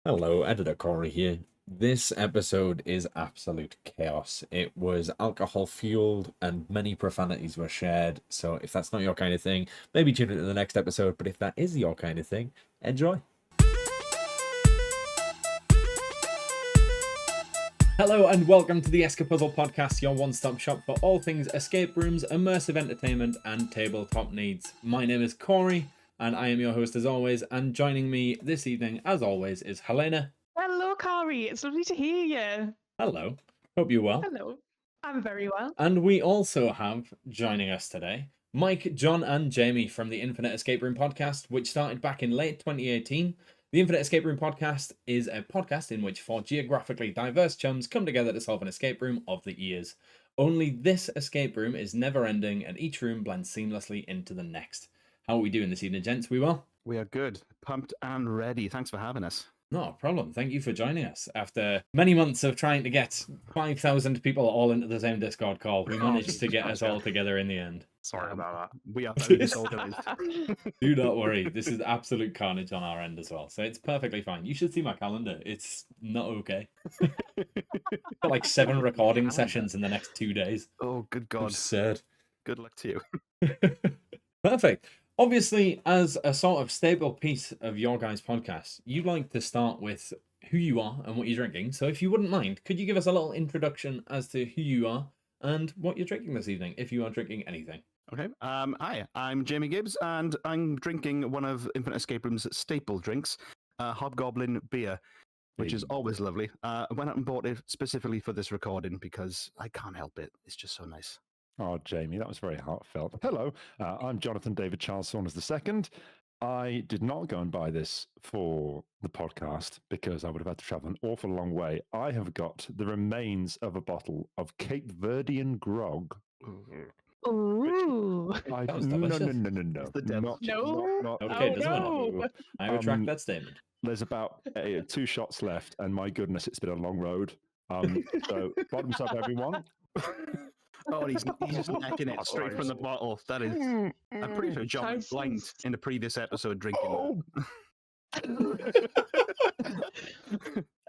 Hello, Editor Corey here. This episode is absolute chaos. It was alcohol fueled and many profanities were shared. So if that's not your kind of thing, maybe tune into the next episode. But if that is your kind of thing, enjoy. Hello and welcome to the ESCAPUZZLED podcast, your one-stop shop for all things escape rooms, immersive entertainment, and tabletop needs. My name is Corey, and I am your host as always. And joining me this evening, as always, is Helena. Hello, Corey. It's lovely to hear you. Hello. Hope you're well. Hello. I'm very well. And we also have joining us today Mike, John, and Jamie from the Infinite Escape Room podcast, which started back in late 2018. The Infinite Escape Room podcast is a podcast in which four geographically diverse chums come together to solve an escape room of the ears. Only this escape room is never ending, and each room blends seamlessly into the next. How are we doing this evening, gents? We well? We are good, pumped and ready. Thanks for having us. Not a problem. Thank you for joining us. After many months of trying to get 5,000 people all into the same Discord call, we managed to get us all together in the end. Sorry about that. We are very disorganized. Do not worry. This is absolute carnage on our end as well. So it's perfectly fine. You should see my calendar. It's not okay. Got like 7 recording sessions in the next 2 days. Oh, good God. Absurd. Good luck to you. Perfect. Obviously, as a sort of staple piece of your guys' podcast, you like to start with who you are and what you're drinking. So if you wouldn't mind, could you give us a little introduction as to who you are and what you're drinking this evening, if you are drinking anything? Okay. Hi, I'm Jamie Gibbs, and I'm drinking one of Infinite Escape Room's staple drinks, Hobgoblin beer, which is always lovely. I went out and bought it specifically for this recording because I can't help it. It's just so nice. Oh, Jamie, that was very heartfelt. Hello, I'm Jonathan David Charles Saunders II. I did not go and buy this for the podcast because I would have had to travel an awful long way. I have got the remains of a bottle of Cape Verdean grog. Ooh. That was No. delicious. It's the devil. No. Okay, Oh, doesn't no. matter. I retract that statement. There's about 2 shots left, and my goodness, it's been a long road. So, bottoms up, everyone. Oh, he's just necking it straight from the bottle. That is. I'm pretty sure John went blind in the previous episode drinking.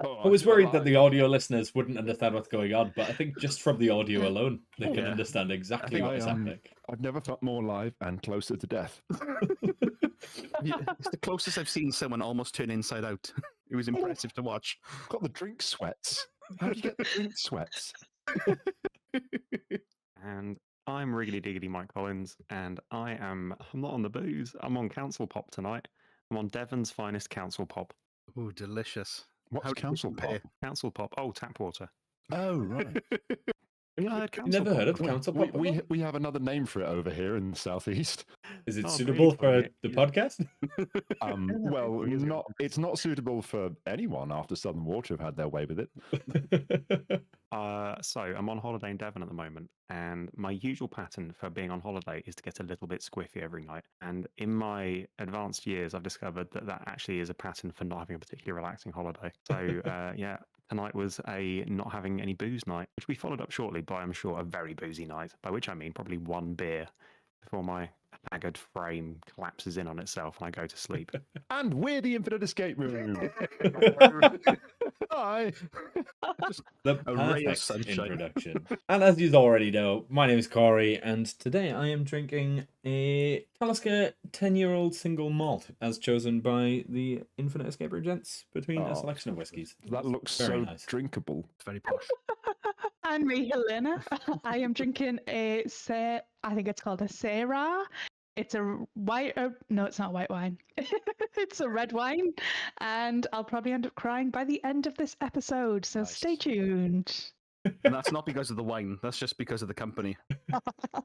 I was worried that the audio listeners wouldn't understand what's going on, but I think just from the audio alone, they can understand exactly what is happening. I've never felt more alive and closer to death. It's the closest I've seen someone almost turn inside out. It was impressive to watch. Got the drink sweats. How do you get the drink sweats? And I'm Really Diggity Mike Collins, and I'm not on the booze. I'm on Council Pop tonight. I'm on Devon's finest Council Pop. Oh, delicious. What's How does it Council compare? Pop? Council Pop. Oh, tap water. Oh, right. Yeah, You never heard of Council Pop? We have another name for it over here in the southeast. Is it Oh, suitable for brilliant. the podcast? Well, it's not suitable for anyone after Southern Water have had their way with it. So I'm on holiday in Devon at the moment, and my usual pattern for being on holiday is to get a little bit squiffy every night. And in my advanced years, I've discovered that that actually is a pattern for not having a particularly relaxing holiday. So yeah, tonight was a not having any booze night, which we followed up shortly by, I'm sure, a very boozy night, by which I mean probably one beer before my haggard frame collapses in on itself and I go to sleep. And we're the Infinite Escape Room. Hi. The A ray of perfect sunshine. introduction. And as you already know, my name is Corey, and today I am drinking a Talisker 10-year-old single malt, as chosen by the Infinite Escape Room gents between a Oh, selection of whiskies. That looks Very so nice. drinkable. It's very posh. And me, Helena. I am drinking I think it's called a Sarah. It's a white, no, it's not white wine. It's a red wine. And I'll probably end up crying by the end of this episode. So Nice. stay tuned. And that's not because of the wine. That's just because of the company.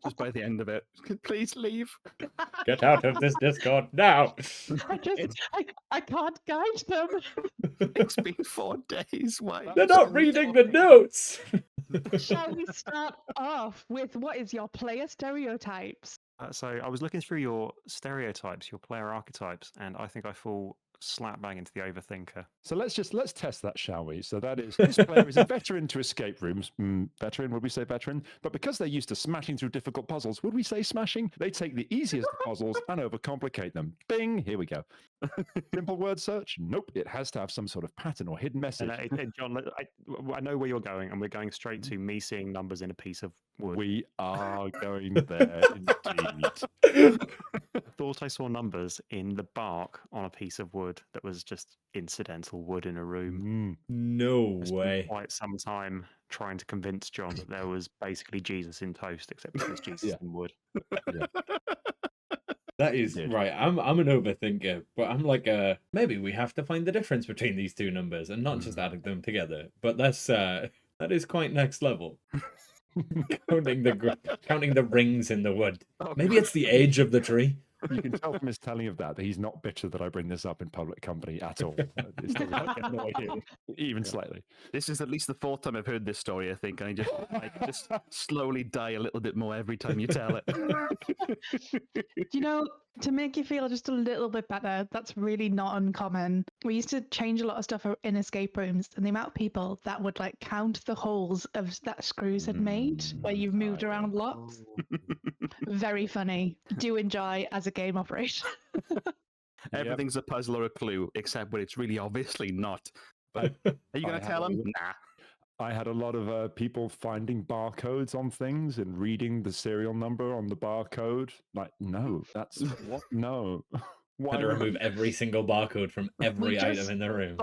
Just by the end of it. Please leave. Get out of this Discord now! I can't guide them. It's been 4 days. Why? They're not reading the notes! Shall we start off with what is your player stereotypes? So I was looking through your stereotypes, your player archetypes, and I think I fall slap bang into the overthinker. So let's test that, shall we? So that is, this player is a veteran to escape rooms. Veteran, would we say veteran? But because they're used to smashing through difficult puzzles, would we say smashing? They take the easiest puzzles and overcomplicate them. Bing, here we go. Simple word search? Nope. It has to have some sort of pattern or hidden message. And, John, I know where you're going, and we're going straight to me seeing numbers in a piece of wood. We are going there indeed. Thought I saw numbers in the bark on a piece of wood that was just incidental wood in a room. No I spent way. quite some time trying to convince John that there was basically Jesus in toast, except it was Jesus in wood. That is did. right. I'm an overthinker, but I'm like, maybe we have to find the difference between these two numbers and not just adding them together. But that is quite next level. counting the rings in the wood. Oh, Maybe it's the age of the tree. You can tell from his telling of that he's not bitter that I bring this up in public company at all. It's no idea, even slightly. This is at least the fourth time I've heard this story, I think, and I just slowly die a little bit more every time you tell it. To make you feel just a little bit better, that's really not uncommon. We used to change a lot of stuff in escape rooms, and the amount of people that would like count the holes that screws had made where you've moved around lots. Very funny. Do enjoy as a game operation. Everything's a puzzle or a clue, except when it's really obviously not. But are you going to tell them? Nah. I had a lot of people finding barcodes on things and reading the serial number on the barcode. Like, no, that's what? No. Why Had to remove every single barcode from every item in the room.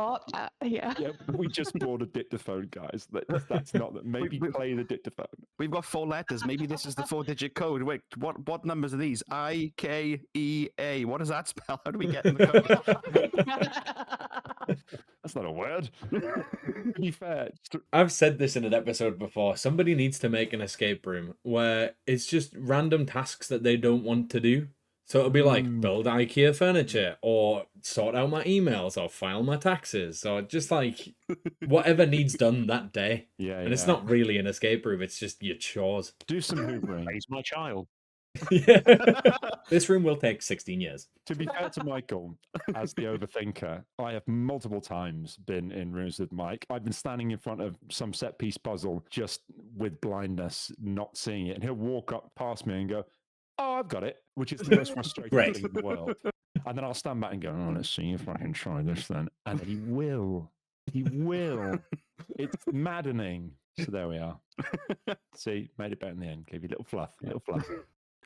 Yeah, we just bought a dictaphone, guys. That's not that. Maybe play the dictaphone. We've got 4 letters. Maybe this is the 4-digit code. Wait, what numbers are these? IKEA. What does that spell? How do we get in the code? That's not a word. To be fair, I've said this in an episode before. Somebody needs to make an escape room where it's just random tasks that they don't want to do. So it'll be like build IKEA furniture, or sort out my emails, or file my taxes, or just like whatever needs done that day. Yeah, and it's not really an escape room; it's just your chores. Do some hoovering. Raise my child. Yeah. This room will take 16 years. To be fair to Michael, as the overthinker, I have multiple times been in rooms with Mike. I've been standing in front of some set piece puzzle just with blindness, not seeing it, and he'll walk up past me and go, "Oh, I've got it," which is the most frustrating thing in the world. And then I'll stand back and go, "Oh, let's see if I can try this then." And he will. He will. It's maddening. So there we are. See, made it better in the end. Gave you a little fluff.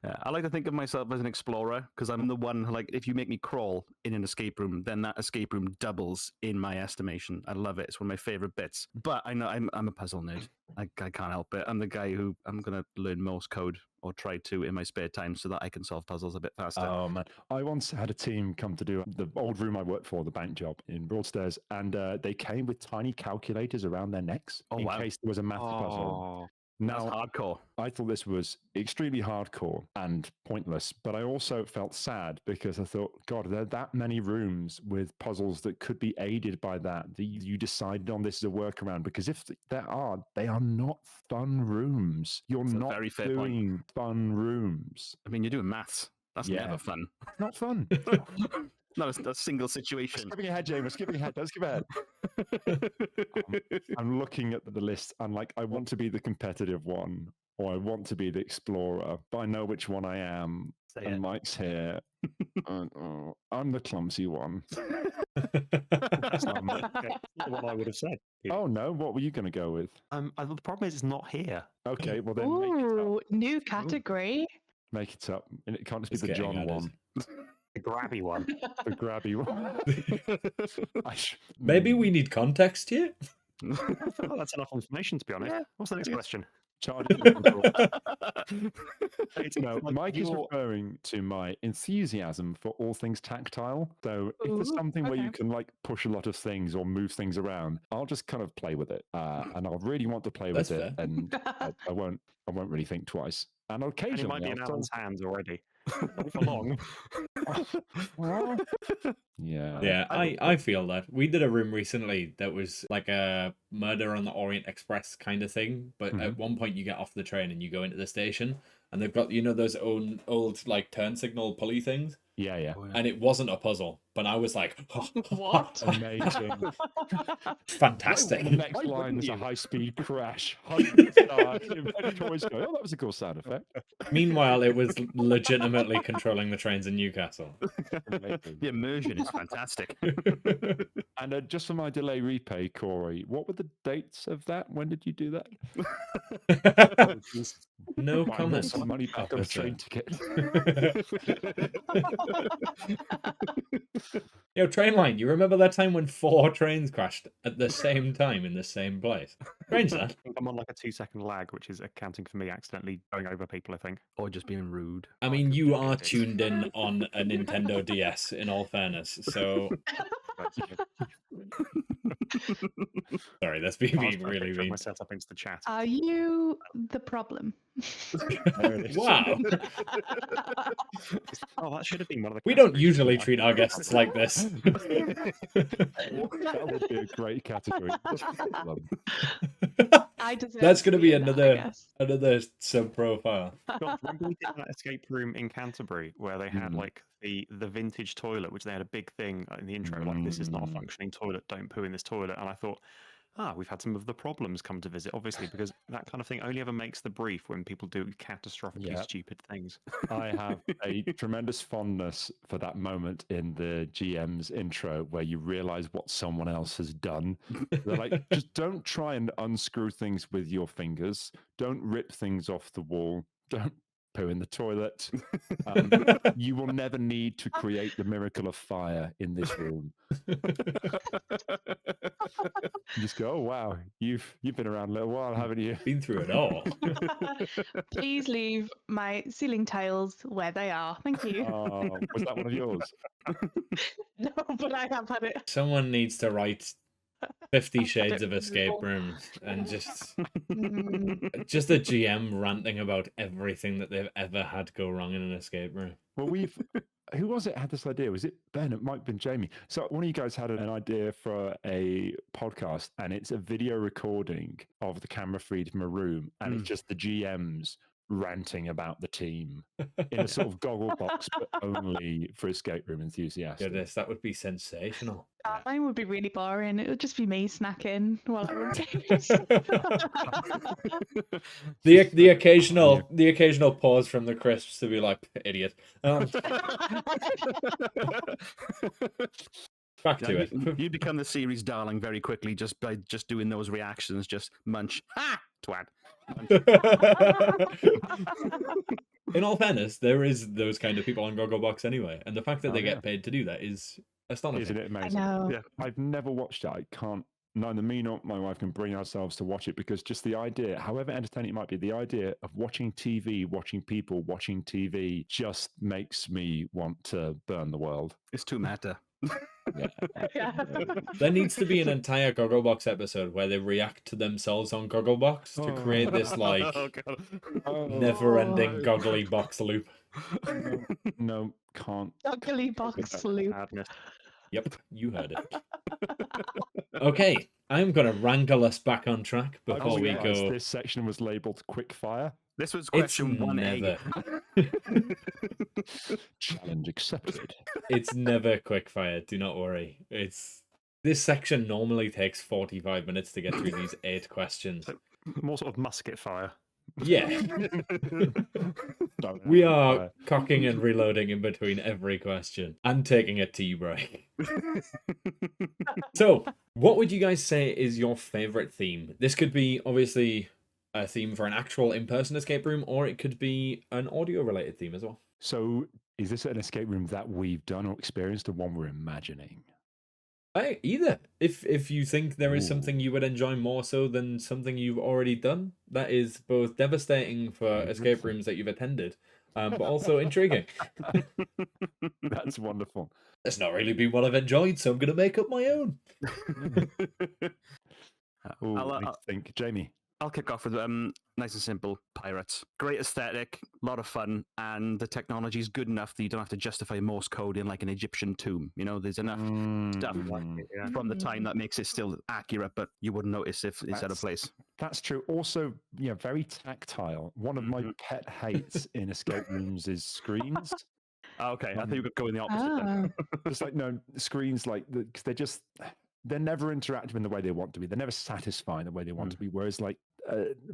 Yeah, I like to think of myself as an explorer, because I'm the one who, like, if you make me crawl in an escape room, then that escape room doubles in my estimation. I love it. It's one of my favorite bits. But I know I'm a puzzle nerd. I can't help it. I'm the guy who I'm going to learn Morse code, or try to, in my spare time, so that I can solve puzzles a bit faster. Oh, man. I once had a team come to do the old room I worked for, the bank job in Broadstairs, and they came with tiny calculators around their necks in case there was a math puzzle. That's hardcore. I thought this was extremely hardcore and pointless, but I also felt sad because I thought, God, there are that many rooms with puzzles that could be aided by that you decided on this as a workaround, because if there are, they are not fun rooms. You're not very fair doing fun rooms. I mean, you're doing maths. That's never fun. It's not fun. Not a single situation. Skipping ahead, James. Skipping ahead. Don't skip ahead. I'm looking at the list and like, I want to be the competitive one, or I want to be the explorer, but I know which one I am. Mike's here. I'm the clumsy one. That's not what I would have said. Oh no, what were you going to go with? The problem is it's not here. Okay, well then Ooh, new category. make it up. And it can't just be the John one. The grabby one. The grabby one. Maybe we need context here. Well, that's enough information, to be honest. What's the next question? No, Mike is referring to my enthusiasm for all things tactile. So if there's something where you can like push a lot of things or move things around, I'll just kind of play with it, and I'll really want to play with it, and I won't really think twice. And occasionally, it might be in Alan's hands already. Not for long. Yeah, I feel that. We did a room recently that was like a Murder on the Orient Express kind of thing, but at one point you get off the train and you go into the station, and they've got, those old like turn signal pulley things. Yeah. Oh, yeah. and it wasn't a puzzle, but I was like, What? Amazing. fantastic. The next Why line wouldn't is a you? high-speed crash. 100 stars. Many toys go, oh, that was a cool sound effect. Meanwhile, it was legitimately controlling the trains in Newcastle. Amazing. The immersion is fantastic. And just for my delay repay, Corey, what were the dates of that? When did you do that? No Might want comment. some money back on a officer. train ticket. Yo, Trainline, you remember that time when 4 trains crashed at the same time in the same place? Strange that. I'm on like a 2-second lag, which is accounting for me accidentally going over people, I think. Or just being rude. I Oh, mean, could you be are good. tuned in on a Nintendo DS, in all fairness. So, sorry, that's me I'll being just put a really picture of mean. my setup into the chat. Are you the problem? There it is. Wow. Oh, that should have been one of the We don't categories, usually shouldn't it? treat our guests like this. That would be a great category. I deserve That's to going to be in that, I another guess. sub profile. God, remember we did that escape room in Canterbury where they had Mm. like the vintage toilet, which they had a big thing in the intro, like this is not a Mm. functioning toilet, don't poo in this toilet. And I thought, we've had some of the problems come to visit, obviously, because that kind of thing only ever makes the brief when people do catastrophically Yeah. stupid things. I have a tremendous fondness for that moment in the GM's intro where you realize what someone else has done. They're like, just don't try and unscrew things with your fingers. Don't rip things off the wall. Don't poo in the toilet. You will never need to create the miracle of fire in this room. You just go, oh wow, you've been around a little while, haven't you? Been through it all. Please leave my ceiling tiles where they are. Thank you. Was that one of yours? No, but I have had it. Someone needs to write 50 Shades it of Escape wrong. Rooms and just Mm, a GM ranting about everything that they've ever had go wrong in an escape room. Well, who was it had this idea? Was it Ben? It might have been Jamie. So one of you guys had an idea for a podcast, and it's a video recording of the camera feed from a room, and it's just the GMs ranting about the team in a sort of goggle box, but only for escape room enthusiasts. Goodness, that would be sensational. Mine would be really boring. It would just be me snacking while I run games. The occasional pause from the crisps to be like, idiot. Back to it. You become the series darling very quickly just by just doing those reactions. Just munch. Ha! Twat. In all fairness, there is those kind of people on Gogglebox anyway, and the fact that they yeah. get paid to do that is astonishing. Isn't it I amazing? know. Yeah. I've never watched it. I can't. Neither me nor my wife can bring ourselves to watch it because just the idea, however entertaining it might be, the idea of watching TV, watching people watching TV just makes me want to burn the world. It's too meta. Yeah. There needs to be an entire Gogglebox episode where they react to themselves on Gogglebox to create this like never-ending goggly box loop. No, can't. Ugly box loop. Madness. Yep, you heard it. Okay, I'm going to wrangle us back on track I before we realised go. this section was labelled quick fire. This was It's question 1A. never. Challenge accepted. It's never quickfire. Do not worry. This section normally takes 45 minutes to get through these 8 questions. So, more sort of musket fire. Yeah, we are cocking and reloading in between every question and taking a tea break. So, what would you guys say is your favorite theme? This could be obviously a theme for an actual in-person escape room, or it could be an audio-related theme as well. So, is this an escape room that we've done or experienced, or one we're imagining? Either. If you think there is Ooh. something you would enjoy more so than something you've already done, that is both devastating for escape rooms that you've attended, but also intriguing. That's wonderful. That's not really been what I've enjoyed, so I'm going to make up my own. Ooh, I'll, I think Jamie. I'll kick off with nice and simple. Pirates. Great aesthetic, a lot of fun, and the technology is good enough that you don't have to justify Morse code in like an Egyptian tomb. You know, there's enough stuff from the time that makes it still accurate, but you wouldn't notice if it's out of place. That's true. Also, very tactile. One of my pet hates in escape rooms is screens. Okay, I think you could go in the opposite. Then. It's like no screens like because they're never interactive in the way they want to be. They're never satisfying the way they want to be. Whereas like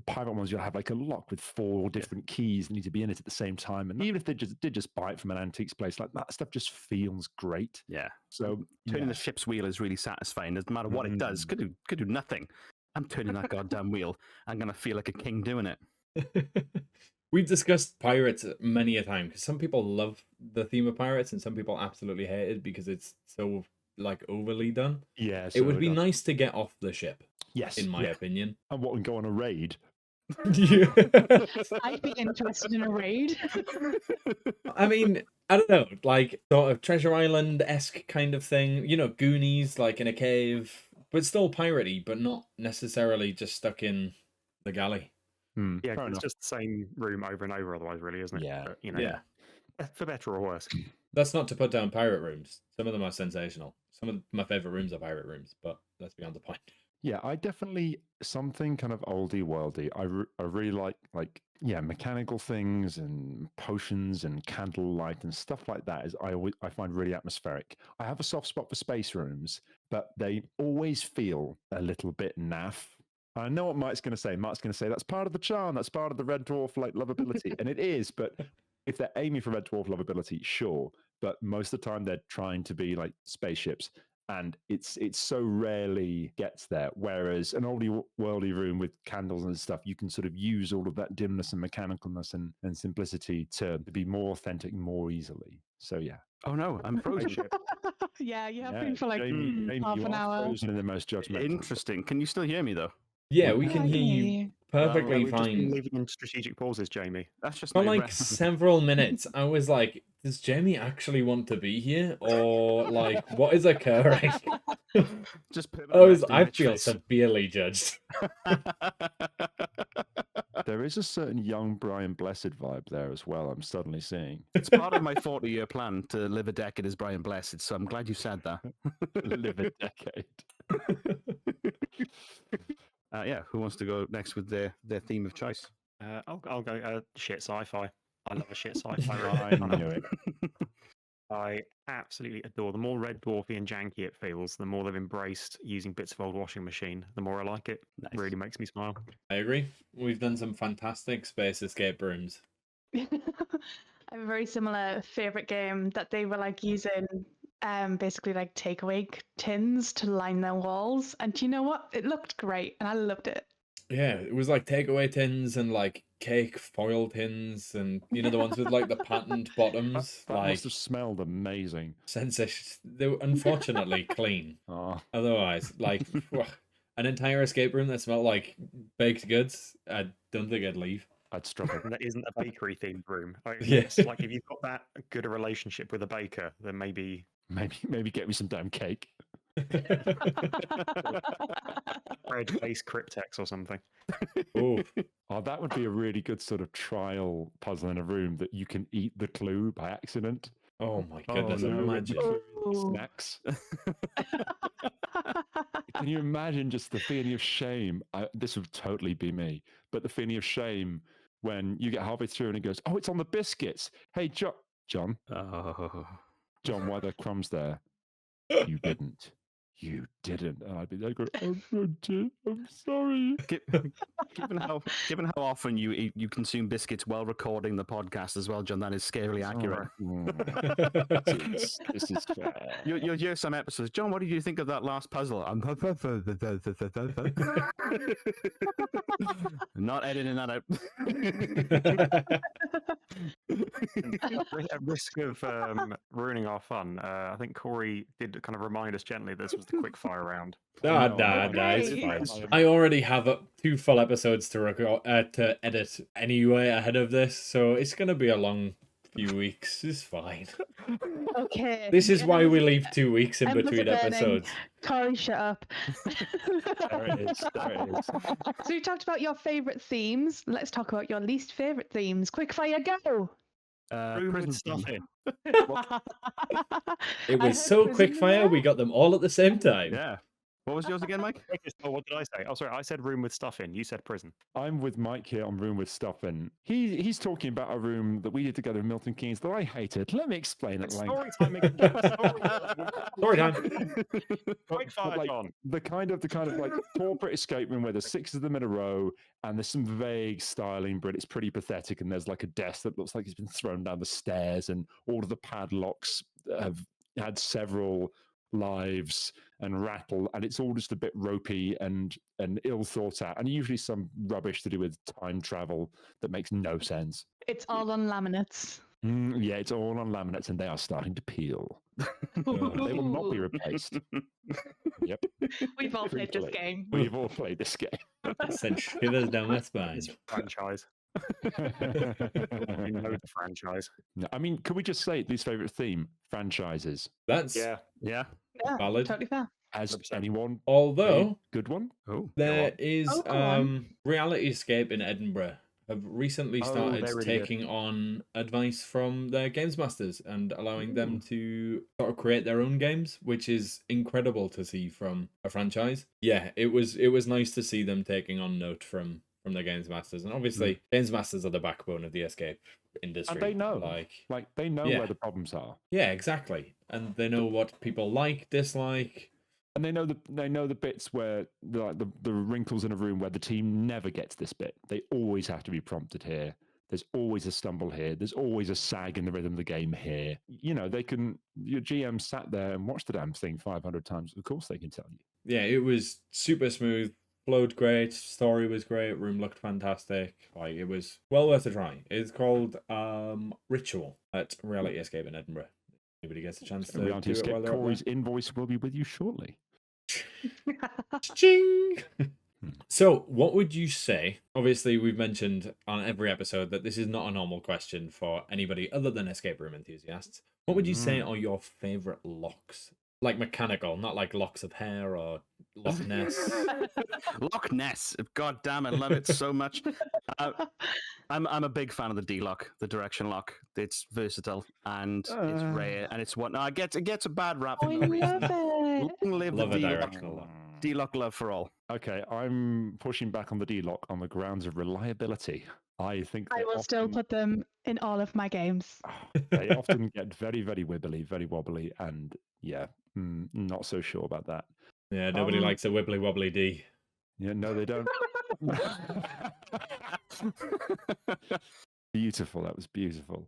pirate ones, you'll have like a lock with 4 different keys that need to be in it at the same time. And even if they did just buy it from an antiques place, like that stuff just feels great. Yeah. So turning the ship's wheel is really satisfying. Doesn't matter what it does. Could do nothing. I'm turning that goddamn wheel. I'm gonna feel like a king doing it. We've discussed pirates many a time because some people love the theme of pirates and some people absolutely hate it because it's so like overly done. Yeah, it would be nice to get off the ship. Yes, in my opinion. And what, and go on a raid? I'd be interested in a raid. I mean, I don't know, like sort of Treasure Island-esque kind of thing. You know, Goonies, like in a cave, but still piratey, but not necessarily just stuck in the galley. Yeah, it's just the same room over and over otherwise, really, isn't it? Yeah. But, you know, for better or worse. That's not to put down pirate rooms. Some of them are sensational. Some of my favorite rooms are pirate rooms, but that's beyond the point. Yeah, I definitely something kind of oldie worldy. I really like mechanical things and potions and candlelight and stuff like that. I find really atmospheric. I have a soft spot for space rooms, but they always feel a little bit naff. I know what Mike's going to say. Mike's going to say that's part of the charm. That's part of the Red Dwarf like lovability, and it is. But if they're aiming for Red Dwarf lovability, sure. But most of the time they're trying to be like spaceships. And it's so rarely gets there. Whereas an oldie worldy room with candles and stuff, you can sort of use all of that dimness and mechanicalness and simplicity to be more authentic more easily. So yeah. Oh no, I'm frozen. Yeah, you have been for like Jamie, half you an are hour. frozen in the most judgmental. Interesting. Can you still hear me though? Yeah, we can hear you perfectly we've just been fine. leaving in strategic pauses, Jamie. That's just For my like several minutes, I was like, does Jamie actually want to be here? Or like, what is occurring? Just I feel severely judged. There is a certain young Brian Blessed vibe there as well, I'm suddenly seeing. It's part of my 40-year plan to live a decade as Brian Blessed, so I'm glad you said that. Live a decade. Yeah, who wants to go next with their theme of choice? I'll go shit sci-fi. I love a shit sci-fi. I knew it. I absolutely adore. The more Red Dwarfy and janky it feels, the more they've embraced using bits of old washing machine. The more I like it. Nice. Really makes me smile. I agree. We've done some fantastic space escape rooms. I have a very similar favorite game that they were like using basically like takeaway tins to line their walls. And do you know what? It looked great and I loved it. Yeah, it was like takeaway tins and like cake foil tins and you know the ones with like the patterned bottoms. That like must have smelled amazing. sensation. They were unfortunately clean. Oh. Otherwise, like an entire escape room that smelled like baked goods, I don't think I'd leave. I'd struggle. And that isn't a bakery themed room. Like, Yeah. it's like if you've got that good a relationship with a baker, then maybe Maybe get me some damn cake. bread-based cryptex or something. Oh, Oh, that would be a really good sort of trial puzzle in a room that you can eat the clue by accident. oh my goodness! no, Imagine. Snacks. Can you imagine just the feeling of shame? This would totally be me, but the feeling of shame when you get halfway through and it goes, "Oh, it's on the biscuits." Hey, John, John, why are there crumbs there? You didn't. You didn't. And I'd be there going, I'm sorry. Given how often you consume biscuits while recording the podcast as well, John, that is scarily accurate. This is fair. You'll hear some episodes. John, what did you think of that last puzzle? I'm not editing that out. At risk of ruining our fun, I think Corey did kind of remind us gently this was the quick fire round. Nah, it's fine. I already have 2 full episodes to record to edit anyway ahead of this, so it's gonna be a long few weeks. It's fine. Okay. This is why we leave 2 weeks in Embers are between burning. episodes. Corey, shut up. There it is. So you talked about your favourite themes. Let's talk about your least favourite themes. Quickfire, go! Room Prison with stuff theme. in. It was so quick fire, we got them all at the same time. Yeah. What was yours again, Mike? Oh, what did I say? Oh, sorry, I said room with stuff in. You said prison. I'm with Mike here on Room with Stuff in. He's talking about a room that we did together in Milton Keynes that I hated. Let me explain at It's length. story time again. Story time. Quick fire, like, John. the kind of like corporate escape room where there's 6 of them in a row and there's some vague styling, but it's pretty pathetic. And there's like a desk that looks like it's been thrown down the stairs, and all of the padlocks have had several lives and rattle, and it's all just a bit ropey and ill thought out, and usually some rubbish to do with time travel that makes no sense. It's all on laminates. Yeah, it's all on laminates, and they are starting to peel. They will not be Ooh. replaced. Yep. We've all played this Truthfully, game. We've all played this game. Sent shivers down my spine. It's a franchise. You know the franchise. No, I mean, could we just say least favorite theme franchises? That's Yeah. Yeah. Yeah, valid. totally fair. Has 100%. anyone Although played good one? Oh. there is Oh, go on. Reality Escape in Edinburgh have recently Oh, started they're really good. taking on advice from their games masters and allowing them Ooh. to sort of create their own games, which is incredible to see from a franchise. Yeah, it was nice to see them taking on note from their games masters, and obviously games masters are the backbone of the escape industry. And they know, like they know Yeah. where the problems are, yeah, exactly, and they know what people like, dislike. and they know the bits where the wrinkles in a room where the team never gets this bit. They always have to be prompted here. There's always a stumble here. There's always a sag in the rhythm of the game here. You know, your GM sat there and watched the damn thing 500 times. Of course, they can tell you. Yeah, it was super smooth, flowed great, story was great, room looked fantastic. Like, it was well worth a try. It's called Ritual at Reality Escape in Edinburgh. Anybody gets a chance to Reality do it while Escape. they're up Corey's invoice will be with you shortly. there? Ching! So, what would you say? Obviously, we've mentioned on every episode that this is not a normal question for anybody other than escape room enthusiasts. What would you say are your favorite locks? Like mechanical, not like locks of hair or Loch Ness. Loch Ness. God damn, I love it so much. I'm a big fan of the D-lock, the direction lock. It's versatile and it's rare and it's what it gets a bad rap for I no reason. love it. Long live Love the a D-lock. directional lock. D-lock love for all. Okay, I'm pushing back on the D-lock on the grounds of reliability. I think I will still put them in all of my games. they often get very, very wibbly, very wobbly, and yeah, not so sure about that. Yeah, nobody likes a wibbly wobbly D. Yeah, no, they don't. Beautiful, that was beautiful.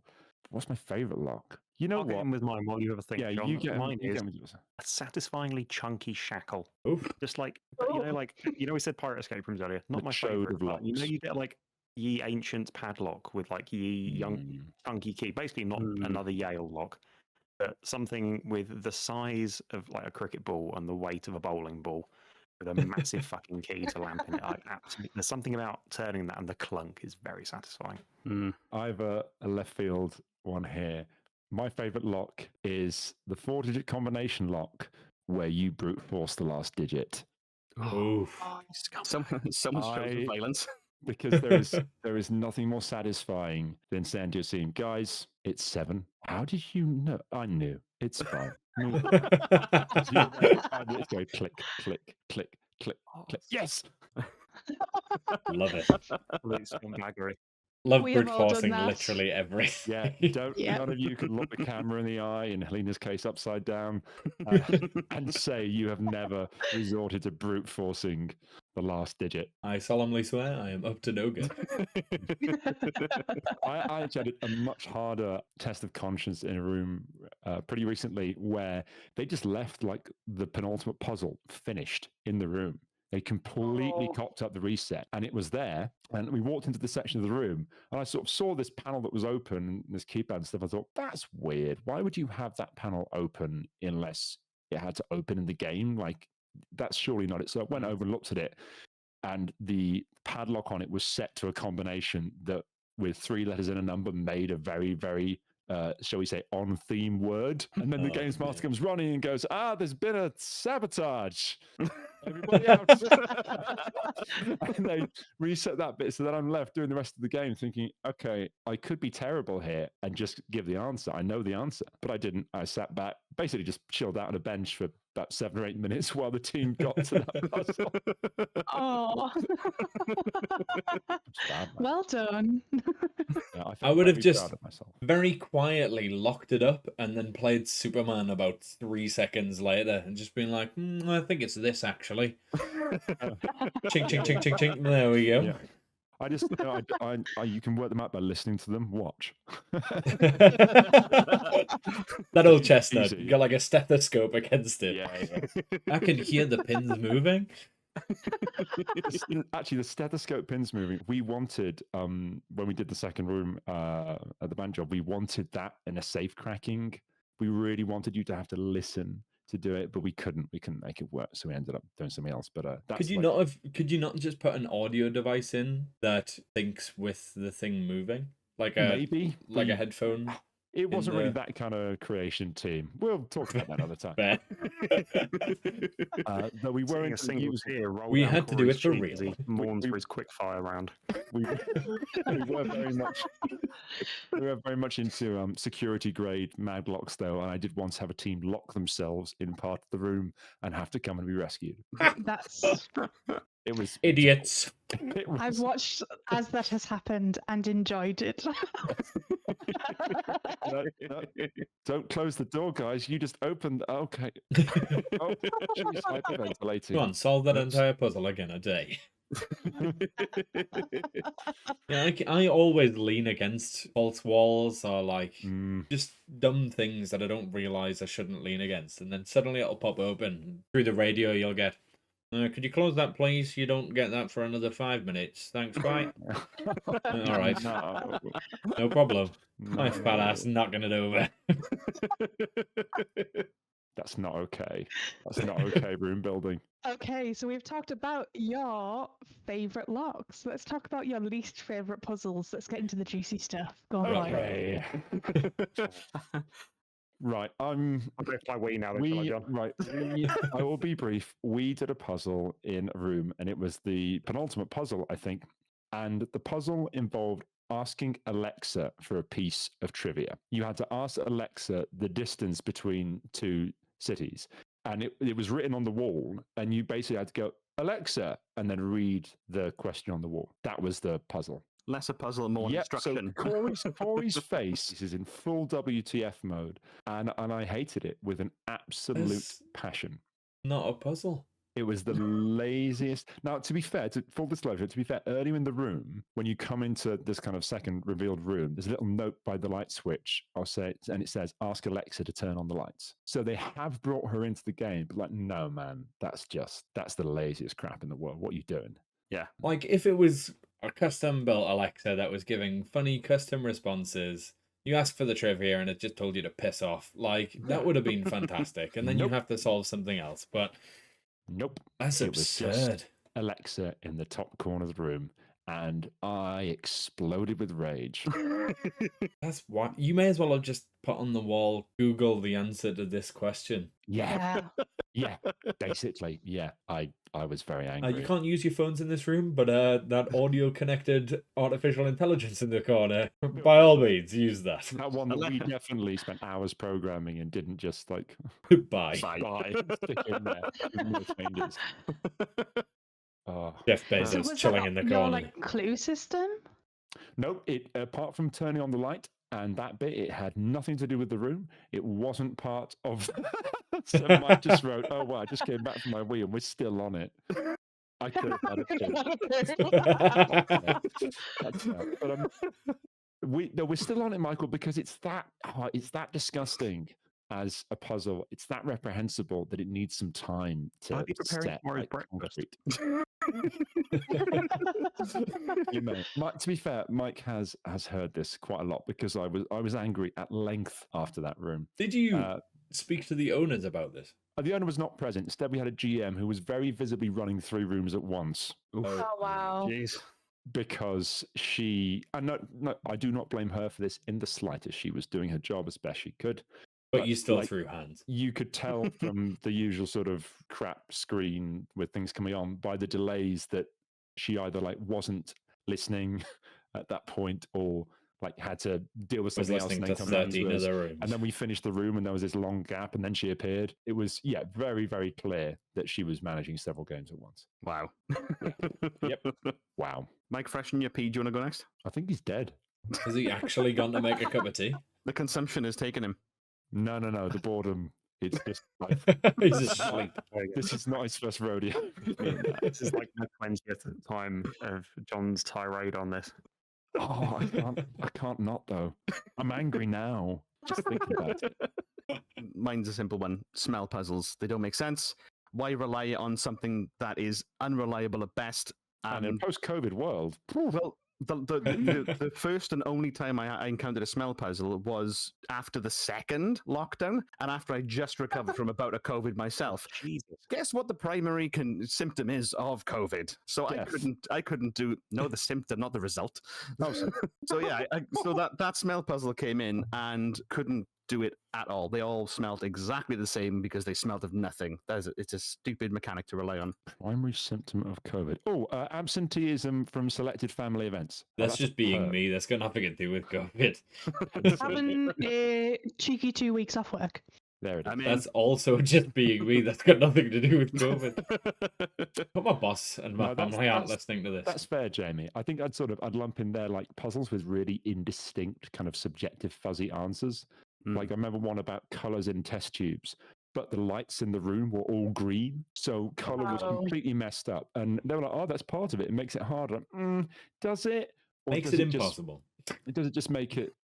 What's my favorite lock? You know I'll get what? in with mine while you have a think, Yeah, John. you get Mine you is get with yours. a satisfyingly chunky shackle. Oof. Just like, we said pirate escape rooms earlier. Not The my chode favorite. of But, locks. you get like ye ancient padlock with like ye young chunky key. Basically, not another Yale lock, but something with the size of like a cricket ball and the weight of a bowling ball, with a massive fucking key to lamp in it. Absolutely, there's something about turning that, and the clunk is very satisfying. I have a left field one here. My favorite lock is the 4-digit combination lock where you brute force the last digit. Oof. Someone's chosen violence. Because there is nothing more satisfying than saying to your team, guys, it's 7. How did you know? I knew. It's fine. Let's go click, click, click, click, click. Yes. Love it. Absolute scumbaggery. Love We brute have all done forcing that. literally everything. Yeah, don't. Yep. None of you could look the camera in the eye, in Helena's case, upside down, and say you have never resorted to brute forcing the last digit. I solemnly swear I am up to no good. I actually had a much harder test of conscience in a room pretty recently where they just left like the penultimate puzzle finished in the room. They completely cocked up the reset, and it was there. And we walked into the section of the room, and I sort of saw this panel that was open, this keypad and stuff. I thought, that's weird. Why would you have that panel open unless it had to open in the game? Like, that's surely not it. So I went over and looked at it, and the padlock on it was set to a combination that, with 3 letters and a number, made a very, very shall we say, on-theme word. And then the games master comes running and goes, there's been a sabotage. Everybody out. And they reset that bit, so that I'm left doing the rest of the game thinking, okay, I could be terrible here and just give the answer. I know the answer, but I didn't. I sat back, basically just chilled out on a bench for about 7 or 8 minutes while the team got to that puzzle. Oh, It's bad, man. well done. Yeah, I I felt would have very just proud of myself. very quietly locked it up and then played Superman about 3 seconds later and just been like, I think it's this actually. Chink, chink, chink, chink, chink. There we go. Yeah. I just, you can work them out by listening to them. Watch. That old chestnut Easy. got like a stethoscope against it. Yeah. I can hear the pins moving. Actually, the stethoscope pins moving. We wanted, when we did the second room at the band job, we wanted that in a safe cracking. We really wanted you to have to listen to do it, but we couldn't. We couldn't make it work, so we ended up doing something else. But that's Could you not just put an audio device in that syncs with the thing moving, like a maybe like a headphone? It wasn't really the- that kind of creation team. We'll talk about that another time. Fair. Though we Seeing weren't a single tear roll We down had to do Corey's it for cheek as real. he mourns for his quickfire round. we were very much into security grade madlocks though, and I did once have a team lock themselves in part of the room and have to come and be rescued. That's. It was Idiots. It was, I've watched as that has happened and enjoyed it. no, don't close the door, guys. You just opened. Okay. Oh, she's hyperventilating. Come on, solve that Oops. entire puzzle again a day. Yeah, I always lean against false walls or like just dumb things that I don't realize I shouldn't lean against, and then suddenly it'll pop open through the radio. You'll get, could you close that, please? You don't get that for another 5 minutes. Thanks, bye. All right, no problem. My fat ass knocking it over. That's not okay. That's not okay. Room building. Okay, so we've talked about your favorite locks. Let's talk about your least favorite puzzles. Let's get into the juicy stuff. Go on, Lloyd. Okay. Right, I'm going to fly Wii now. I will be brief. We did a puzzle in a room, and it was the penultimate puzzle, I think. And the puzzle involved asking Alexa for a piece of trivia. You had to ask Alexa the distance between two cities, and it was written on the wall, and you basically had to go, Alexa, and then read the question on the wall. That was the puzzle. Less a puzzle and more instruction. So Corey's face is in full WTF mode, and I hated it with an absolute It's passion. not a puzzle. It was the laziest. Now, to be fair, full disclosure, to be fair, earlier in the room, when you come into this kind of second revealed room, there's a little note by the light switch, and it says, ask Alexa to turn on the lights. So they have brought her into the game, but like, no, man, that's the laziest crap in the world. What are you doing? Yeah. Like, if it was a custom built Alexa that was giving funny custom responses, you ask for the trivia and it just told you to piss off, like, that would have been fantastic. And then you have to solve something else. But nope. That's It was just absurd. Alexa in the top corner of the room, and I exploded with rage. That's why you may as well have just put on the wall, Google the answer to this question. Yeah, basically, yeah. I was very angry. You can't use your phones in this room, but that audio connected artificial intelligence in the corner, by all means, use that. That one that we definitely spent hours programming and didn't just like Bye. stick in there with no changes. Oh. Jeff So Bezos was chilling that in the your corner. like clue system? Nope. It apart from turning on the light and that bit, it had nothing to do with the room. It wasn't part of. So Mike just wrote, "Oh well, I just came back from my Wii and we're still on it." I could have had a clue. But we're still on it, Michael, because it's that disgusting as a puzzle. It's that reprehensible that it needs some time to Are you preparing set tomorrow's like breakfast? You may. To be fair, Mike has heard this quite a lot because I was angry at length after that room. Did you speak to the owners about this? The owner was not present. Instead, we had a GM who was very visibly running 3 rooms at once. Oh wow. Jeez. Because she, and no, I do not blame her for this in the slightest. She was doing her job as best she could. But you still threw hands. You could tell from the usual sort of crap screen with things coming on by the delays that she either like wasn't listening at that point or like had to deal with Was something else, listening and to then come down 13 to us. other rooms. And then we finished the room, and there was this long gap, and then she appeared. It was very, very clear that she was managing several games at once. Wow. Yep. Wow. Mike, freshen your pee. Do you want to go next? I think he's dead. Has he actually gone to make a cup of tea? The consumption has taken him. No. The boredom. It's just like He's asleep. this is not his first rodeo. This is like the 20th time of John's tirade on this. Oh, I can't not though. I'm angry now. Just thinking about it. Mine's a simple one. Smell puzzles. They don't make sense. Why rely on something that is unreliable at best? And in a post-COVID world, Well, the first and only time I encountered a smell puzzle was after the second lockdown, and after I just recovered from a bout of COVID myself. Jesus. Guess what the primary symptom is of COVID? So Death. I couldn't do the symptom, not the result. Oh, so- So yeah, so that smell puzzle came in and couldn't do it at all. They all smelled exactly the same because they smelled of nothing. It's a stupid mechanic to rely on. primary symptom of COVID. Oh, absenteeism from selected family events. Oh, That's just being her. me. That's got nothing to do with COVID. Having a cheeky 2 weeks off work. There it is. I mean, That's also just being me. That's got nothing to do with COVID. But my boss and my No, that's- family aren't that's- listening to this. That's fair, Jamie. I think I'd lump in there like puzzles with really indistinct, kind of subjective, fuzzy answers. Like I remember one about colors in test tubes, but the lights in the room were all green, so color was Oh. completely messed up. And they were like, "Oh, that's part of it. It makes it harder." Does it? Or Makes does it just- impossible. does it just make it,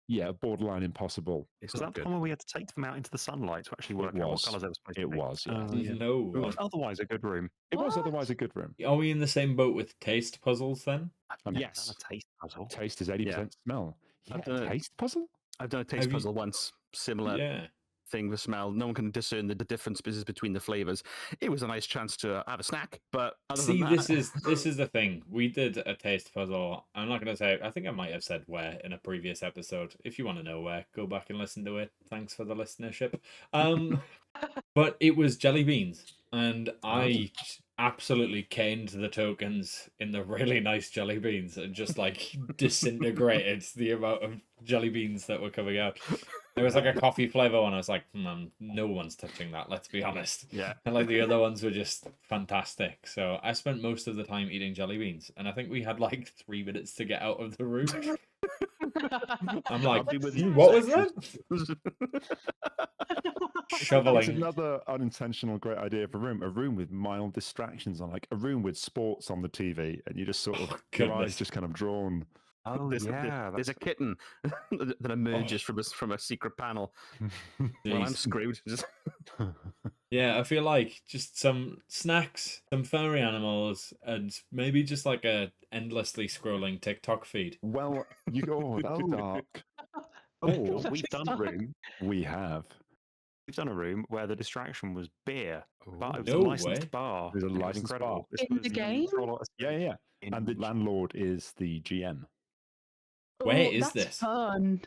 borderline impossible? it's Was not that the good. one where we had to take them out into the sunlight to actually It work out what was. colours they were supposed It to be? was, yeah. Oh, yeah. No. It was otherwise a good room. It was What? otherwise a good room. Are we in the same boat with taste puzzles then? I've never Yes. done a taste puzzle. Taste is 80% smell. I've Yeah, done it. taste puzzle? I've done a taste Have you- puzzle once. Similar Yeah. thing with smell. No one can discern the differences between the flavors. It was a nice chance to have a snack, but other See, than that, this is the thing. We did a taste puzzle. I'm not going to say. I think I might have said where in a previous episode. If you want to know where, go back and listen to it. Thanks for the listenership. But it was jelly beans, and I absolutely caned the tokens in the really nice jelly beans and just like disintegrated the amount of jelly beans that were coming out. There was like a coffee flavor one. I was like, no one's touching that. Let's be honest. Yeah. And like the other ones were just fantastic. So I spent most of the time eating jelly beans, and I think we had like 3 minutes to get out of the room. I'm like, I'll be with you in what was that? It's Shoveling. another unintentional great idea for a room with mild distractions on, like a room with sports on the TV, and you just sort of your eyes Goodness. just kind of drawn. Oh, there's a kitten that emerges from a secret panel. Well, I'm Jeez. screwed. Yeah, I feel like just some snacks, some furry animals, and maybe just like a endlessly scrolling TikTok feed. Well, you go that's Oh. dark. Or That's we've done a dark. room. We have. We've done a room where the distraction was beer, but it was No a licensed way. bar. There's a It was licensed incredible. bar. This In was the game? Trollot Yeah. in And the landlord is the GM. Where Oh, is that's this? fun.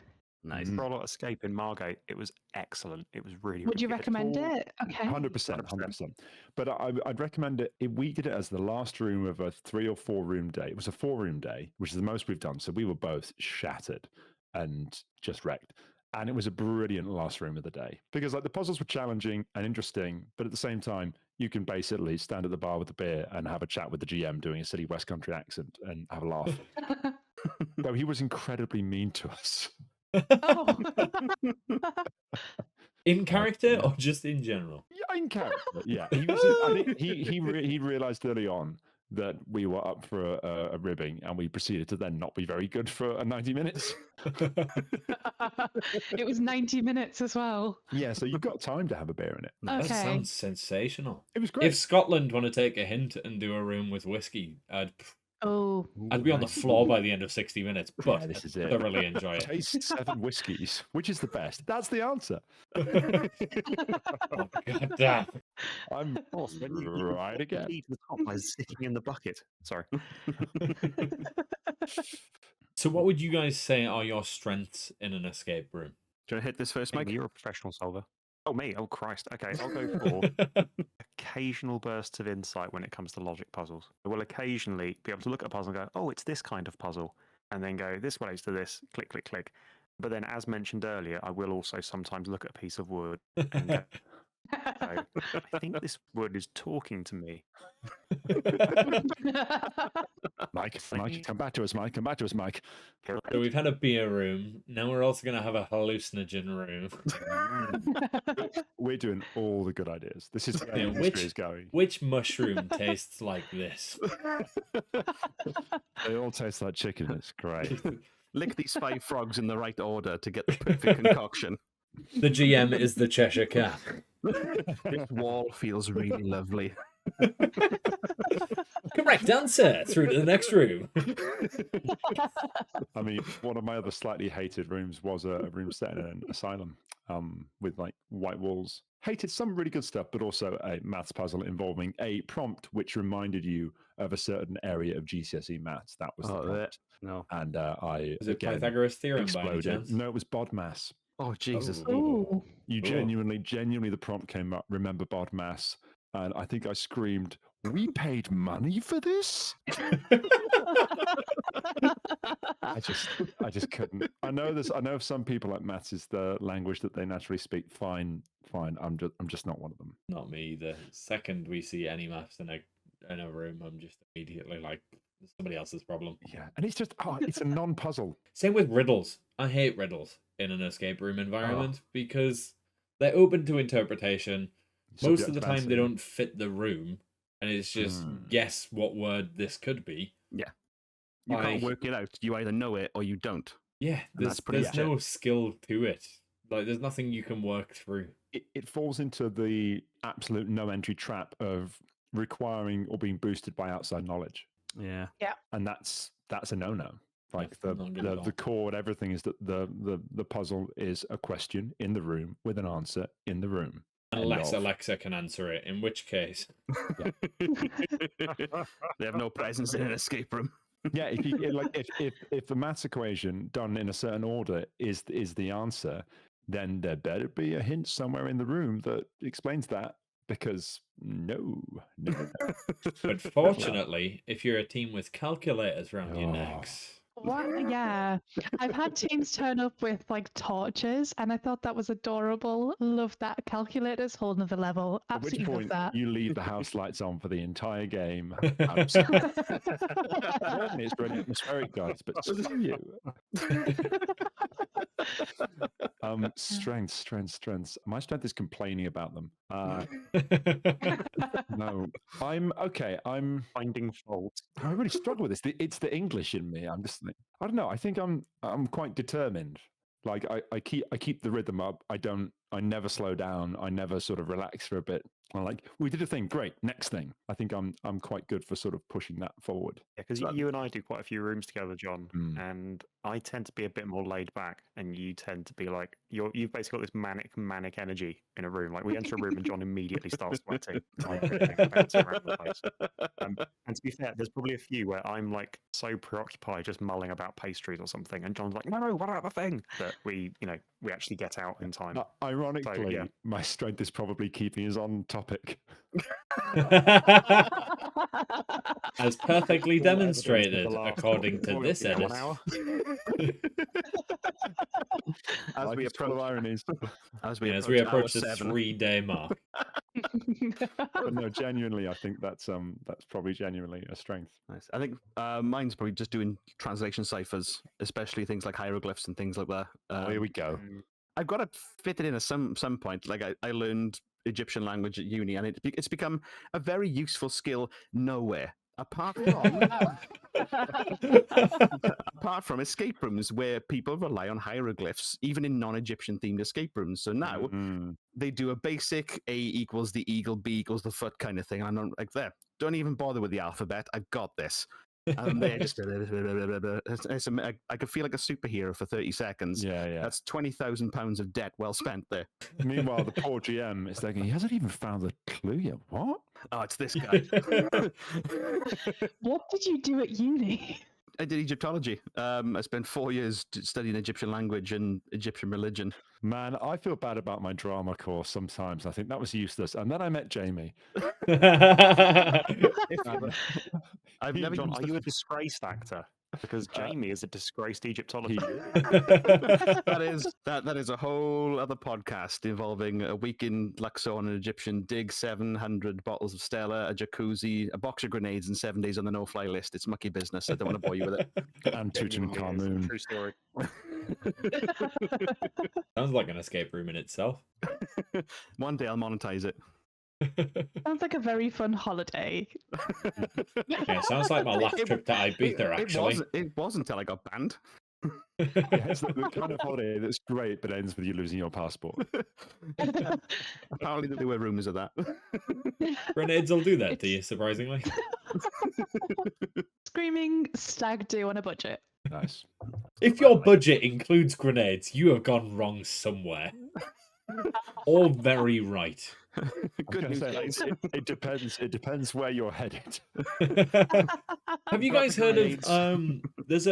Nice. Trollot Escape in Margate. It was excellent. It was really. Would you really good. recommend all- it? Okay. 100%. 100%. But I'd recommend it. We did it as the last room of a 3 or 4 room day. It was a 4-room day, which is the most we've done. So we were both shattered and just wrecked. And it was a brilliant last room of the day because like the puzzles were challenging and interesting, but at the same time, you can basically stand at the bar with the beer and have a chat with the GM doing a silly West Country accent and have a laugh. Though he was incredibly mean to us. Oh. In character yeah. or just in general? Yeah, in character. Yeah, he was. I think he realized early on that we were up for a ribbing, and we proceeded to then not be very good for 90 minutes. It was 90 minutes as well. Yeah, so you've got time to have a beer in it. That Okay. sounds sensational. It was great. If Scotland want to take a hint and do a room with whiskey, Oh. I'd be on the floor by the end of 60 minutes, but Yeah, this is it. thoroughly enjoy it. Taste 7 whiskies. Which is the best? That's the answer. Oh, God damn. I'm right again. Lead to the top by sitting in the bucket. Sorry. So, what would you guys say are your strengths in an escape room? Do you want to hit this first, Maybe Mike? you're a professional solver. Oh, me? Oh, Christ. Okay, I'll go for occasional bursts of insight when it comes to logic puzzles. I will occasionally be able to look at a puzzle and go, oh, it's this kind of puzzle. and then go, this relates to this, click, click, click. But then, as mentioned earlier, I will also sometimes look at a piece of wood and go, I think this wood is talking to me. Mike, come back to us, Mike. Come back to us, Mike. So we've had a beer room. Now we're also going to have a hallucinogen room. We're doing all the good ideas. This is where Yeah, the industry is going. Which mushroom tastes like this? They all taste like chicken. It's great. Lick these 5 frogs in the right order to get the perfect concoction. The GM is the Cheshire Cat. This wall feels really lovely. Correct answer. Through to the next room. I mean, one of my other slightly hated rooms was a room set in an asylum with like white walls. Hated some really good stuff, but also a maths puzzle involving a prompt which reminded you of a certain area of GCSE maths. That was the prompt. No. And I Was it again, Pythagoras theorem by any exploded. chance? No, it was BODMAS. Oh, Jesus. Ooh. You genuinely, the prompt came up. Remember BODMAS? And I think I screamed, "We paid money for this!" I just couldn't. I know some people like maths is the language that they naturally speak. Fine. I'm just not one of them. Not me either. Second we see any maths in a room, I'm just immediately like, it's somebody else's problem. Yeah, and it's just it's a non-puzzle. Same with riddles. I hate riddles in an escape room environment because they're open to interpretation. Most of the time they don't fit the room, and it's just guess what word this could be. Yeah. You can't work it out. You either know it or you don't. Yeah, there's no skill to it. Like, there's nothing you can work through. It falls into the absolute no entry trap of requiring or being boosted by outside knowledge. Yeah. Yeah. And that's a no-no. Like That's not good at all. the core and everything is that the puzzle is a question in the room with an answer in the room. Unless Alexa can answer it, in which case. They have no presence in an escape room. Yeah, if the maths equation done in a certain order is the answer, then there better be a hint somewhere in the room that explains that. Because no. But fortunately, if you're a team with calculators around your necks. What? Yeah. I've had teams turn up with like torches, and I thought that was adorable. Love that. Calculators, whole nother level. At which Absolutely love point that. you leave the house lights on for the entire game. It's really atmospheric, guys, but screw you. Strengths. My strength is complaining about them. No, I'm okay. I'm finding fault. I really struggle with this. It's the English in me. I'm just, I don't know. I think I'm quite determined. Like I keep the rhythm up. I never slow down. I never sort of relax for a bit. I'm like, we did a thing, great. Next thing. I think I'm quite good for sort of pushing that forward. Yeah, because you and I do quite a few rooms together, John, and I tend to be a bit more laid back, and you tend to be like you've basically got this manic energy in a room. Like we enter a room and John immediately starts sweating, bouncing around the place. And to be fair, there's probably a few where I'm like so preoccupied just mulling about pastries or something, and John's like, no, what about the thing? That we actually get out in time. Ironically, So, yeah. my strength is probably keeping us on topic. As perfectly demonstrated, according to this edit. As we approach ironies. As we approach the 3-day mark. But no, genuinely, I think that's probably genuinely a strength. Nice. I think mine's probably just doing translation ciphers, especially things like hieroglyphs and things like that. Here we go. I've got to fit it in at some point. Like I learned Egyptian language at uni, and it's become a very useful skill nowhere. Apart from escape rooms where people rely on hieroglyphs, even in non-Egyptian themed escape rooms. So now they do a basic A equals the eagle, B equals the foot kind of thing. And I'm like, there, don't even bother with the alphabet. I've got this. And they just, I could feel like a superhero for 30 seconds. Yeah. That's £20,000 of debt well spent there. Meanwhile, the poor GM is thinking, he hasn't even found the clue yet. What? Oh, it's this guy. What did you do at uni? I did Egyptology. I spent 4 years studying Egyptian language and Egyptian religion. Man, I feel bad about my drama course sometimes. I think that was useless. And then I met Jamie. I've never John, are you a disgraced actor? Because Jamie is a disgraced Egyptologist. That is a whole other podcast involving a week in Luxor on an Egyptian, dig 700 bottles of Stella, a jacuzzi, a box of grenades, and 7 days on the no-fly list. It's mucky business. I don't want to bore you with it. And Genuinely is. Tutankhamun. True story. Sounds like an escape room in itself. One day I'll monetize it. Sounds like a very fun holiday. Yeah, sounds like my last trip to Ibiza, actually. It was until I got banned. Yeah, it's the kind of holiday that's great, but ends with you losing your passport. Apparently, there were rumors of that. Grenades will do that to you, surprisingly. Screaming stag do on a budget. Nice. If your budget includes grenades, you have gone wrong somewhere. Or very right. Good news, guys. It depends. It depends where you're headed. Have you guys heard of there's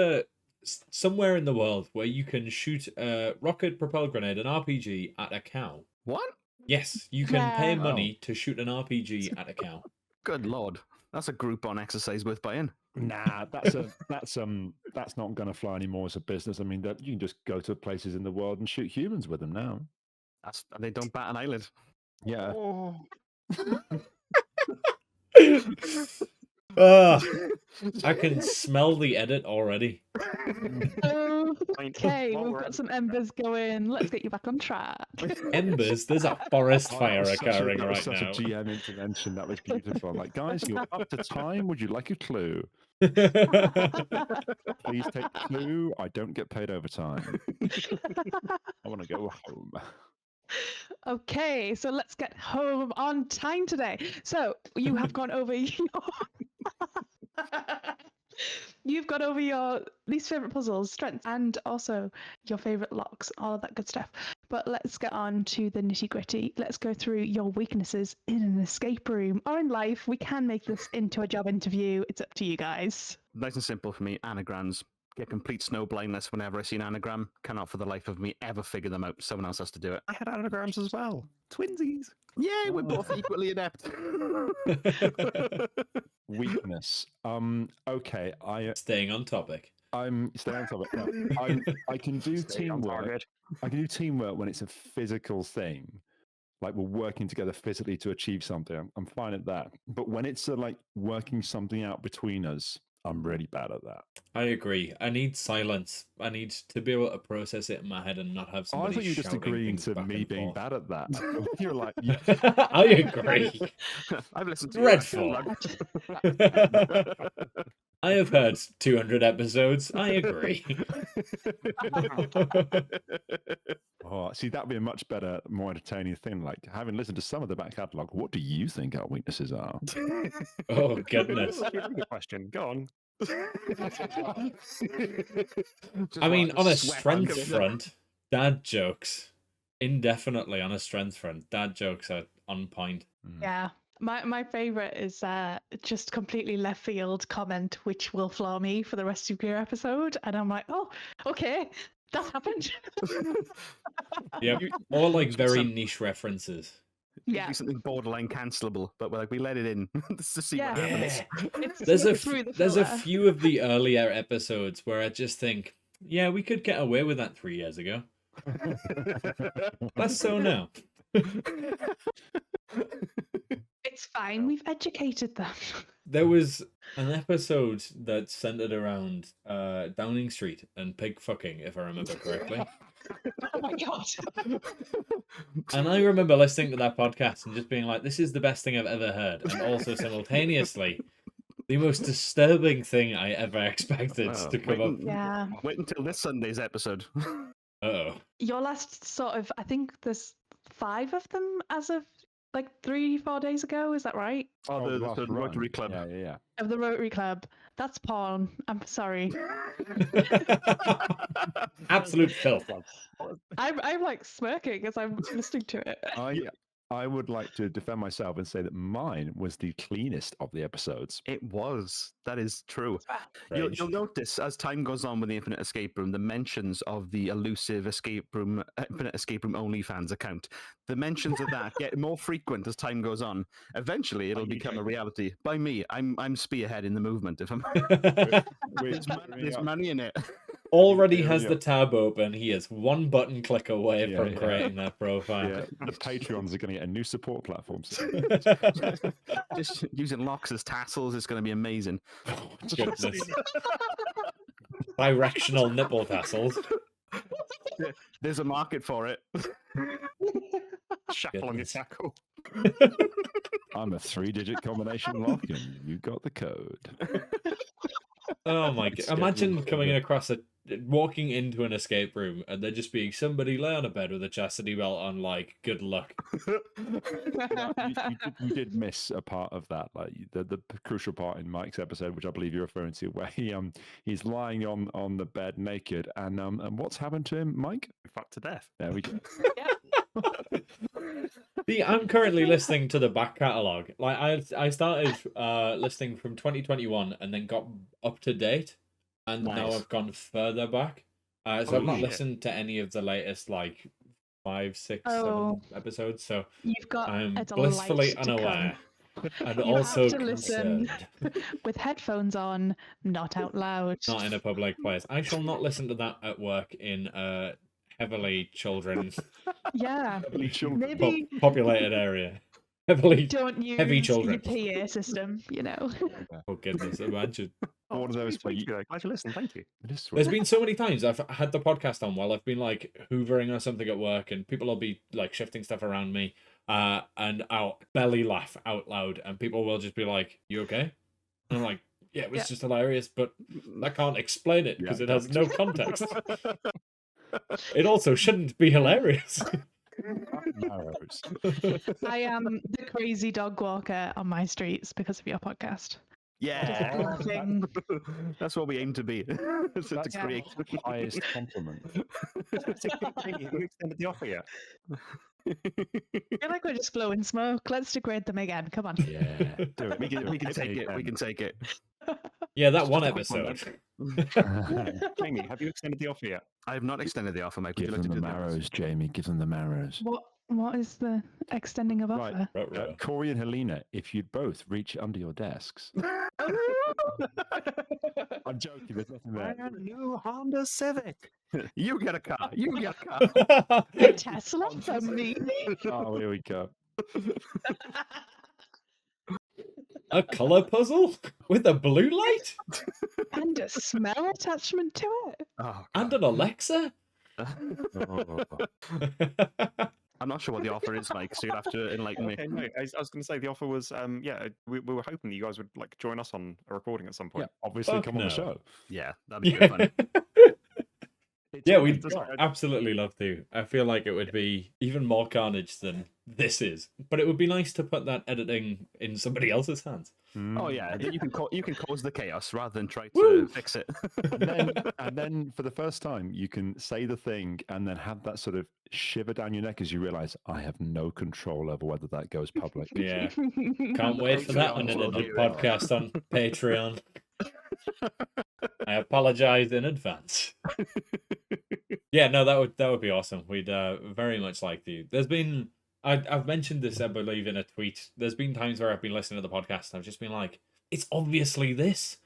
somewhere in the world where you can shoot a rocket propelled grenade, an RPG, at a cow? What? Yes, you can pay Yeah. money to shoot an RPG at a cow. Good lord, that's a Groupon exercise worth buying. Nah, that's not going to fly anymore as a business. I mean, that you can just go to places in the world and shoot humans with them now. They don't bat an eyelid. Yeah. I can smell the edit already. Okay, we've got some embers going. Let's get you back on track. Embers, there's a forest Oh, fire that was occurring such right such now. a GM intervention. That was beautiful. I'm like, guys, you're up to time. Would you like a clue? Please take the clue. I don't get paid overtime. I want to go home. Okay, so let's get home on time today. So you have gone over your you've gone over your least favorite puzzles, strengths, and also your favorite locks, all of that good stuff. But let's get on to the nitty gritty. Let's go through your weaknesses in an escape room or in life. We can make this into a job interview. It's up to you guys. Nice and simple for me. Anagrams. Get complete snow blindness whenever I see an anagram. Cannot for the life of me ever figure them out. Someone else has to do it. I had anagrams as well. Twinsies. Yay, we're both equally adept. Weakness. Okay. Staying on topic. I'm staying on topic. No, I can do Stay on teamwork. target. I can do teamwork when it's a physical thing, like we're working together physically to achieve something. I'm fine at that. But when it's like working something out between us, I'm really bad at that. I agree. I need silence. I need to be able to process it in my head and not have I somebody thought you were just shouting agreeing things to back me and being forth. bad at that. You're like, I agree. I've listened to Dreadful. I have heard 200 episodes. I agree. oh, see, that'd be a much better, more entertaining thing. Like, having listened to some of the back catalogue, what do you think our weaknesses are? Oh, goodness. Good question. Go on. I mean, on a strength front, dad jokes. Indefinitely on a strength front, dad jokes are on point. Yeah. My favorite is just completely left field comment, which will floor me for the rest of your episode. And I'm like, oh, okay, that happened. Yep. Or like very niche references. Yeah. Be something borderline cancelable, but we let it in just to see what happens. It's There's through the there's a filter. few of the earlier episodes where I just think, yeah, we could get away with that 3 years ago. Less so now. It's fine. We've educated them. There was an episode that centered around Downing Street and pig fucking, if I remember correctly. Oh my god. And I remember listening to that podcast and just being like, this is the best thing I've ever heard. And also simultaneously, the most disturbing thing I ever expected to come up. Yeah. Wait until this Sunday's episode. Uh-oh. Your last sort of, I think there's 5 of them as of like 3-4 days ago. Is that right? Oh, the last run. Rotary Club. Yeah. Of the Rotary Club. That's porn. I'm sorry. Absolute filth. I'm like smirking as I'm listening to it. I would like to defend myself and say that mine was the cleanest of the episodes. It was. That is true. You'll Strange. notice as time goes on with the Infinite Escape Room, the mentions of the elusive Infinite Escape Room OnlyFans account, the mentions of that get more frequent as time goes on. Eventually, it'll become a reality. By me, I'm spearheading the movement. If I'm there's money in it. Already has the tab open. He is one button click away Yeah, from yeah. creating that profile. Yeah, the Patreons are going to get a new support platform. Just using locks as tassels is going to be amazing. Goodness. Directional nipple tassels. There's a market for it. Shackle on your Goodness. tackle. I'm a 3-digit combination lock, and you got the code. Oh my god! It's Imagine getting coming further. across walking into an escape room and there just being somebody lay on a bed with a chastity belt on. Like, good luck. You did miss a part of that, like the crucial part in Mike's episode, which I believe you're referring to, where he's lying on the bed naked, and what's happened to him, Mike? Fucked to death. There we go. See, I'm currently listening to the back catalogue. Like, I started listening from 2021 and then got up to date, and now Nice. I've gone further back. So I've Oh, not shit. listened to any of the latest, like, 5, 6, Oh. 7 episodes. So You've got I'm a blissfully delight to come. unaware and You also have to listen concerned. with headphones on, not out loud. Not in a public place. I shall not listen to that at work in a heavily children Yeah, Children. maybe populated area. Heavily. don't use heavy your children. PA system, you know. Oh goodness! Imagine. One of those where Thank you- you. though. Glad you listened. Thank you. It is There's sweet. been so many times I've had the podcast on while I've been like hoovering or something at work, and people will be like shifting stuff around me, and I'll belly laugh out loud, and people will just be like, "You okay?" And I'm like, "Yeah, it was Yeah. just hilarious, but I can't explain it because it has no context. It also shouldn't be hilarious." Marrows. I am the crazy dog walker on my streets because of your podcast. Yeah. Laughing. That's what we aim to be. It's to That's the create. highest compliment. Jamie, have you extended the offer yet? I feel like we're just blowing smoke. Let's degrade them again. Come on. Yeah, Do it. We can Do it. take it. We can take it. yeah, that one Just a quick one, episode. Jamie, have you extended the offer yet? I have not extended the offer, Mike. Would Give you like them to the do that? marrows, Jamie. Give them the marrows. What is the extending of Right. offer? Ruh-roh. Corey and Helena, if you'd both reach under your desks. I'm joking. There's nothing there. Brand new Honda Civic. You get a car. You get a car. A Tesla for me? Oh, here we go. A color puzzle with a blue light And a smell attachment to it? Oh, and an Alexa. Oh. I'm not sure what the offer is, Mike, so you'll have to enlighten me. Okay, no, I was going to say the offer was, we were hoping that you guys would like join us on a recording at some Yeah, point. obviously, Fuck come on no. the show. Yeah, that'd be good fun. Yeah, we'd Just like- absolutely love to. I feel like it would be even more carnage than this is, but it would be nice to put that editing in somebody else's hands. Oh yeah, you can cause the chaos rather than try to Woo! fix it. And then for the first time, you can say the thing and then have that sort of shiver down your neck as you realize I have no control over whether that goes public. Yeah, can't wait for that on Patreon another will do it. podcast on Patreon. I apologize in advance. Yeah, no, that would be awesome. We'd very much like to. There's been I've mentioned this, I believe, in a tweet. There's been times where I've been listening to the podcast and I've just been like, it's obviously this.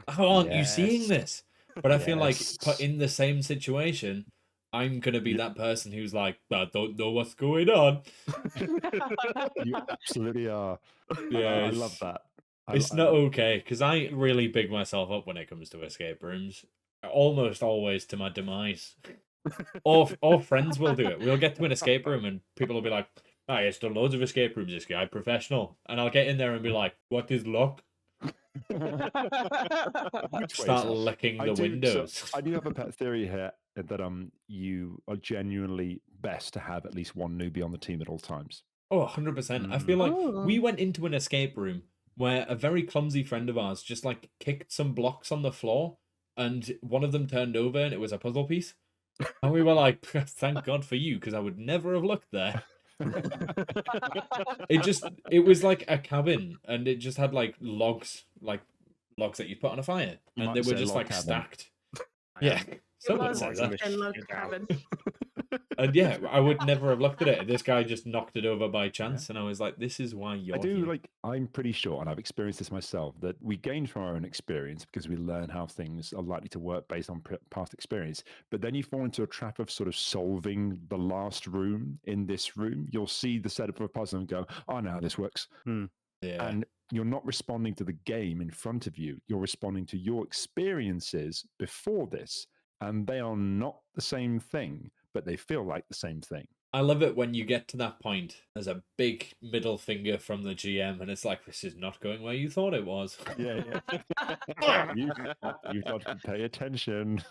How aren't you seeing Yes. this? But I feel like Yes. put in the same situation, I'm gonna be that person who's like, I don't know what's going on. You absolutely are. Yeah, I love that. It's not okay because I really big myself up when it comes to escape rooms. Almost always to my demise. Or friends will do it. We'll get to an escape room and people will be like, "Ah, he's done loads of escape rooms. This guy, professional." And I'll get in there and be like, "What is luck?" Start licking the windows. I do have a pet theory here that you are genuinely best to have at least one newbie on the team at all times. Oh, 100%. I feel like we Oh. went into an escape room where a very clumsy friend of ours just like kicked some blocks on the floor and one of them turned over and it was a puzzle piece. And we were like, thank God for you, because I would never have looked there. It was like a cabin, and it just had like logs that you put on a fire, You and might they were say just log like cabin. stacked. I Yeah, am It some would was say watching that. a this log shit now. cabin. And yeah, I would never have looked at it. This guy just knocked it over by chance, Yeah. and I was like, "This is why you're I do here." I'm pretty sure, and I've experienced this myself, that we gain from our own experience because we learn how things are likely to work based on past experience. But then you fall into a trap of sort of solving the last room in this room. You'll see the setup of a puzzle and go, "Oh, no, this works." Yeah, And you're not responding to the game in front of you. You're responding to your experiences before this, and they are not the same thing, but they feel like the same thing. I love it when you get to that point. There's a big middle finger from the GM, and it's like, "This is not going where you thought it was." Yeah. You've got to pay attention.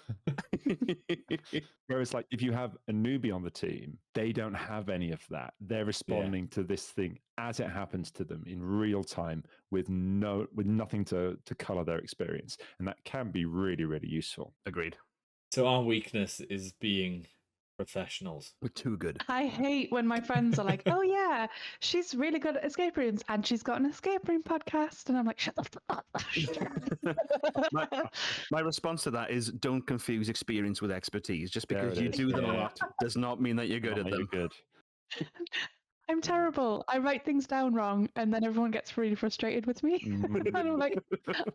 Whereas, like, if you have a newbie on the team, they don't have any of that. They're responding to this thing as it happens to them in real time, with nothing to color their experience, and that can be really, really useful. Agreed. So our weakness is being professionals. We're too good. I hate when my friends are like, "Oh yeah, she's really good at escape rooms, and she's got an escape room podcast," and I'm like, "Shut the fuck up!" My response to that is, don't confuse experience with expertise. Just There because it you is. do them a Yeah. lot does not mean that you're good at You're them. good. I'm terrible. I write things down wrong, and then everyone gets really frustrated with me. And I'm like,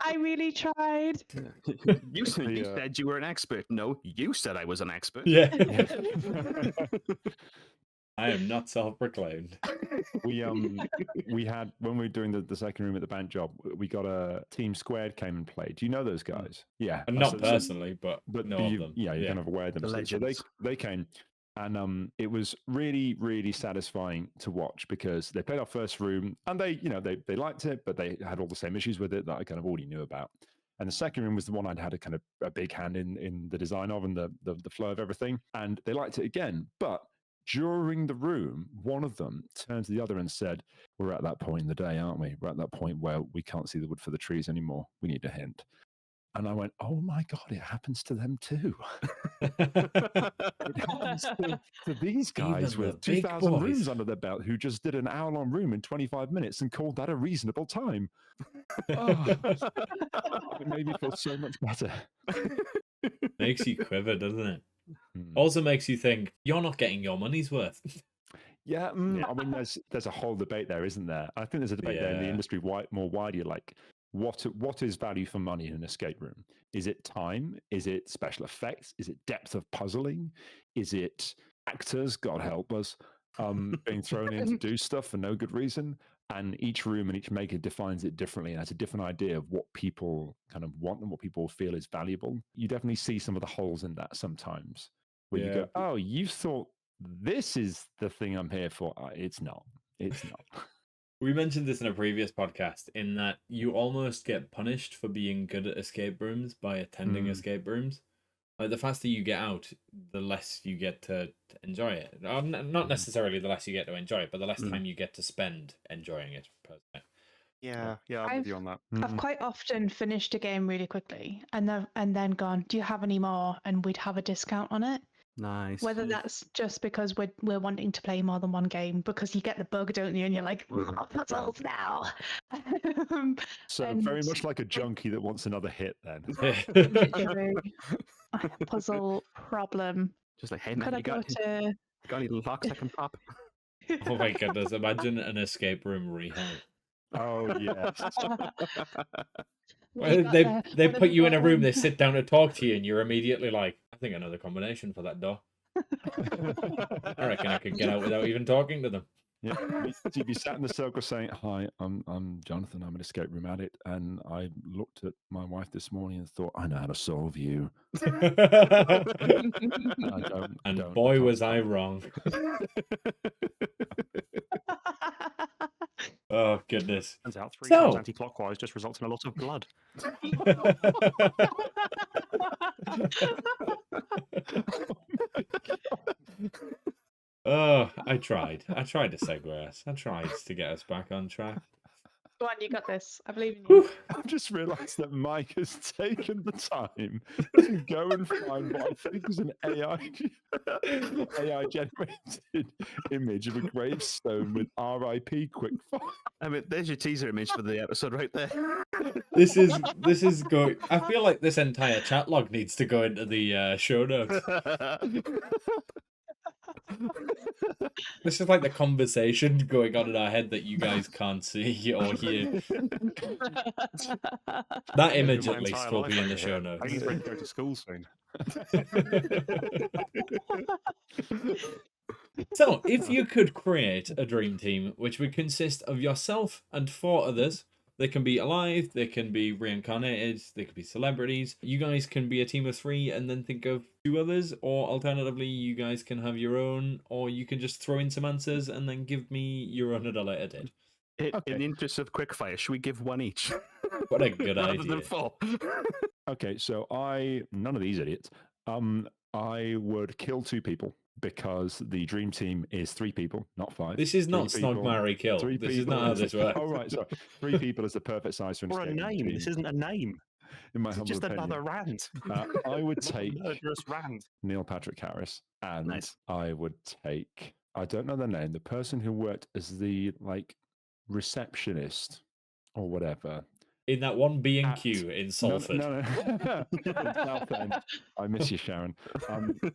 I really tried. You said The, you were an expert. No, you said I was an expert. Yeah, I am not self-proclaimed. we had, when we were doing the second room at the bank job, we got a Team Squared came and played. Do you know those guys? Yeah, And not personally, but know of you, them. yeah, you're kind of aware of them. The So legends. they came, and it was really, really satisfying to watch because they played our first room and they liked it, but they had all the same issues with it that I kind of already knew about. And the second room was the one I'd had a big hand in the design of and the flow of everything, and they liked it again, but during the room, one of them turned to the other and said, "We're at that point in the day, aren't we? We're at that point where we can't see the wood for the trees anymore. We need a hint." And I went, "Oh my God, it happens to them too." It happens to these guys Even the with big 2,000 boys. rooms under their belt who just did an hour-long room in 25 minutes and called that a reasonable time. Oh, it made me feel so much better. Makes you quiver, doesn't it? Hmm. Also makes you think you're not getting your money's worth. Yeah, I mean, there's a whole debate there, isn't there? I think there's a debate there in the Yeah. industry more widely, like what is value for money in an escape room? Is it time? Is it special effects? Is it depth of puzzling? Is it actors, God help us, being thrown in to do stuff for no good reason? And each room and each maker defines it differently and has a different idea of what people kind of want and what people feel is valuable. You definitely see some of the holes in that sometimes, where you Yeah. go, "Oh, you thought this is the thing I'm here for." It's not. It's not. We mentioned this in a previous podcast, in that you almost get punished for being good at escape rooms by attending escape rooms. Like, the faster you get out, the less you get to enjoy it. Or not necessarily the less you get to enjoy it, but the less time you get to spend enjoying it. Per se. Yeah, I'm with you on that. I've quite often finished a game really quickly and then gone, "Do you have any more?" And we'd have a discount on it. Nice. Whether that's just because we're wanting to play more than one game, because you get the bug, don't you? And you're like, "Puzzles now." So And very much like a junkie that wants another hit then. literally, puzzle problem. Just like, hey Could man, I you go got to? any locks I can pop? Oh my goodness! Imagine an escape room rehab. Oh yes. What you got They there? they What have put you in a room, got? they sit down to talk to you, and you're immediately like, "I think I know the combination for that door. I reckon I could get out without even talking to them." Yeah, you'd be sat in the circle saying, "Hi, I'm Jonathan. I'm an escape room addict, and I looked at my wife this morning and thought, I know how to solve you. And boy, was I wrong. Oh goodness! Turns out 3 times So, anti-clockwise just results in a lot of blood. oh, I tried to segue us. I tried to get us back on track. Go on, you got this. I believe in you. Whew. I've just realised that Mike has taken the time to go and find what I think is an AI generated image of a gravestone with RIP Quickfire. I mean, there's your teaser image for the episode right there. This is going. I feel like this entire chat log needs to go into the show notes. This is like the conversation going on in our head that you guys can't see or hear. That image, My at least, entire will life be in over the show here. notes. I need to go to school soon. So, if you could create a dream team which would consist of yourself and 4 others, they can be alive, they can be reincarnated, they could be celebrities. You guys can be a team of 3 and then think of 2 others, or alternatively, you guys can have your own, or you can just throw in some answers and then give me your own at a later date. In the interest of quickfire, should we give 1 each? What a good Rather idea. than 4. Okay, so none of these idiots. I would kill 2 people because the dream team is 3 people, not 5. This is 3 not Snog, people- Marry, Kill. 3 This is people not how is- this works. Oh, right, sorry. 3 people is the perfect size for an Or a escape room name. team, This isn't a name. in my It's humble just opinion. another rant. I would Not a take murderous rant. Neil Patrick Harris, and Nice. I would take, I don't know the name, the person who worked as the receptionist or whatever. In that one B&Q in No, Salford. no. In Southend. I miss you, Sharon.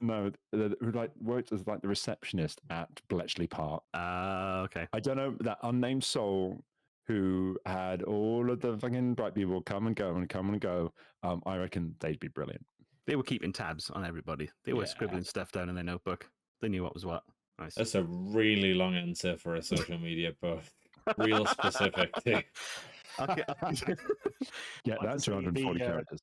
No, who worked as the receptionist at Bletchley Park. Okay. I don't know, that unnamed soul who had all of the fucking bright people come and go and come and go. I reckon they'd be brilliant. They were keeping tabs on everybody. They were Yeah. scribbling stuff down in their notebook. They knew what was what. Nice. That's a really long answer for a social media post. Real specific, too. Okay. Yeah, Like to that's see 240 the, characters.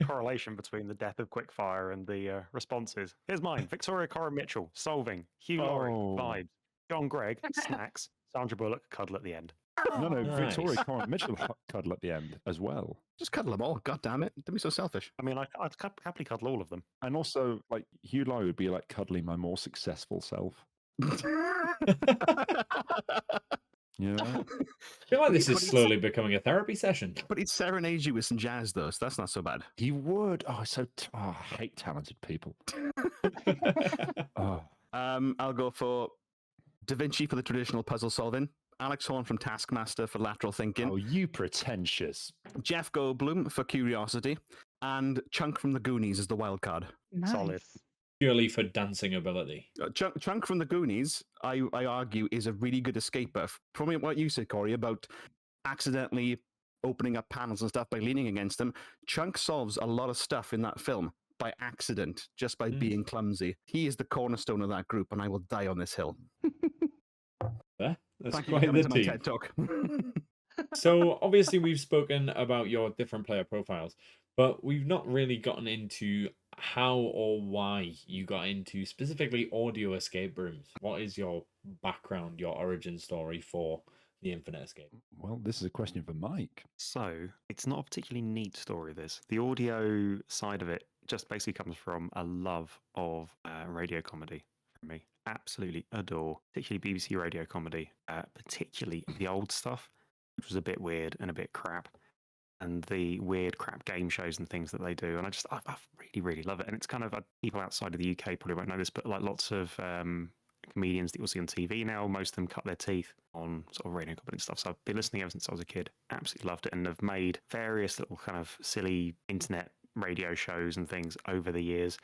Correlation between the death of Quickfire and the responses. Here's mine. Victoria Corin Mitchell, solving. Hugh Laurie, Oh. vibes. John Gregg, snacks. Sandra Bullock, cuddle at the end. No, Nice. Victoria Corin Mitchell cuddle at the end as well. Just cuddle them all. God damn it. Don't be so selfish. I mean, I'd happily cuddle all of them. And also, Hugh Laurie would be cuddling my more successful self. You know? I feel like this is slowly becoming a therapy session. But he'd serenade you with some jazz, though, so that's not so bad. He would. Oh, I hate talented people. Oh. I'll go for Da Vinci for the traditional puzzle solving, Alex Horn from Taskmaster for lateral thinking, Oh, you pretentious. Jeff Goldblum for curiosity, and Chunk from the Goonies as the wild card. Nice. Solid. Purely for dancing ability. Chunk from the Goonies, I argue, is a really good escaper. From what you said, Corey, about accidentally opening up panels and stuff by leaning against them, Chunk solves a lot of stuff in that film by accident, just by being clumsy. He is the cornerstone of that group, and I will die on this hill. That's Thank you for quite coming the to my team. TED Talk. So obviously we've spoken about your different player profiles, but we've not really gotten into how or why you got into specifically audio escape rooms. What is your background, your origin story for the Infinite Escape? Well, this is a question for Mike. So it's not a particularly neat story, this. The audio side of it just basically comes from a love of radio comedy for me. Absolutely adore, particularly BBC radio comedy, particularly the old stuff, which was a bit weird and a bit crap, and the weird crap game shows and things that they do. And I really, really love it. And it's kind of, people outside of the UK probably won't know this, but lots of comedians that you'll see on TV now, most of them cut their teeth on sort of radio comedy and stuff. So I've been listening ever since I was a kid. Absolutely loved it, and have made various little kind of silly internet radio shows and things over the years,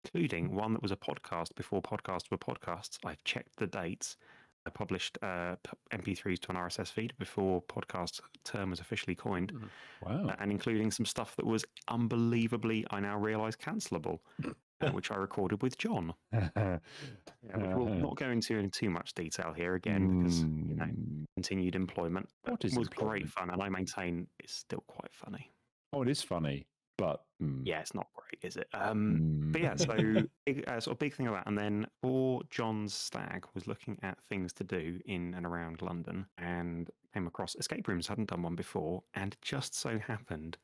including one that was a podcast before podcasts were podcasts. I've checked the dates. I published MP3s to an RSS feed before podcast term was officially coined, Wow. and including some stuff that was unbelievably, I now realise, cancelable, which I recorded with John. Which we'll not go into in too much detail here again, because continued employment. What is It was great employment? fun, and I maintain it's still quite funny. Oh, it is funny, but Yeah, it's not great, is it? But yeah, so big thing of that. And then for John's stag was looking at things to do in and around London, and came across escape rooms. Hadn't done one before, and just so happened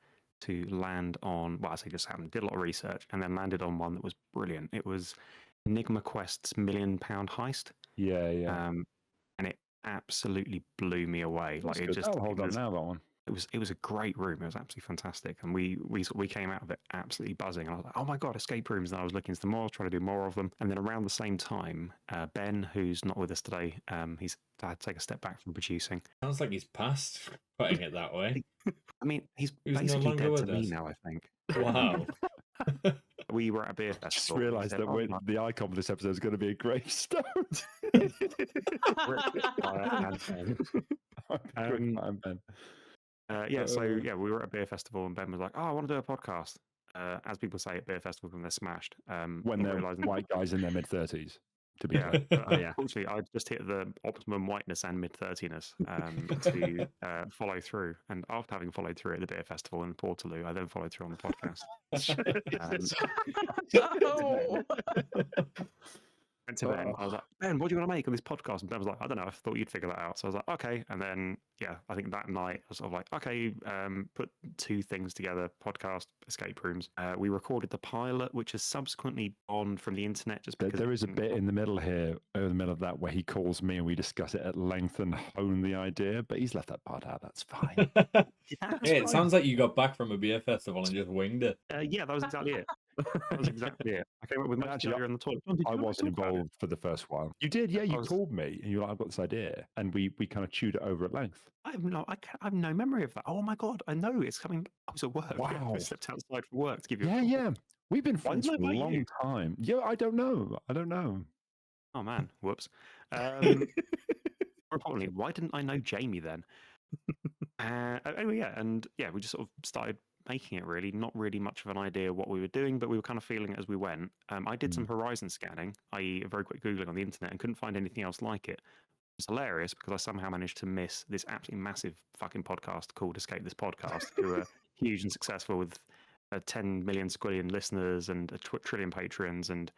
to land on, well, I say just happened, did a lot of research, and then landed on one that was brilliant. It was Enigma Quest's £1 Million Heist. yeah. And it absolutely blew me away. Like That's it good. just That'll hold it on was, now, that one. it was a great room. It was absolutely fantastic, and we came out of it absolutely buzzing. And I was like, oh my god, escape rooms! And I was looking into them more, trying to do more of them. And then around the same time, Ben, who's not with us today, he's had to take a step back from producing. Sounds like he's passed, putting it that way. I mean, he's He was no basically longer dead to with me us. now, I think. Wow. We were at a beer I just festival. and he realised said, that "Oh, when like, the icon for this episode is going to be a gravestone. we're at fire and Ben." I'm Ben. Yeah, so yeah, we were at a beer festival, and Ben was like, "Oh, I want to do a podcast." As people say at beer festivals when they're smashed, When not they're realising white guys in their mid-30s, to be Yeah, fair. but unfortunately, I just hit the optimum whiteness and mid-30ness to follow through. And after having followed through at the beer festival in Portaloo, I then followed through on the podcast. Oh. Went to Ben. I was like, Ben, what do you want to make on this podcast? And Ben was like, I don't know. I thought you'd figure that out. So I was like, okay. And then, yeah, I think that night I was sort of like, okay, put two things together: podcast, escape rooms. We recorded the pilot, which has subsequently gone from the internet just because There is a bit in the middle here, in the middle of that, where he calls me and we discuss it at length and hone the idea. But he's left that part out. That's fine. Hey, it sounds like you got back from a beer festival and just winged it. yeah, that was exactly it. That was exactly it. I came up with my Actually, idea in the toilet. I wasn't involved for the first while. You did, yeah. You called me and you were like, I've got this idea. And we kind of chewed it over at length. I have no memory of that. Oh my god, I know it's coming. I was at work. Wow. I stepped outside for work to give you. Yeah, a call. yeah. We've been friends didn't for I a invite long you? time. Yeah, I don't know. Oh man, whoops. More importantly, why didn't I know Jamie then? Anyway, yeah, and yeah, we just sort of started making it. Really, not really much of an idea what we were doing, but we were kind of feeling it as we went. I did some horizon scanning, i.e., a very quick googling on the internet, and couldn't find anything else like it. It's hilarious because I somehow managed to miss this absolutely massive fucking podcast called Escape This Podcast, who are huge and successful with 10 million squillion listeners and a trillion patrons and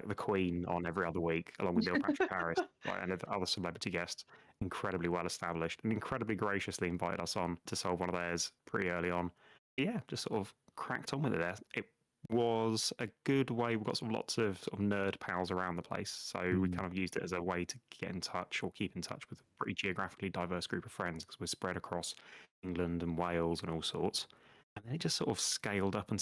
the Queen on every other week, along with Neil Patrick Harris and other celebrity guests. Incredibly well established and incredibly graciously invited us on to solve one of theirs pretty early on. Yeah, just sort of cracked on with it there. It was a good way. We've got lots of sort of nerd pals around the place, so we kind of used it as a way to get in touch or keep in touch with a pretty geographically diverse group of friends because we're spread across England and Wales and all sorts. And then it just sort of scaled up, and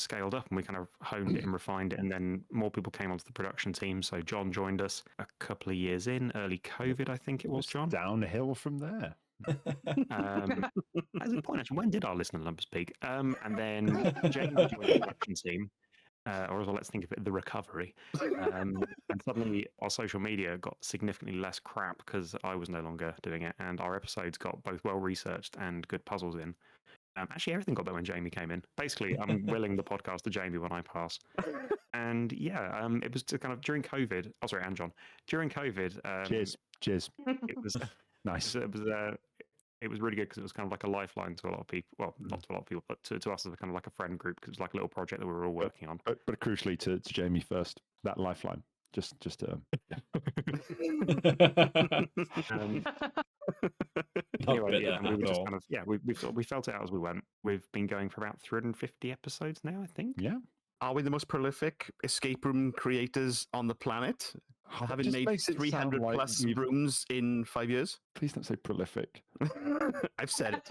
we kind of honed it and refined it. And then more people came onto the production team. So John joined us a couple of years in, early COVID, I think it was, John. Downhill from there. As a point, actually, when did our listener numbers peak? And then Jamie joined the production team. Or as well, let's think of it, the recovery. And suddenly our social media got significantly less crap because I was no longer doing it. And our episodes got both well researched and good puzzles in. Actually, everything got better when Jamie came in. Basically, I'm willing the podcast to Jamie when I pass. And yeah, it was kind of during COVID. Oh, sorry, and John. During COVID. Cheers. It was Nice. It was really good because it was kind of like a lifeline to a lot of people. Well, not to a lot of people, but to us as a kind of like a friend group because it was like a little project that we were all working on. But crucially to Jamie first, that lifeline. Just Anyway, yeah, and we were just kind of we felt it out as we went. We've been going for about 350 episodes now, I think. Yeah. Are we the most prolific escape room creators on the planet? Having made 300 plus rooms in 5 years? Please don't say prolific. I've said it.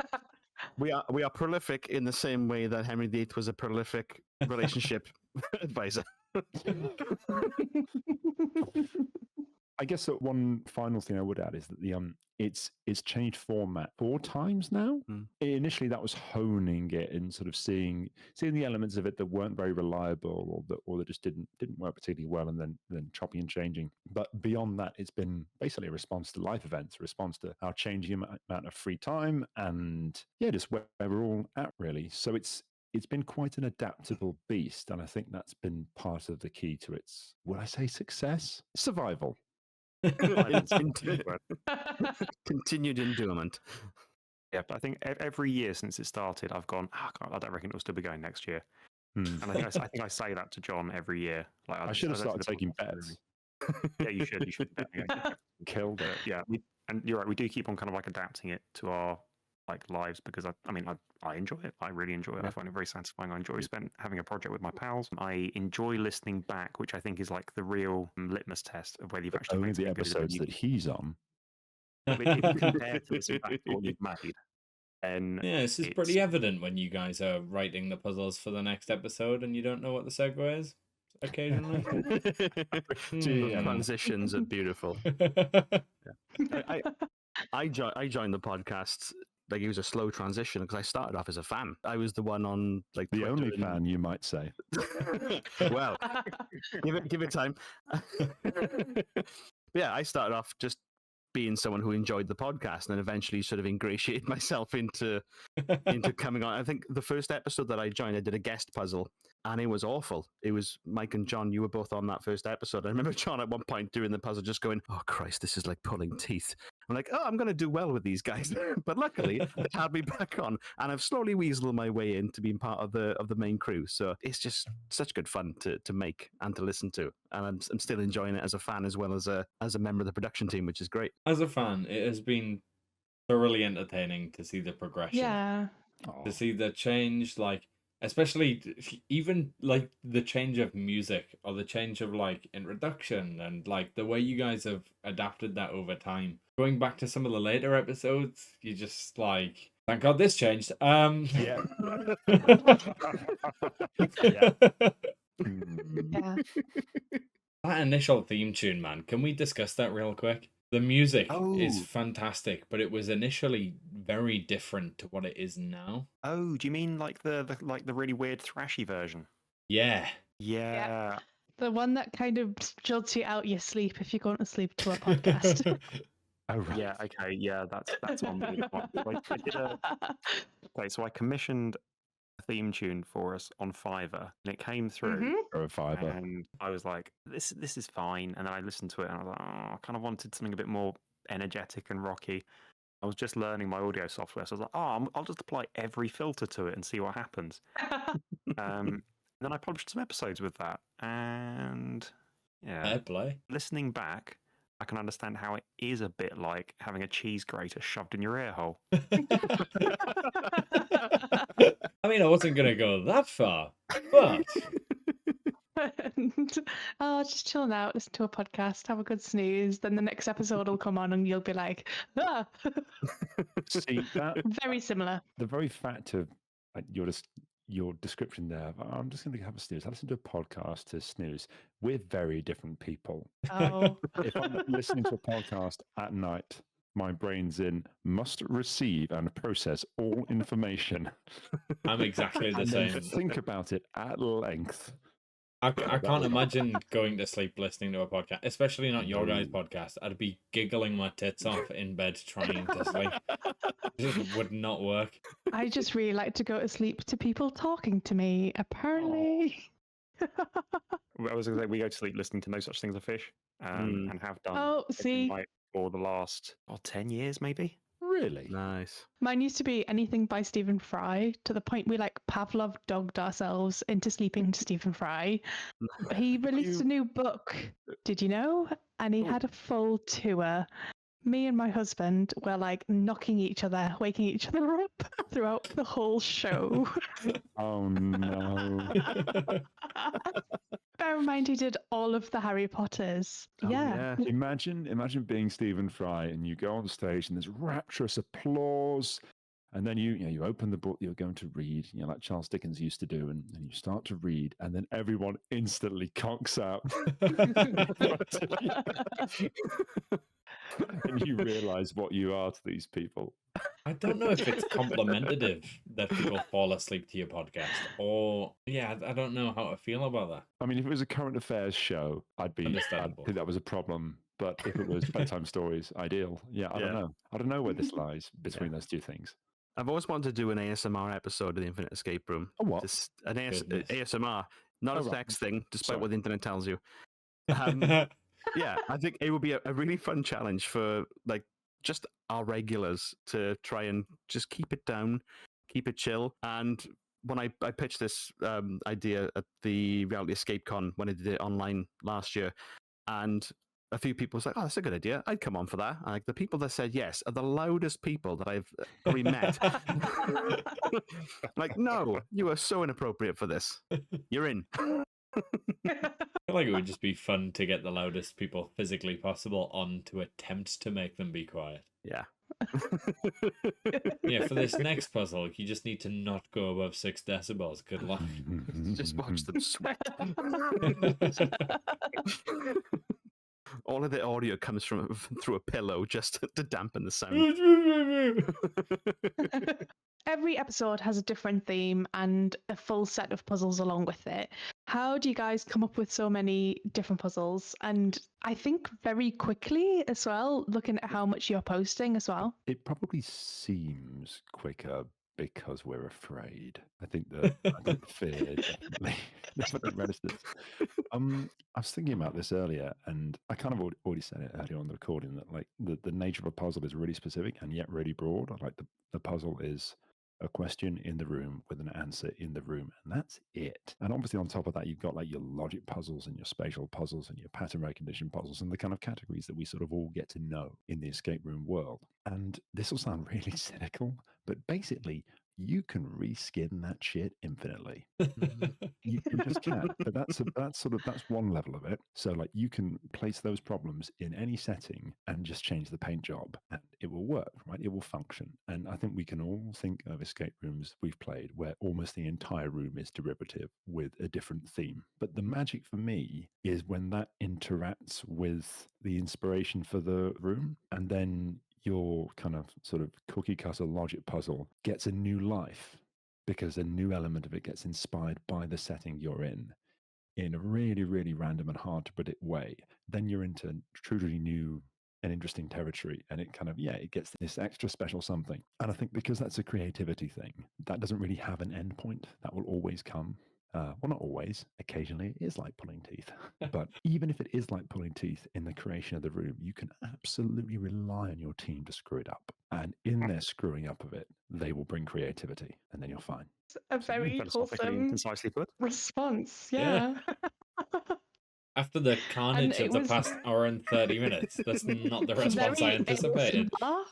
We are prolific in the same way that Henry VIII was a prolific relationship advisor. I guess that one final thing I would add is that the it's changed format 4 times now. Initially, that was honing it and sort of seeing the elements of it that weren't very reliable or that just didn't work particularly well, and then chopping and changing. But beyond that, it's been basically a response to life events, a response to our changing amount of free time, and yeah, just where we're all at really. So it's been quite an adaptable beast, and I think that's been part of the key to its, would I say, success? Survival. Continued endurement. Yeah, but I think every year since it started, I've gone, I don't reckon it'll still be going next year. And I think I say that to John every year. Like I should have started taking bets. Yeah, you should. You should. Killed it. Yeah, and you're right. We do keep on kind of like adapting it to our lives because I enjoy it. I really enjoy it. I find it very satisfying. I enjoy having a project with my pals. I enjoy listening back, which I think is like the real litmus test of whether you've actually only made the episodes that he's on. If you compare to listen back to what you've made, then Yeah, this is it's pretty evident when you guys are writing the puzzles for the next episode and you don't know what the segue is occasionally. The transitions are beautiful. I joined the podcast like it was a slow transition because I started off as a fan. I was the one on like The Twitter only and- fan, you might say. well, give it time. Yeah, I started off just being someone who enjoyed the podcast, and then eventually sort of ingratiated myself into coming on. I think the first episode that I joined, I did a guest puzzle, and it was awful. It was Mike and John. You were both on that first episode. I remember John at one point during the puzzle just going, "Oh Christ, this is like pulling teeth." I'm like, "Oh, I'm going to do well with these guys," but luckily they had me back on, and I've slowly weaseled my way into being part of the main crew. So it's just such good fun to make and to listen to, and I'm still enjoying it as a fan as well as a member of the production team, which is great. As a fan, it has been thoroughly entertaining to see the progression. Yeah. To see the change, like especially even like the change of music or the change of like introduction and like the way you guys have adapted that over time. Going back to some of the later episodes, you just like, thank God this changed. Yeah. Yeah. That initial theme tune, man, can we discuss that real quick? The music is Oh. fantastic, but it was initially very different to what it is now. Oh, do you mean like the really weird thrashy version? Yeah. Yeah. The one that kind of jolts you out your sleep if you're going to sleep to a podcast. Oh, right. Yeah, okay, yeah, that's on me. I did okay, so I commissioned a theme tune for us on Fiverr, and it came through, Mhm. Or a fiber. and I was like, this is fine. And then I listened to it, and I was like, oh, I kind of wanted something a bit more energetic and rocky. I was just learning my audio software, so I was like, oh, I'll just apply every filter to it and see what happens. Then I published some episodes with that, and yeah, Fair play. listening back, I can understand how it is a bit like having a cheese grater shoved in your ear hole. I mean, I wasn't going to go that far, but And, oh, just chilling out, listen to a podcast, have a good snooze. Then the next episode will come on, and you'll be like, ah. See, that Very similar. the very fact of like, your description there, I'm just going to have a snooze. I listen to a podcast to snooze. We're very different people. Oh. If I'm listening to a podcast at night, my brain's in must receive and process all information. I'm exactly the and then same. think about it at length. I can't imagine going to sleep listening to a podcast, especially not your guys' podcast. I'd be giggling my tits off in bed trying to sleep. It just would not work. I just really like to go to sleep to people talking to me, apparently. I was going to say, we go to sleep listening to No Such Thing as a Fish, and have done Oh, every see. night for the last 10 years, maybe. Really? Nice. Mine used to be anything by Stephen Fry, to the point we like Pavlov dogged ourselves into sleeping to Stephen Fry. He released a new book, did you know? And he had a full tour. Me and my husband were like knocking each other, waking each other up throughout the whole show. Oh no. Bear in mind, he did all of the Harry Potters. Oh, Yeah. Imagine being Stephen Fry and you go on stage and there's rapturous applause, and then you open the book you're going to read, like Charles Dickens used to do, and you start to read, and then everyone instantly conks out. And you realize what you are to these people. I don't know if it's complimentative that people fall asleep to your podcast, or I don't know how to feel about that. I mean, if it was a current affairs show, I'd Understandable. think that was a problem. But if it was bedtime stories, ideal. Yeah, I don't know. I don't know where this lies between those two things. I've always wanted to do an ASMR episode of the Infinite Escape Room. A what? Just an Goodness. ASMR, not a Oh, right. sex thing, despite Sorry. what the internet tells you. Yeah, I think it would be a really fun challenge for like just our regulars to try and just keep it down, keep it chill. And when I pitched this idea at the Reality Escape Con when I did it online last year, and a few people was like, "Oh, that's a good idea. I'd come on for that." And like the people that said yes are the loudest people that I've probably met. Like, no, you are so inappropriate for this. You're in. I feel like it would just be fun to get the loudest people physically possible on to attempt to make them be quiet. Yeah. Yeah, for this next puzzle, you just need to not go above 6 decibels. Good luck. Just watch them sweat. All of the audio comes from through a pillow just to dampen the sound. Every episode has a different theme and a full set of puzzles along with it. How do you guys come up with so many different puzzles? And I think very quickly as well, looking at how much you're posting as well. It probably seems quicker because we're afraid. I think the fear definitely registers. I was thinking about this earlier, and I kind of already said it earlier on the recording that like the nature of a puzzle is really specific and yet really broad. Like the puzzle is a question in the room with an answer in the room, and that's it. And obviously on top of that, you've got like your logic puzzles and your spatial puzzles and your pattern recognition puzzles and the kind of categories that we sort of all get to know in the escape room world. And this will sound really cynical, but basically you can reskin that shit infinitely. You just can. But that's one level of it. So like you can place those problems in any setting and just change the paint job and it will work, right? It will function. And I think we can all think of escape rooms we've played where almost the entire room is derivative with a different theme. But the magic for me is when that interacts with the inspiration for the room, and then your kind of sort of cookie cutter logic puzzle gets a new life because a new element of it gets inspired by the setting you're in a really, really random and hard to predict way. Then you're into truly new and interesting territory. And it kind of, it gets this extra special something. And I think because that's a creativity thing, that doesn't really have an end point. That will always come. Well, not always. Occasionally, it is like pulling teeth. But even if it is like pulling teeth in the creation of the room, you can absolutely rely on your team to screw it up. And in their screwing up of it, they will bring creativity, and then you're fine. It's a very Philosophically and wholesome concisely put. response. Yeah. Yeah. After the carnage it of the was- past hour and 30 minutes, that's not the response I Very anticipated. ASMR.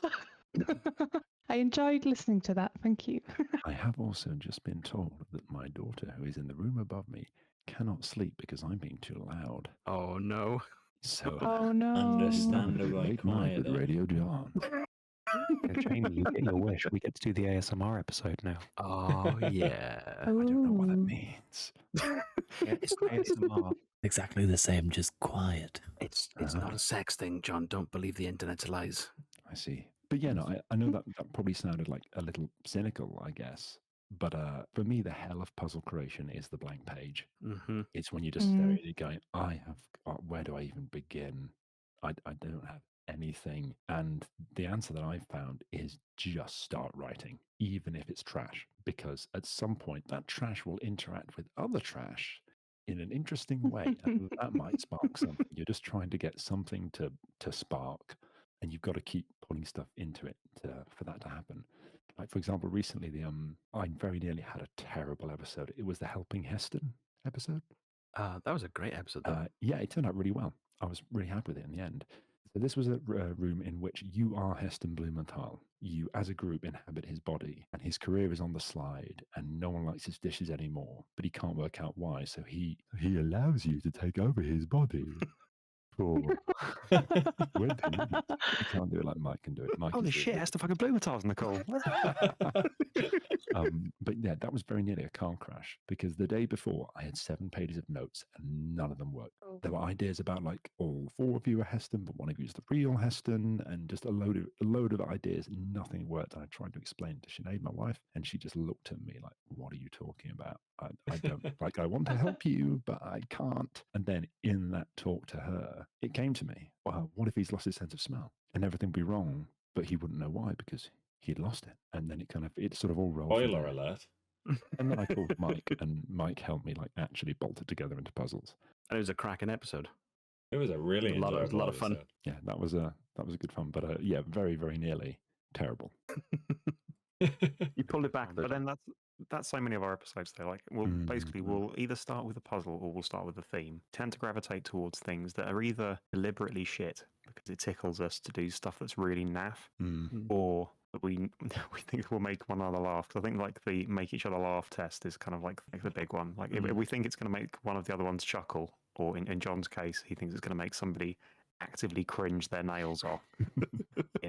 I enjoyed listening to that. Thank you. I have also just been told that my daughter, who is in the room above me, cannot sleep because I'm being too loud. Oh no. So Oh no. Understandable. late night quiet with then. Radio John. Jamie, you get your wish. We get to do the ASMR episode now. Oh yeah. I don't know what that Ooh. means. It's ASMR. Exactly the same, just quiet. It's not a sex thing, John. Don't believe the internet's lies. I see. But yeah, no, I know that probably sounded like a little cynical, I guess. But for me, the hell of puzzle creation is the blank page. Mm-hmm. It's when you just stare at it going, where do I even begin? I don't have anything. And the answer that I've found is just start writing, even if it's trash, because at some point that trash will interact with other trash in an interesting way, and that might spark something. You're just trying to get something to spark, and you've got to keep pulling stuff into it for that to happen. Like for example, recently I very nearly had a terrible episode. It was the Helping Heston episode. That was a great episode, though. Yeah, it turned out really well. I was really happy with it in the end. So this was a room in which you are Heston Blumenthal. You, as a group, inhabit his body, and his career is on the slide, and no one likes his dishes anymore, but he can't work out why. So he allows you to take over his body. For when he needs. You can't do it like Mike can do it. Mike Holy is shit, the- that's the fucking Blumenthal's in the call. But yeah, that was very nearly a car crash because the day before I had 7 pages of notes and none of them worked. There were ideas about like all 4 of you are Heston, but one of you is the real Heston, and just a load of ideas. Nothing worked. I tried to explain to Sinead, my wife, and she just looked at me like, "What are you talking about? I don't like. I want to help you, but I can't." And then in that talk to her, it came to me, "Wow, what if he's lost his sense of smell and everything would be wrong, but he wouldn't know why because he'd lost it." And then it sort of all rolled. from Spoiler there. alert. And then I called Mike, and Mike helped me like actually bolt it together into puzzles. And it was a cracking episode. It was a really It was a enjoyable lot of fun. episode. Yeah, that was a good fun, but yeah, very very nearly terrible. You pulled it back, but then that's so many of our episodes. Though, like, we'll either start with a puzzle or we'll start with a theme. Tend to gravitate towards things that are either deliberately shit because it tickles us to do stuff that's really naff, or we think will make one another laugh. Because I think like the make each other laugh test is kind of like the big one. Like if we think it's going to make one of the other ones chuckle, or in John's case, he thinks it's going to make somebody actively cringe their nails off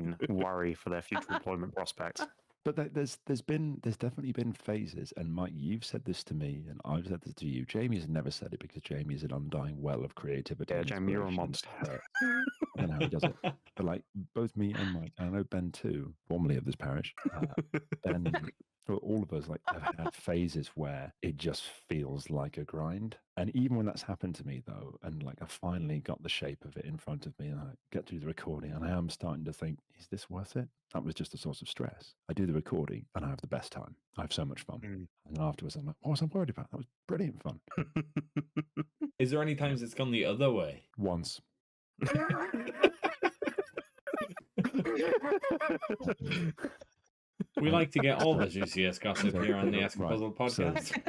in worry for their future employment prospects. But there's definitely been phases, and Mike, you've said this to me, and I've said this to you. Jamie has never said it because Jamie is an undying well of creativity. Yeah, and Jamie, you're a inspiration. monster. I don't know how he does it, but like both me and Mike, and I know Ben too, formerly of this parish, Ben. For all of us, like, have had phases where it just feels like a grind. And even when that's happened to me, though, and like I finally got the shape of it in front of me, and I get through the recording, and I am starting to think, is this worth it? That was just a source of stress. I do the recording, and I have the best time. I have so much fun. Mm. And then afterwards, I'm like, what was I worried about? That was brilliant fun. Is there any times it's gone the other way? Once. We like to get all the juiciest gossip here on the ESCAPUZZLED Right, podcast.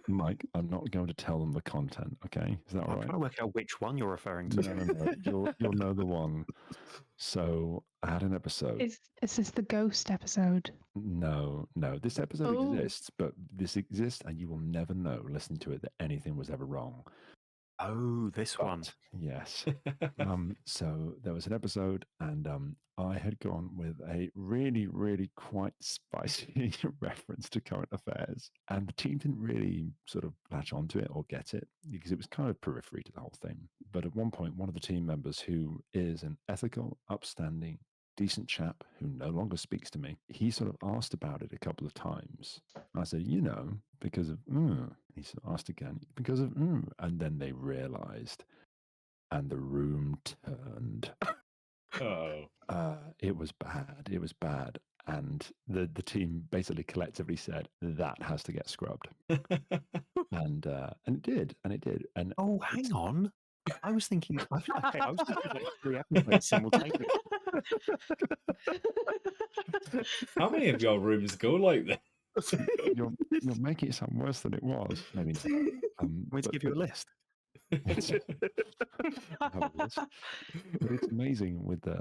Mike, I'm not going to tell them the content, okay? Is that all I'm right? trying to work out which one you're referring to. No. You'll know the one. So I had an episode. Is this the ghost episode? No. This episode Oh. exists, but this exists, and you will never know, listening to it, that anything was ever wrong. Oh, this one. But, yes. So there was an episode, and I had gone with a really, really quite spicy reference to current affairs, and the team didn't really sort of latch onto it or get it because it was kind of periphery to the whole thing. But at one point, one of the team members, who is an ethical, upstanding, decent chap who no longer speaks to me, he sort of asked about it a couple of times. I said, because of he asked again, because of and then they realized, and the room turned. Oh. It was bad, and the team basically collectively said that has to get scrubbed, and it did, and Oh, hang on. I was thinking. Okay, I was thinking like 3 episodes simultaneously. Oh. How many of your rooms go like that? you're making it sound worse than it was. Maybe not. Want to give you a list? It's, I have a list. But it's amazing with the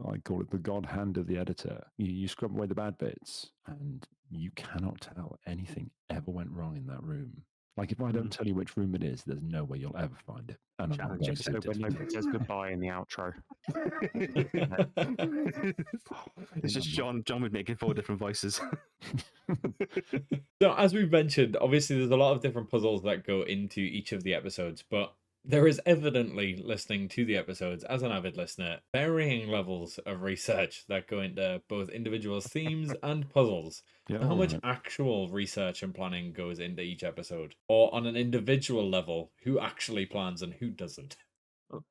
I call it the God hand of the editor. You scrub away the bad bits, and you cannot tell anything ever went wrong in that room. Like, if I don't tell you which room it is, there's no way you'll ever find it. And I'm not Challenge very episode when tempted. nobody says goodbye in the outro. It's just John with making 4 different voices. So, as we've mentioned, obviously there's a lot of different puzzles that go into each of the episodes, but there is evidently, listening to the episodes as an avid listener, varying levels of research that go into both individual themes and puzzles. Yeah, How much alright. actual research and planning goes into each episode? Or on an individual level, who actually plans and who doesn't?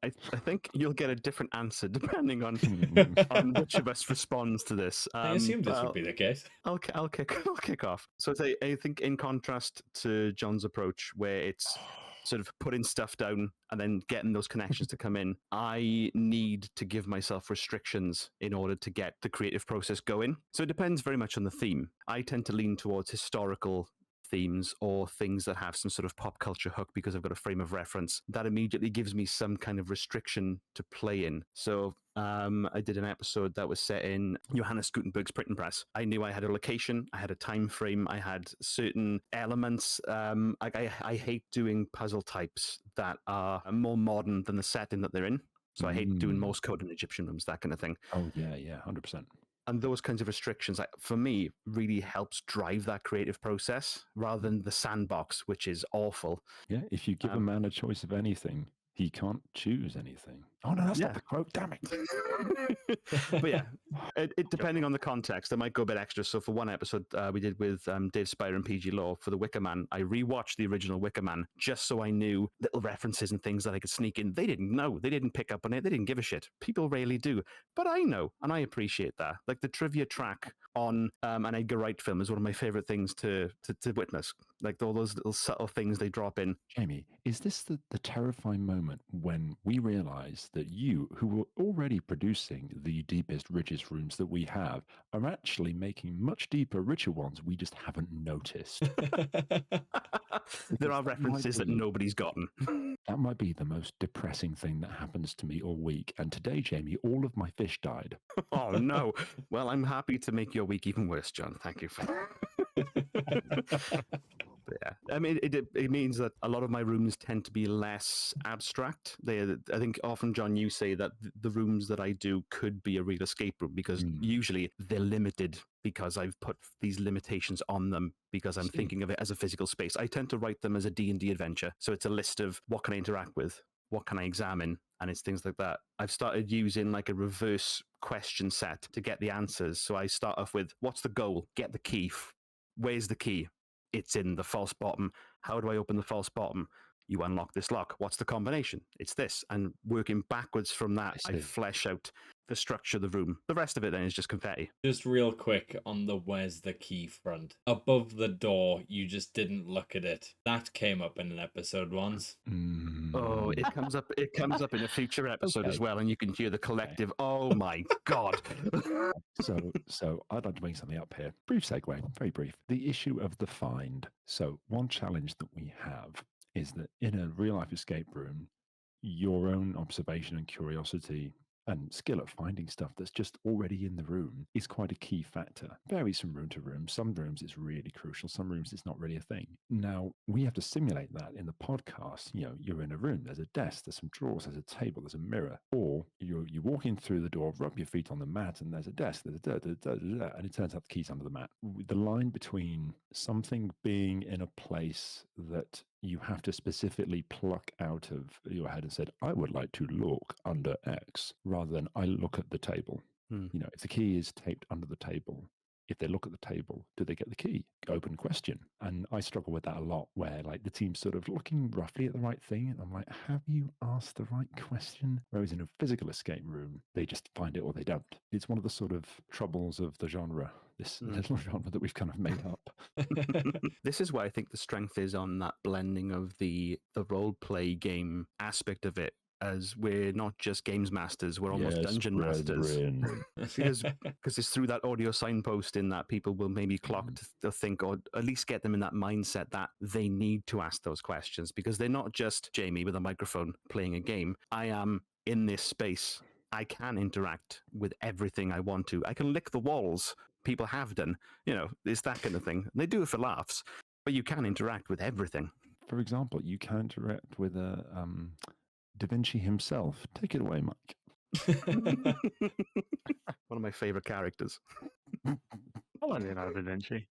I think you'll get a different answer depending on which of us responds to this. I assume this would be the case. I'll kick off. So I think in contrast to John's approach, where it's sort of putting stuff down and then getting those connections to come in, I need to give myself restrictions in order to get the creative process going. So it depends very much on the theme. I tend to lean towards historical themes or things that have some sort of pop culture hook because I've got a frame of reference that immediately gives me some kind of restriction to play in. So I did an episode that was set in Johannes Gutenberg's printing press. I knew I had a location, I had a time frame, I had certain elements. I hate doing puzzle types that are more modern than the setting that they're in. So I hate doing Morse code in Egyptian rooms, that kind of thing. Oh yeah, 100%. And those kinds of restrictions, for me, really helps drive that creative process rather than the sandbox, which is awful. Yeah, if you give a man a choice of anything, he can't choose anything. Oh no, that's not the quote. Damn it. But yeah, it depending on the context, I might go a bit extra. So for one episode we did with Dave Spire and PG Law for the Wicker Man, I rewatched the original Wicker Man just so I knew little references and things that I could sneak in. They didn't know. They didn't pick up on it. They didn't give a shit. People rarely do. But I know, and I appreciate that. Like the trivia track on an Edgar Wright film is one of my favorite things to witness. Like all those little subtle things they drop in. Jamie, is this the terrifying moment when we realize that you, who were already producing the deepest, richest rooms that we have, are actually making much deeper, richer ones we just haven't noticed? There are references that nobody's gotten. That might be the most depressing thing that happens to me all week. And today, Jamie, all of my fish died. Oh, no. Well, I'm happy to make your week even worse, John. Thank you. But yeah, I mean, it means that a lot of my rooms tend to be less abstract. I think often, John, you say that the rooms that I do could be a real escape room because usually they're limited because I've put these limitations on them because I'm thinking of it as a physical space. I tend to write them as a D&D adventure. So it's a list of what can I interact with, what can I examine, and it's things like that. I've started using like a reverse question set to get the answers. So I start off with, what's the goal? Get the key. Where's the key? It's in the false bottom. How do I open the false bottom? You unlock this lock. What's the combination? It's this. And working backwards from that, I flesh out the structure of the room. The rest of it then is just confetti. Just real quick on the where's the key front. Above the door, you just didn't look at it. That came up in an episode once. Oh, it comes up. It comes up in a future episode as well, and you can hear the collective. Oh my god! So I'd like to bring something up here. Brief segue, very brief. The issue of the find. So one challenge that we have is that in a real life escape room, your own observation and curiosity and skill at finding stuff that's just already in the room is quite a key factor. Varies from room to room. Some rooms it's really crucial. Some rooms it's not really a thing. Now, we have to simulate that in the podcast. You know, you're in a room, there's a desk, there's some drawers, there's a table, there's a mirror. Or you walk in through the door, rub your feet on the mat, and there's a desk, there's and it turns out the key's under the mat. The line between something being in a place that you have to specifically pluck out of your head and said, I would like to look under X, rather than I look at the table. You know, if the key is taped under the table, if they look at the table, do they get the key? Open question. And I struggle with that a lot, where like the team's sort of looking roughly at the right thing. And I'm like, have you asked the right question? Whereas in a physical escape room, they just find it or they don't. It's one of the sort of troubles of the genre, this little genre that we've kind of made up. This is where I think the strength is on that blending of the role play game aspect of it, as we're not just games masters, we're almost dungeon masters. because it's through that audio signpost in that people will maybe clock to think, or at least get them in that mindset that they need to ask those questions, because they're not just Jamie with a microphone playing a game. I am in this space. I can interact with everything I want to. I can lick the walls. People have done, you know, it's that kind of thing. They do it for laughs, but you can interact with everything. For example, you can interact with a Da Vinci himself. Take it away, Mike. One of my favorite characters. Hello, Leonardo da Vinci.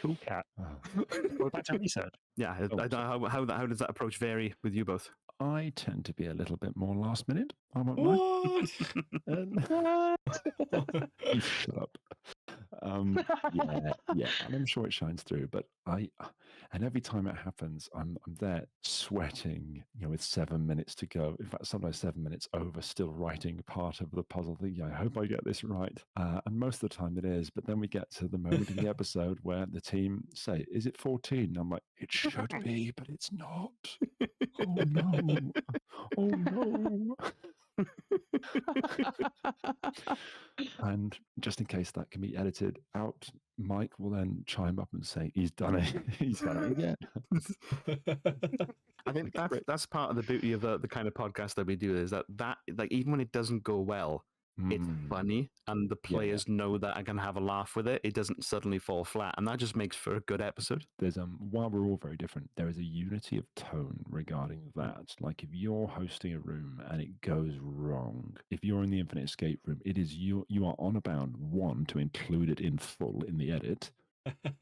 Cool cat. What about your research? Yeah, I don't know how does that approach vary with you both? I tend to be a little bit more last minute. I won't lie. Shut up. Yeah, and I'm sure it shines through. But and every time it happens, I'm there sweating, you know, with 7 minutes to go. In fact, sometimes 7 minutes over, still writing part of the puzzle. Thinking, I hope I get this right. And most of the time it is. But then we get to the moment in the episode where the team say, "Is it 14?" And I'm like, "It should be, but it's not." Oh no! Oh no! And just in case that can be edited out, Mike will then chime up and say, "He's done it. He's done it again." I think that's part of the beauty of the kind of podcast that we do, is that like even when it doesn't go well, it's funny, and the players know that I can have a laugh with it. It doesn't suddenly fall flat, and that just makes for a good episode. There's while we're all very different, there is a unity of tone regarding that. Like if you're hosting a room and it goes wrong, if you're in the Infinite Escape Room, it is you are honor bound, one, to include it in full in the edit.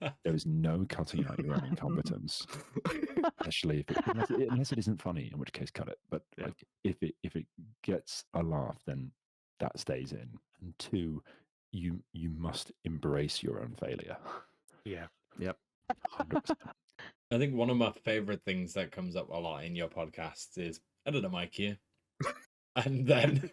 There is no cutting out your own incompetence, especially unless it isn't funny, in which case cut it. But like if it gets a laugh, then that stays in. And two, you must embrace your own failure. Yeah. Yep. 100%. I think one of my favorite things that comes up a lot in your podcasts is, I don't know, Mike here. And then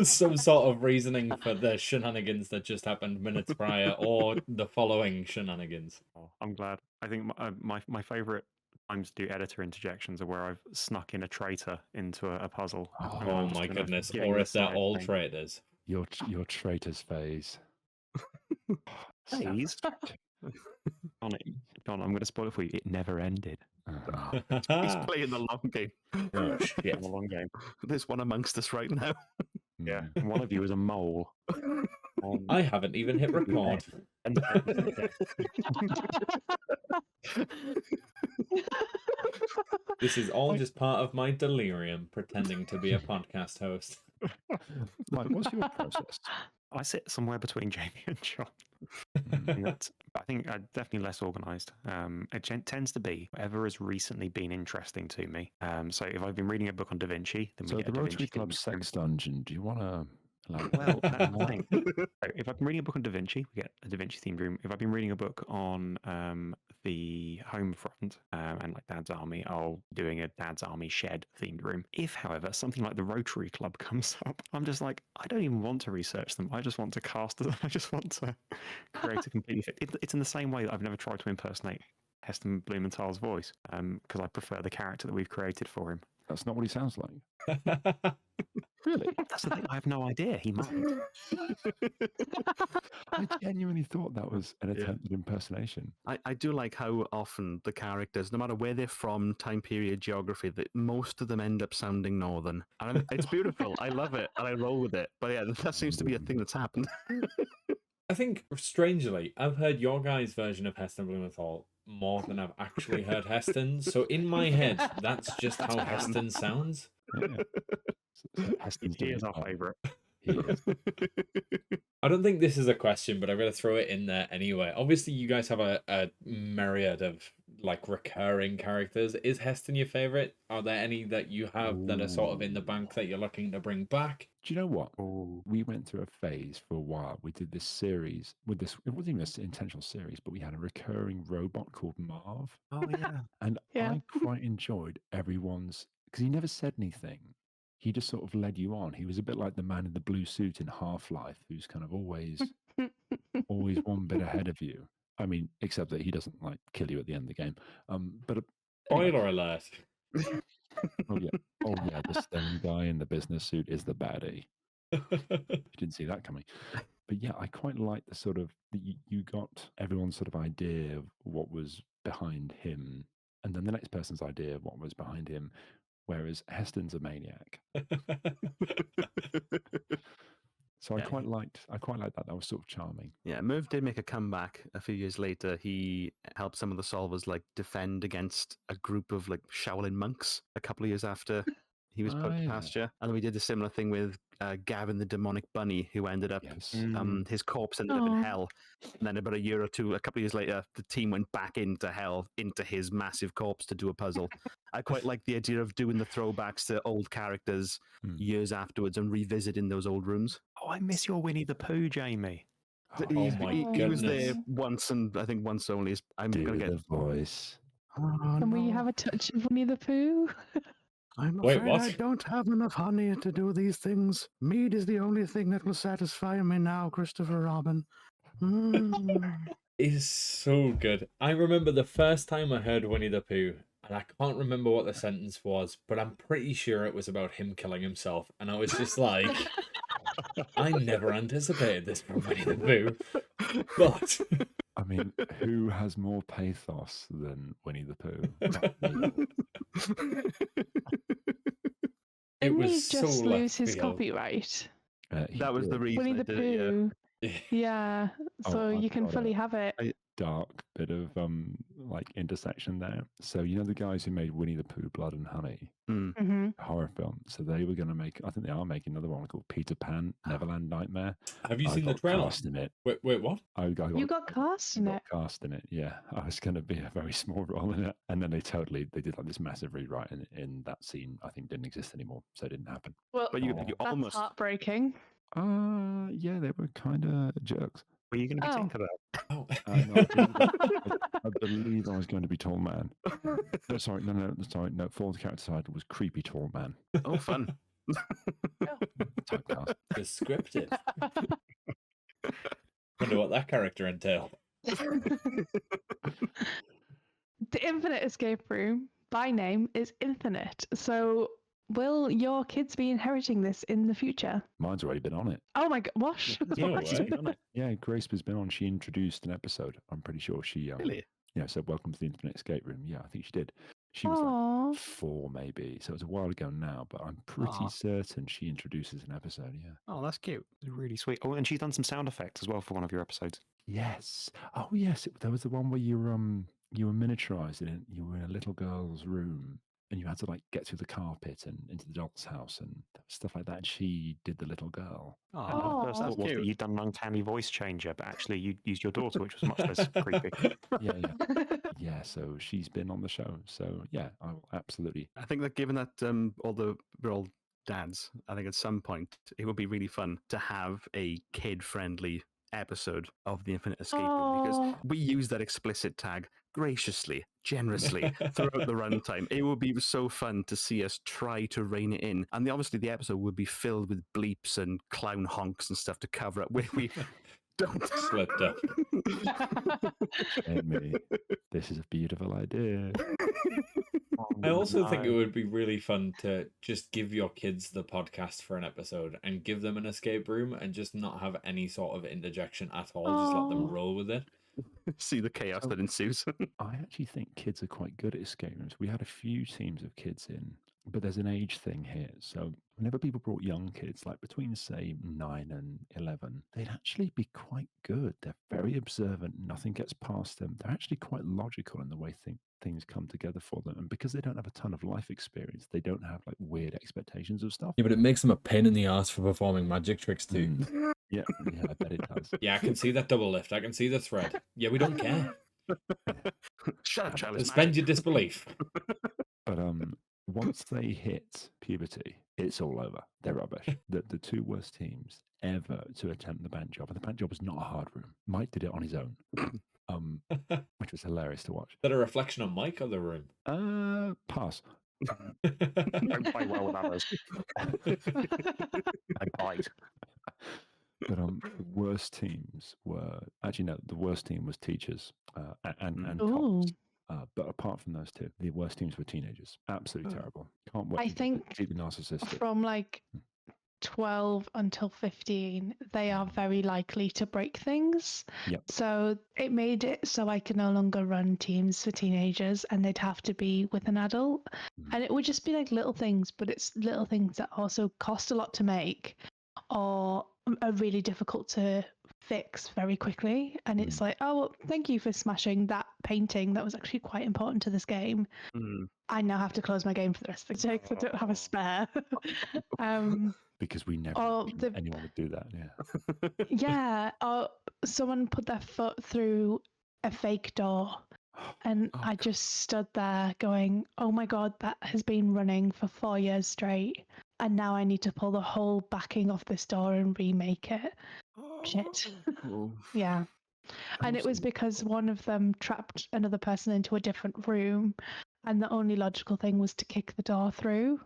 some sort of reasoning for the shenanigans that just happened minutes prior, or the following shenanigans. Oh, I'm glad. I think my favorite times to do editor interjections are where I've snuck in a traitor into a puzzle. Oh my goodness! Or if they're all traitors. Your traitor's phase. Phase? John, I'm going to spoil it for you. It never ended. He's playing the long game. Oh shit! The long game. There's one amongst us right now. Yeah, one of you is a mole. I haven't even hit record. This is all just part of my delirium, pretending to be a podcast host. Mike, what's your process? I sit somewhere between Jamie and John. Mm. And that's, I think, definitely less organised. It tends to be whatever has recently been interesting to me. So if I've been reading a book on Da Vinci, then we So get the a Da Rotary Vinci Club theme room. sex dungeon, do you want to... Well, that's the thing. So if I've been reading a book on Da Vinci, we get a Da Vinci themed room. If I've been reading a book on the home front and like Dad's Army, I'll be doing a Dad's Army shed themed room. If, however, something like the Rotary Club comes up, I'm just like, I don't even want to research them. I just want to cast them. I just want to create a completely fit. It's in the same way that I've never tried to impersonate Heston Blumenthal's voice because I prefer the character that we've created for him. That's not what he sounds like. Really? That's the thing. I have no idea. He might. I genuinely thought that was an attempted impersonation. I do like how often the characters, no matter where they're from, time period, geography, that most of them end up sounding northern. And it's beautiful. I love it, and I roll with it. But yeah, that seems to be a thing that's happened. I think, strangely, I've heard your guys' version of Heston Blumenthal more than I've actually heard Heston. So in my head, that's just how Heston sounds. Yeah. So Heston's He doing is our it. favourite. He is. I don't think this is a question, but I'm going to throw it in there anyway. Obviously, you guys have a myriad of like recurring characters. Is Heston your favorite? Are there any that you have that are sort of in the bank that you're looking to bring back? Do you know what? Oh, We went through a phase for a while. We did this series with this. It wasn't even an intentional series, but we had a recurring robot called Marv, oh yeah. and Yeah. I quite enjoyed everyone's because he never said anything. He just sort of led you on. He was a bit like the man in the blue suit in Half-Life, who's kind of always one bit ahead of you. I mean, except that he doesn't like kill you at the end of the game. But anyway, Spoiler alert. oh yeah, the stone guy in the business suit is the baddie. You didn't see that coming. But yeah, I quite like the sort of you got everyone's sort of idea of what was behind him, and then the next person's idea of what was behind him. Whereas Heston's a maniac. So I Yeah. quite liked that. That was sort of charming. Yeah, Merv did make a comeback a few years later. He helped some of the solvers like defend against a group of like Shaolin monks a couple of years after he was put to yeah. pasture. And we did a similar thing with Gavin the demonic bunny, who ended up Yes. his corpse ended up in Aw. hell. And then about a year or two, a couple of years later, the team went back into hell, into his massive corpse to do a puzzle. I quite like the idea of doing the throwbacks to old characters years afterwards and revisiting those old rooms. Oh, I miss your Winnie the Pooh, Jamie. Oh my He was there goodness. once, and I think once only. I'm Do gonna get. the voice. Oh, Can we no. have a touch of Winnie the Pooh? I'm Wait, afraid what? I don't have enough honey to do these things. Mead is the only thing that will satisfy me now, Christopher Robin. Mm. It's so good. I remember the first time I heard Winnie the Pooh, and I can't remember what the sentence was, but I'm pretty sure it was about him killing himself. And I was just like, I never anticipated this from Winnie the Pooh. But I mean, who has more pathos than Winnie the Pooh? it Didn't was he so just lose left his field. copyright? That was the reason Winnie I the did it, yeah. Pooh. Yeah, Oh, so I've you can got fully it. have it. Dark bit of like intersection there. So you know the guys who made Winnie the Pooh, Blood and Honey Hmm. horror film. So they were going to make. I think they are making another one called Peter Pan, Neverland Nightmare. Have you I seen the got trailer? cast in it. Wait, what? I got You got cast in it. cast in it. Yeah, I was going to be a very small role in it, and then they did like this massive rewrite in that scene. I think didn't exist anymore, so it didn't happen. Well, But you that's almost. heartbreaking. Yeah, they were kind of jerks. Were you going to be Oh. Tinkerbell? Oh. No, I believe I was going to be Tall Man. No, sorry, no. For the character side was creepy Tall Man. Oh, fun. Typecast. Descriptive. Wonder what that character entailed. The Infinite Escape Room, by name, is infinite. So, will your kids be inheriting this in the future? Mine's already been on it. Oh my god, what? No Grace has way. been on it. Yeah, Grace has been on. She introduced an episode. I'm pretty sure she Really? yeah, said welcome to the Infinite Escape Room. Yeah, I think she did. She was Aww. like 4 maybe, so it was a while ago now, but I'm pretty Aw. certain she introduces an episode. Yeah. Oh, that's cute. Really sweet. Oh, and she's done some sound effects as well for one of your episodes. Yes. Oh yes, there was the one where you you were miniaturized in. You were in a little girl's room, and you had to like get through the carpet and into the doll's house and stuff like that. And she did the little girl. Oh, And my Oh, first that's thought was that cute. you'd done an uncanny voice changer, but actually you used your daughter, which was much less creepy. yeah. Yeah, so she's been on the show. So yeah, I will absolutely. I think that given that although we're all dads, I think at some point it would be really fun to have a kid-friendly episode of the Infinite Escape Room because Oh. we use that explicit tag graciously, generously throughout the runtime. It would be so fun to see us try to rein it in, and obviously the episode would be filled with bleeps and clown honks and stuff to cover up where we don't Slipped up. Jamie, this is a beautiful idea. I also think it would be really fun to just give your kids the podcast for an episode and give them an escape room and just not have any sort of interjection at all. Just let them Oh. roll with it. see the chaos that ensues. I actually think kids are quite good at escape rooms. We had a few teams of kids in, but there's an age thing here. So whenever people brought young kids, like between say 9 and 11, they'd actually be quite good. They're very observant. Nothing gets past them. They're actually quite logical in the way things come together for them. And because they don't have a ton of life experience, they don't have like weird expectations of stuff. Yeah, but it makes them a pain in the ass for performing magic tricks too. Yeah, I bet it does. Yeah, I can see that double lift. I can see the thread. Yeah, we don't care. Shut up, Charlie. Suspend your disbelief. But once they hit puberty, it's all over. They're rubbish. The two worst teams ever to attempt the bank job, and the bank job was not a hard room. Mike did it on his own, which was hilarious to watch. Is that a reflection on Mike or the room? Pass. Don't play well with others. I bite. But the worst teams were actually no. The worst team was teachers and Ooh. cops. But apart from those two, the worst teams were teenagers. Absolutely terrible. Can't wait. I think deeply narcissistic. from like 12 until 15, they are very likely to break things. Yep. So it made it so I could no longer run teams for teenagers and they'd have to be with an adult. And it would just be like little things, but it's little things that also cost a lot to make or are really difficult to fix very quickly. And it's like, oh, well, thank you for smashing that painting. That was actually quite important to this game. I now have to close my game for the rest of the day because I don't have a spare. Because we never anyone would do that. Yeah. Yeah. Or someone put their foot through a fake door. And I just stood there going, oh my God, that has been running for 4 years straight. And now I need to pull the whole backing off this door and remake it. Shit. Yeah. And it was because one of them trapped another person into a different room. And the only logical thing was to kick the door through.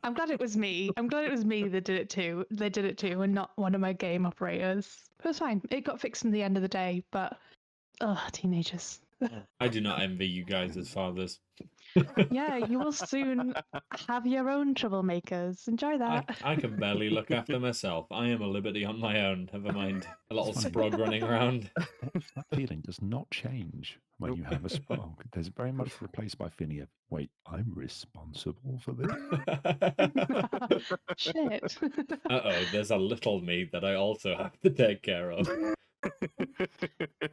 I'm glad it was me. I'm glad it was me that did it too. They did it too, and not one of my game operators. It was fine. It got fixed in the end of the day, but teenagers. I do not envy you guys as fathers. Yeah, you will soon have your own troublemakers. Enjoy that. I can barely look after myself. I am a liberty on my own. Never mind a little sprog running around. That feeling does not change when you have a sprog. There's very much replaced by feeling of, wait, I'm responsible for this? Shit. Uh-oh, there's a little me that I also have to take care of.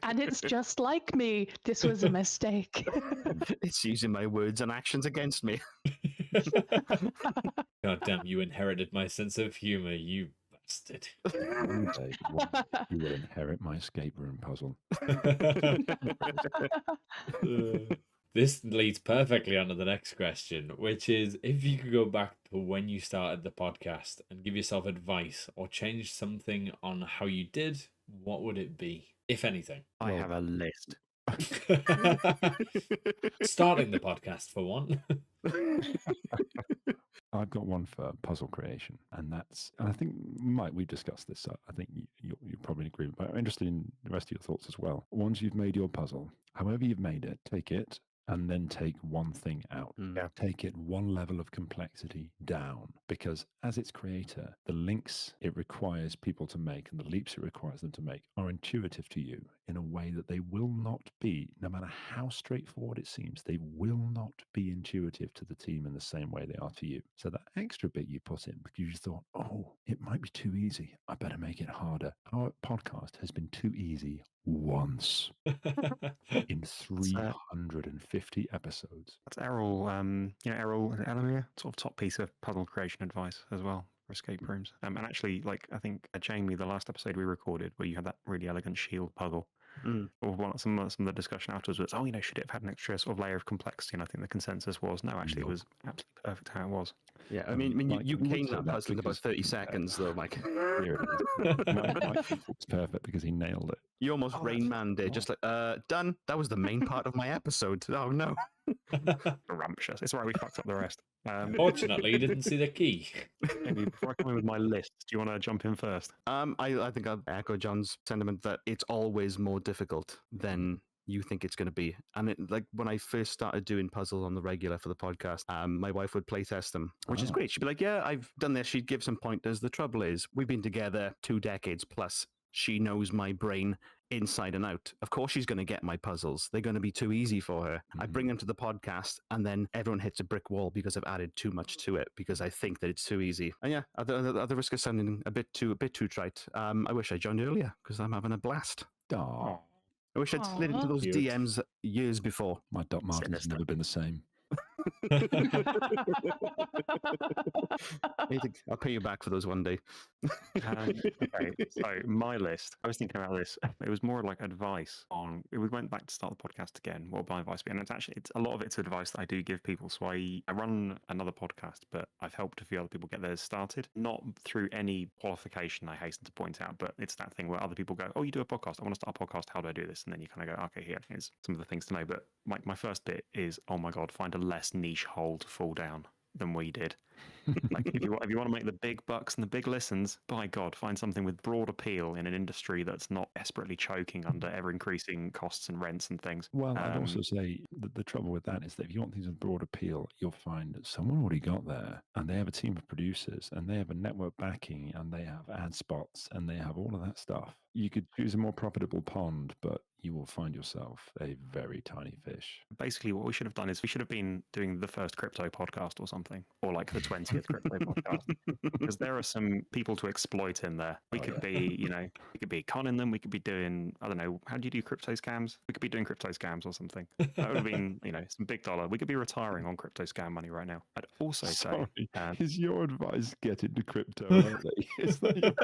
And it's just like me. This was a mistake. It's using my words and actions against me. God damn, you inherited my sense of humor, you bastard. One day, you will inherit my escape room puzzle. This leads perfectly onto the next question, which is if you could go back to when you started the podcast and give yourself advice or change something on how you did, what would it be, if anything? I have a list. Starting the podcast, for one. I've got one for puzzle creation, and I think, Mike, we've discussed this, so I think you probably agree, but I'm interested in the rest of your thoughts as well. Once you've made your puzzle, however you've made it, take it, and then take one thing out. Yeah. Take it one level of complexity down, because as its creator, the links it requires people to make and the leaps it requires them to make are intuitive to you in a way that they will not be, no matter how straightforward it seems, they will not be intuitive to the team in the same way they are to you. So that extra bit you put in, because you just thought, oh, it might be too easy, I better make it harder. Our podcast has been too easy once in 350 episodes. That's Errol, Errol Elamir, sort of top piece of puzzle creation advice as well for escape rooms. And actually, like, I think Jamie, the last episode we recorded where you had that really elegant shield puzzle, or some of the discussion afterwards was, should it have had an extra sort of layer of complexity? And I think the consensus was, no, actually, it was absolutely perfect how it was. Yeah, I mean, Mike, you would came say that that puzzle in about because 30 seconds, though, Mike. Here it is. Mike was perfect because he nailed it. You almost Rain Man did, just like, done. That was the main part of my episode. Oh, no. Ramptious. It's all right, we fucked up the rest. Fortunately, you didn't see the key. Maybe before I come in with my list, do you want to jump in first? I think I'll echo John's sentiment that it's always more difficult than you think it's going to be. And like when I first started doing puzzles on the regular for the podcast, my wife would play test them, which is great. She'd be like, yeah, I've done this. She'd give some pointers. The trouble is, we've been together 2 decades plus. She knows my brain inside and out. Of course, she's going to get my puzzles. They're going to be too easy for her. I bring them to the podcast, and then everyone hits a brick wall because I've added too much to it because I think that it's too easy. And yeah, at the risk of sounding a bit too trite, I wish I joined earlier because I'm having a blast. Oh, I wish I'd slid into those Cute. DMs years before. my Doc Martens never been the same. I'll pay you back for those one day. Okay, so my list, I was thinking about this. It was more like advice on, we went back to start the podcast again. What would my advice be? And it's a lot of it's advice that I do give people. So I run another podcast, but I've helped a few other people get theirs started. Not through any qualification, I hasten to point out, but it's that thing where other people go, oh, you do a podcast. I want to start a podcast. How do I do this? And then you kind of go, okay, here's some of the things to know. But my first bit is, oh my God, find a less niche hole to fall down than we did. Like if you want to make the big bucks and the big listens, by God, find something with broad appeal in an industry that's not desperately choking under ever increasing costs and rents and things. Well, I'd also say that the trouble with that is that if you want things with broad appeal, you'll find that someone already got there and they have a team of producers and they have a network backing and they have ad spots and they have all of that stuff. You could choose a more profitable pond, but you will find yourself a very tiny fish. Basically, what we should have done is we should have been doing the first crypto podcast or something, or like the 20th crypto podcast, because there are some people to exploit in there. We could be, we could be conning them. We could be doing, I don't know, how do you do crypto scams? We could be doing crypto scams or something. That would have been, some big dollar. We could be retiring on crypto scam money right now. I'd also say, is your advice get into crypto early? Is that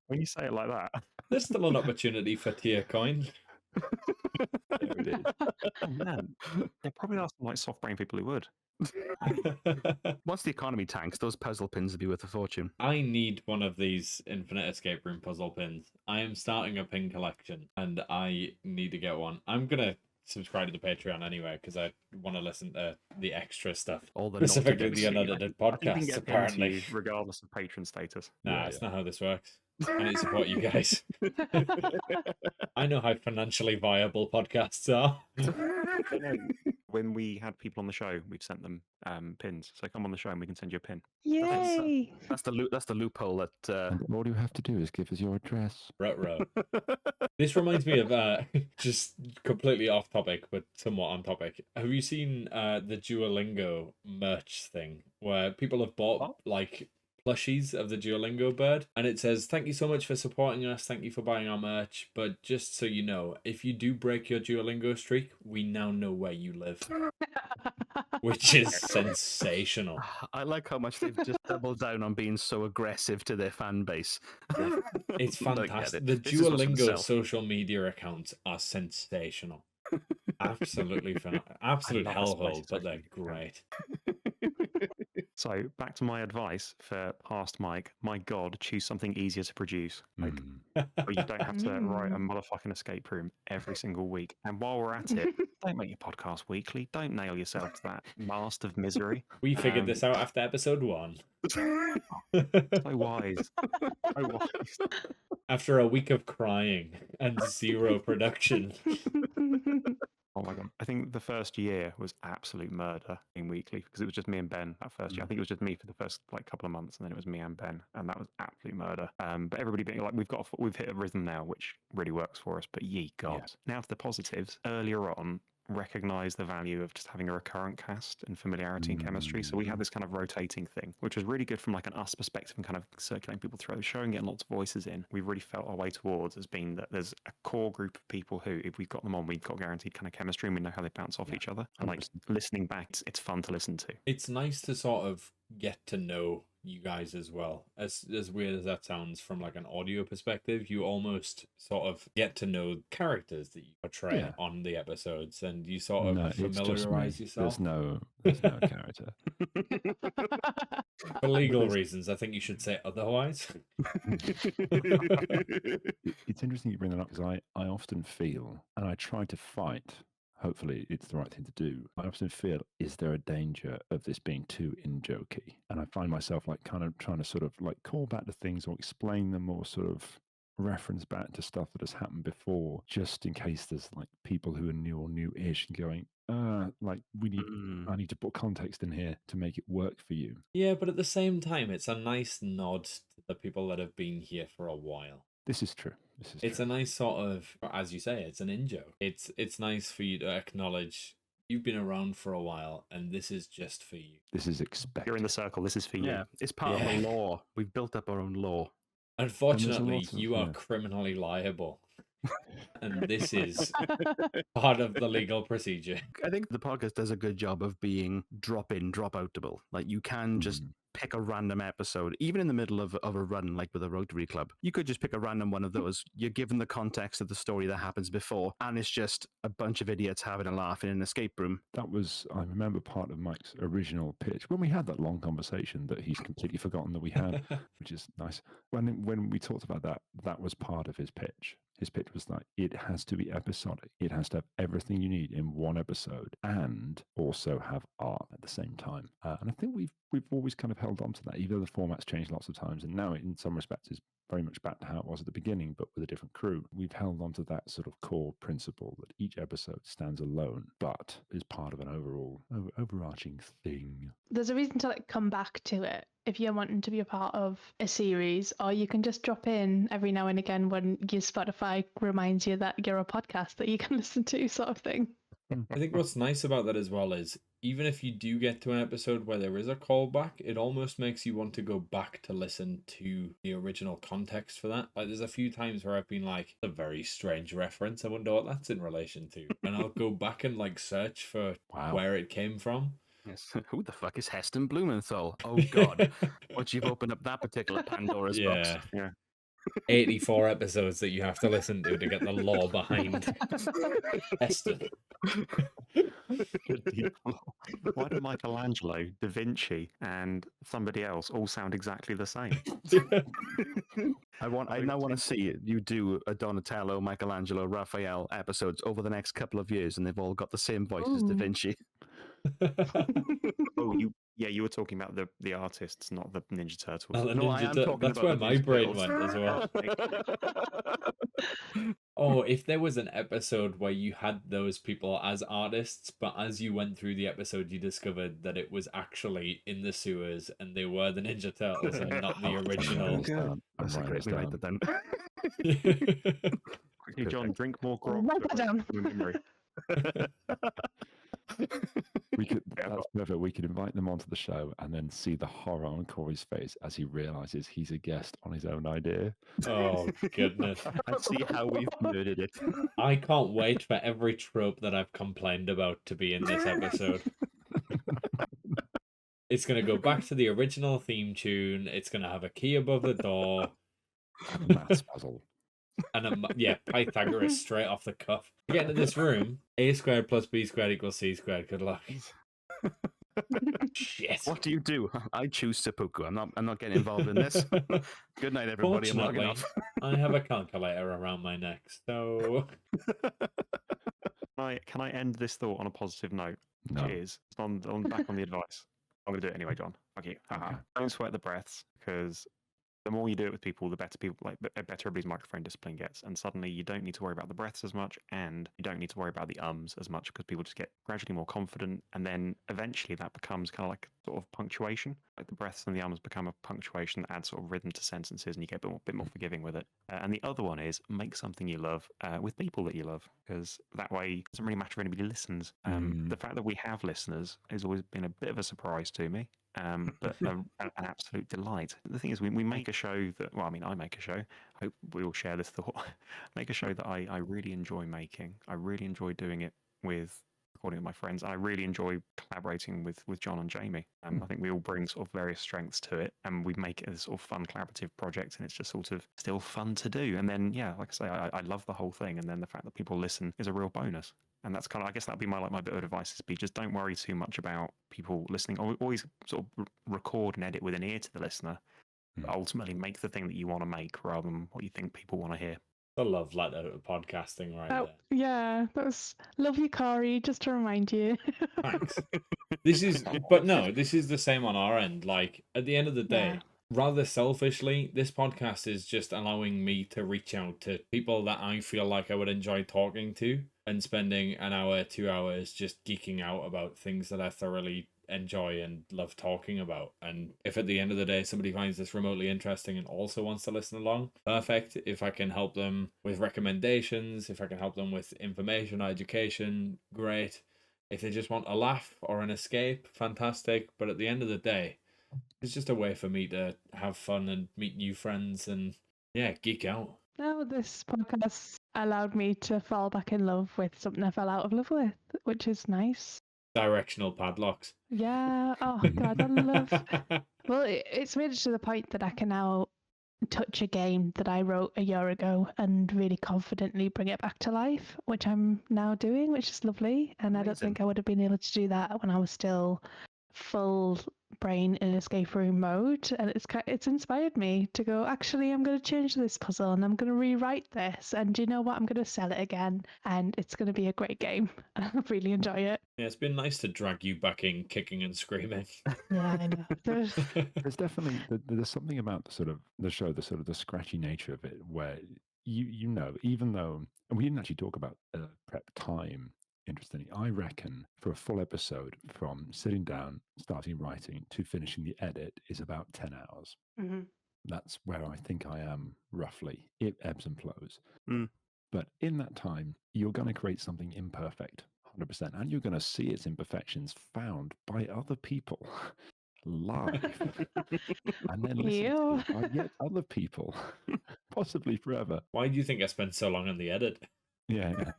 when you say it like that, There's still an opportunity for tier coin. There it is. oh man, there probably are some like soft brain people who would. Once the economy tanks, those puzzle pins will be worth a fortune. I need one of these Infinite Escape Room puzzle pins. I am starting a pin collection, and I need to get one. I'm gonna subscribe to the Patreon anyway because I want to listen to the extra stuff, All the specifically naughty the bits. unedited You can podcasts. get Apparently, into regardless of patron status. nah, it's not how this works. I need to support you guys. I know how financially viable podcasts are. When we had people on the show, we've sent them pins. So come on the show and we can send you a pin. Yay! That's the loophole that. And all you have to do is give us your address. Ruh-roh. This reminds me of just completely off topic, but somewhat on topic. Have you seen the Duolingo merch thing where people have bought like plushies of the Duolingo bird, and it says, "Thank you so much for supporting us. Thank you for buying our merch. But just so you know, if you do break your Duolingo streak, we now know where you live," which is sensational. I like how much they've just doubled down on being so aggressive to their fan base. It's fantastic. The This is what's on Duolingo sale. social media accounts are sensational. Absolutely phenomenal. Absolute I love a hellhole, spicy but they're social media great. So back to my advice for past Mike. My God, choose something easier to produce. Like, where you don't have to write a motherfucking escape room every single week. And while we're at it, don't make your podcast weekly. Don't nail yourself to that mast of misery. We figured this out after episode 1. So wise. So wise. After a week of crying and 0 production. Oh my God. I think the first year was absolute murder in weekly because it was just me and Ben that first year. I think it was just me for the first couple of months and then it was me and Ben and that was absolute murder. But everybody being like, we've hit a rhythm now, which really works for us, but ye gods. Now to the positives. Earlier on, recognize the value of just having a recurrent cast and familiarity and chemistry. So we had this kind of rotating thing, which was really good from like an us perspective and kind of circulating people through the show and getting lots of voices in. We really felt our way towards as being that there's a core group of people who, if we've got them on, we've got guaranteed kind of chemistry and we know how they bounce off each other. And like listening back, it's fun to listen to. It's nice to sort of get to know you guys as well. As weird as that sounds from like an audio perspective, you almost sort of get to know characters that you portray on the episodes, and you sort of familiarize yourself. There's no character. For legal reasons, I think you should say otherwise. It's interesting you bring that up because I often feel, and I try to fight, hopefully it's the right thing to do. I often feel, is there a danger of this being too in-jokey? And I find myself like kind of trying to sort of like call back to things or explain them or sort of reference back to stuff that has happened before, just in case there's like people who are new or new-ish and going, like I need to put context in here to make it work for you. Yeah, but at the same time, it's a nice nod to the people that have been here for a while. This is true. It's a nice sort of, as you say, it's an in-joke. It's nice for you to acknowledge you've been around for a while and this is just for you. This is expected. You're in the circle. This is for you. Yeah, it's part of the law. We've built up our own law. Unfortunately, you are criminally liable. And this is part of the legal procedure. I think the podcast does a good job of being drop-in, drop-outable. Like you can just pick a random episode, even in the middle of a run, like with a Rotary Club. You could just pick a random one of those. You're given the context of the story that happens before, and it's just a bunch of idiots having a laugh in an escape room. That was, I remember, part of Mike's original pitch when we had that long conversation that he's completely forgotten that we had, which is nice. When we talked about that, that was part of his pitch. His pitch was like, it has to be episodic. It has to have everything you need in one episode and also have art at the same time. And I think we've always kind of held on to that, even though the format's changed lots of times. And now, in some respects, is very much back to how it was at the beginning, but with a different crew. We've held on to that sort of core principle that each episode stands alone, but is part of an overarching thing. There's a reason to like come back to it if you're wanting to be a part of a series, or you can just drop in every now and again when your Spotify reminds you that you're a podcast that you can listen to, sort of thing. I think what's nice about that as well is even if you do get to an episode where there is a callback, it almost makes you want to go back to listen to the original context for that. Like there's a few times where I've been like, a very strange reference. I wonder what that's in relation to. And I'll go back and like search for where it came from. Yes. Who the fuck is Heston Blumenthal? Oh God! Once you've opened up that particular Pandora's box, 84 episodes that you have to listen to get the lore behind Heston. Why do Michelangelo, Da Vinci, and somebody else all sound exactly the same? I now want to see you do a Donatello, Michelangelo, Raphael episodes over the next couple of years, and they've all got the same voice as Da Vinci. You were talking about the artists, not the Ninja Turtles. Oh, that's where my brain went as well. Oh, if there was an episode where you had those people as artists, but as you went through the episode, you discovered that it was actually in the sewers and they were the Ninja Turtles and not the original. That's a great way then. Quickly, John, drink more grog. Write that down. Memory. That's perfect. We could invite them onto the show and then see the horror on Corey's face as he realizes he's a guest on his own idea. Oh, goodness. And see how we've murdered it. I can't wait for every trope that I've complained about to be in this episode. It's going to go back to the original theme tune. It's going to have a key above the door. Maths puzzle. And Pythagoras straight off the cuff. You get into this room, a squared plus b squared equals c squared. Good luck. Shit. What do? I choose seppuku. I'm not getting involved in this. Good night, everybody. I'm logging off. I have a calculator around my neck, so. Can I end this thought on a positive note? No. Cheers. Back on the advice. I'm going to do it anyway, John. Fuck you. Okay. Don't sweat the breaths, because the more you do it with people, the better better everybody's microphone discipline gets. And suddenly you don't need to worry about the breaths as much, and you don't need to worry about the ums as much, because people just get gradually more confident. And then eventually that becomes kind of like sort of punctuation. Like the breaths and the ums become a punctuation that adds sort of rhythm to sentences, and you get a bit more forgiving with it. And the other one is make something you love with people that you love, because that way it doesn't really matter if anybody listens. The fact that we have listeners has always been a bit of a surprise to me. But an absolute delight. The thing is, we make a show that, well, I mean, I make a show. I hope we all share this thought. Make a show that I really enjoy making. I really enjoy doing it with recording with my friends. I really enjoy collaborating with John and Jamie. I think we all bring sort of various strengths to it, and we make it a sort of fun collaborative project, and it's just sort of still fun to do. And then, yeah, like I say, I love the whole thing, and then the fact that people listen is a real bonus. And that's kind of, I guess that'd be my bit of advice is just don't worry too much about people listening. Always sort of record and edit with an ear to the listener. But ultimately, make the thing that you want to make rather than what you think people want to hear. I love like the podcasting right there. Yeah, that was love you, Corey. Just to remind you. Thanks. This is the same on our end. Like at the end of the day, rather selfishly, this podcast is just allowing me to reach out to people that I feel like I would enjoy talking to, and spending an hour, 2 hours just geeking out about things that I thoroughly enjoy and love talking about. And if at the end of the day somebody finds this remotely interesting and also wants to listen along, perfect. If I can help them with recommendations, if I can help them with information or education, great. If they just want a laugh or an escape, fantastic. But at the end of the day, it's just a way for me to have fun and meet new friends and, yeah, geek out. No, this podcast allowed me to fall back in love with something I fell out of love with, which is nice. Directional padlocks. Yeah. Oh, God, I love... Well, it's made it to the point that I can now touch a game that I wrote a year ago and really confidently bring it back to life, which I'm now doing, which is lovely. And I don't think I would have been able to do that when I was still full brain in escape room mode. And it's inspired me to go, actually, I'm going to change this puzzle and I'm going to rewrite this. And do you know what? I'm going to sell it again. And it's going to be a great game. I really enjoy it. Yeah, it's been nice to drag you back in kicking and screaming. Yeah, I know. There's definitely there's something about the sort of the show, the sort of the scratchy nature of it, where you know, even though, and we didn't actually talk about prep time. Interestingly, I reckon for a full episode, from sitting down, starting writing to finishing the edit, is about 10 hours. Mm-hmm. That's where I think I am roughly. It ebbs and flows. Mm. But in that time, you're going to create something imperfect, 100%, and you're going to see its imperfections found by other people live, and then listened to by yet other people, possibly forever. Why do you think I spent so long on the edit? Yeah.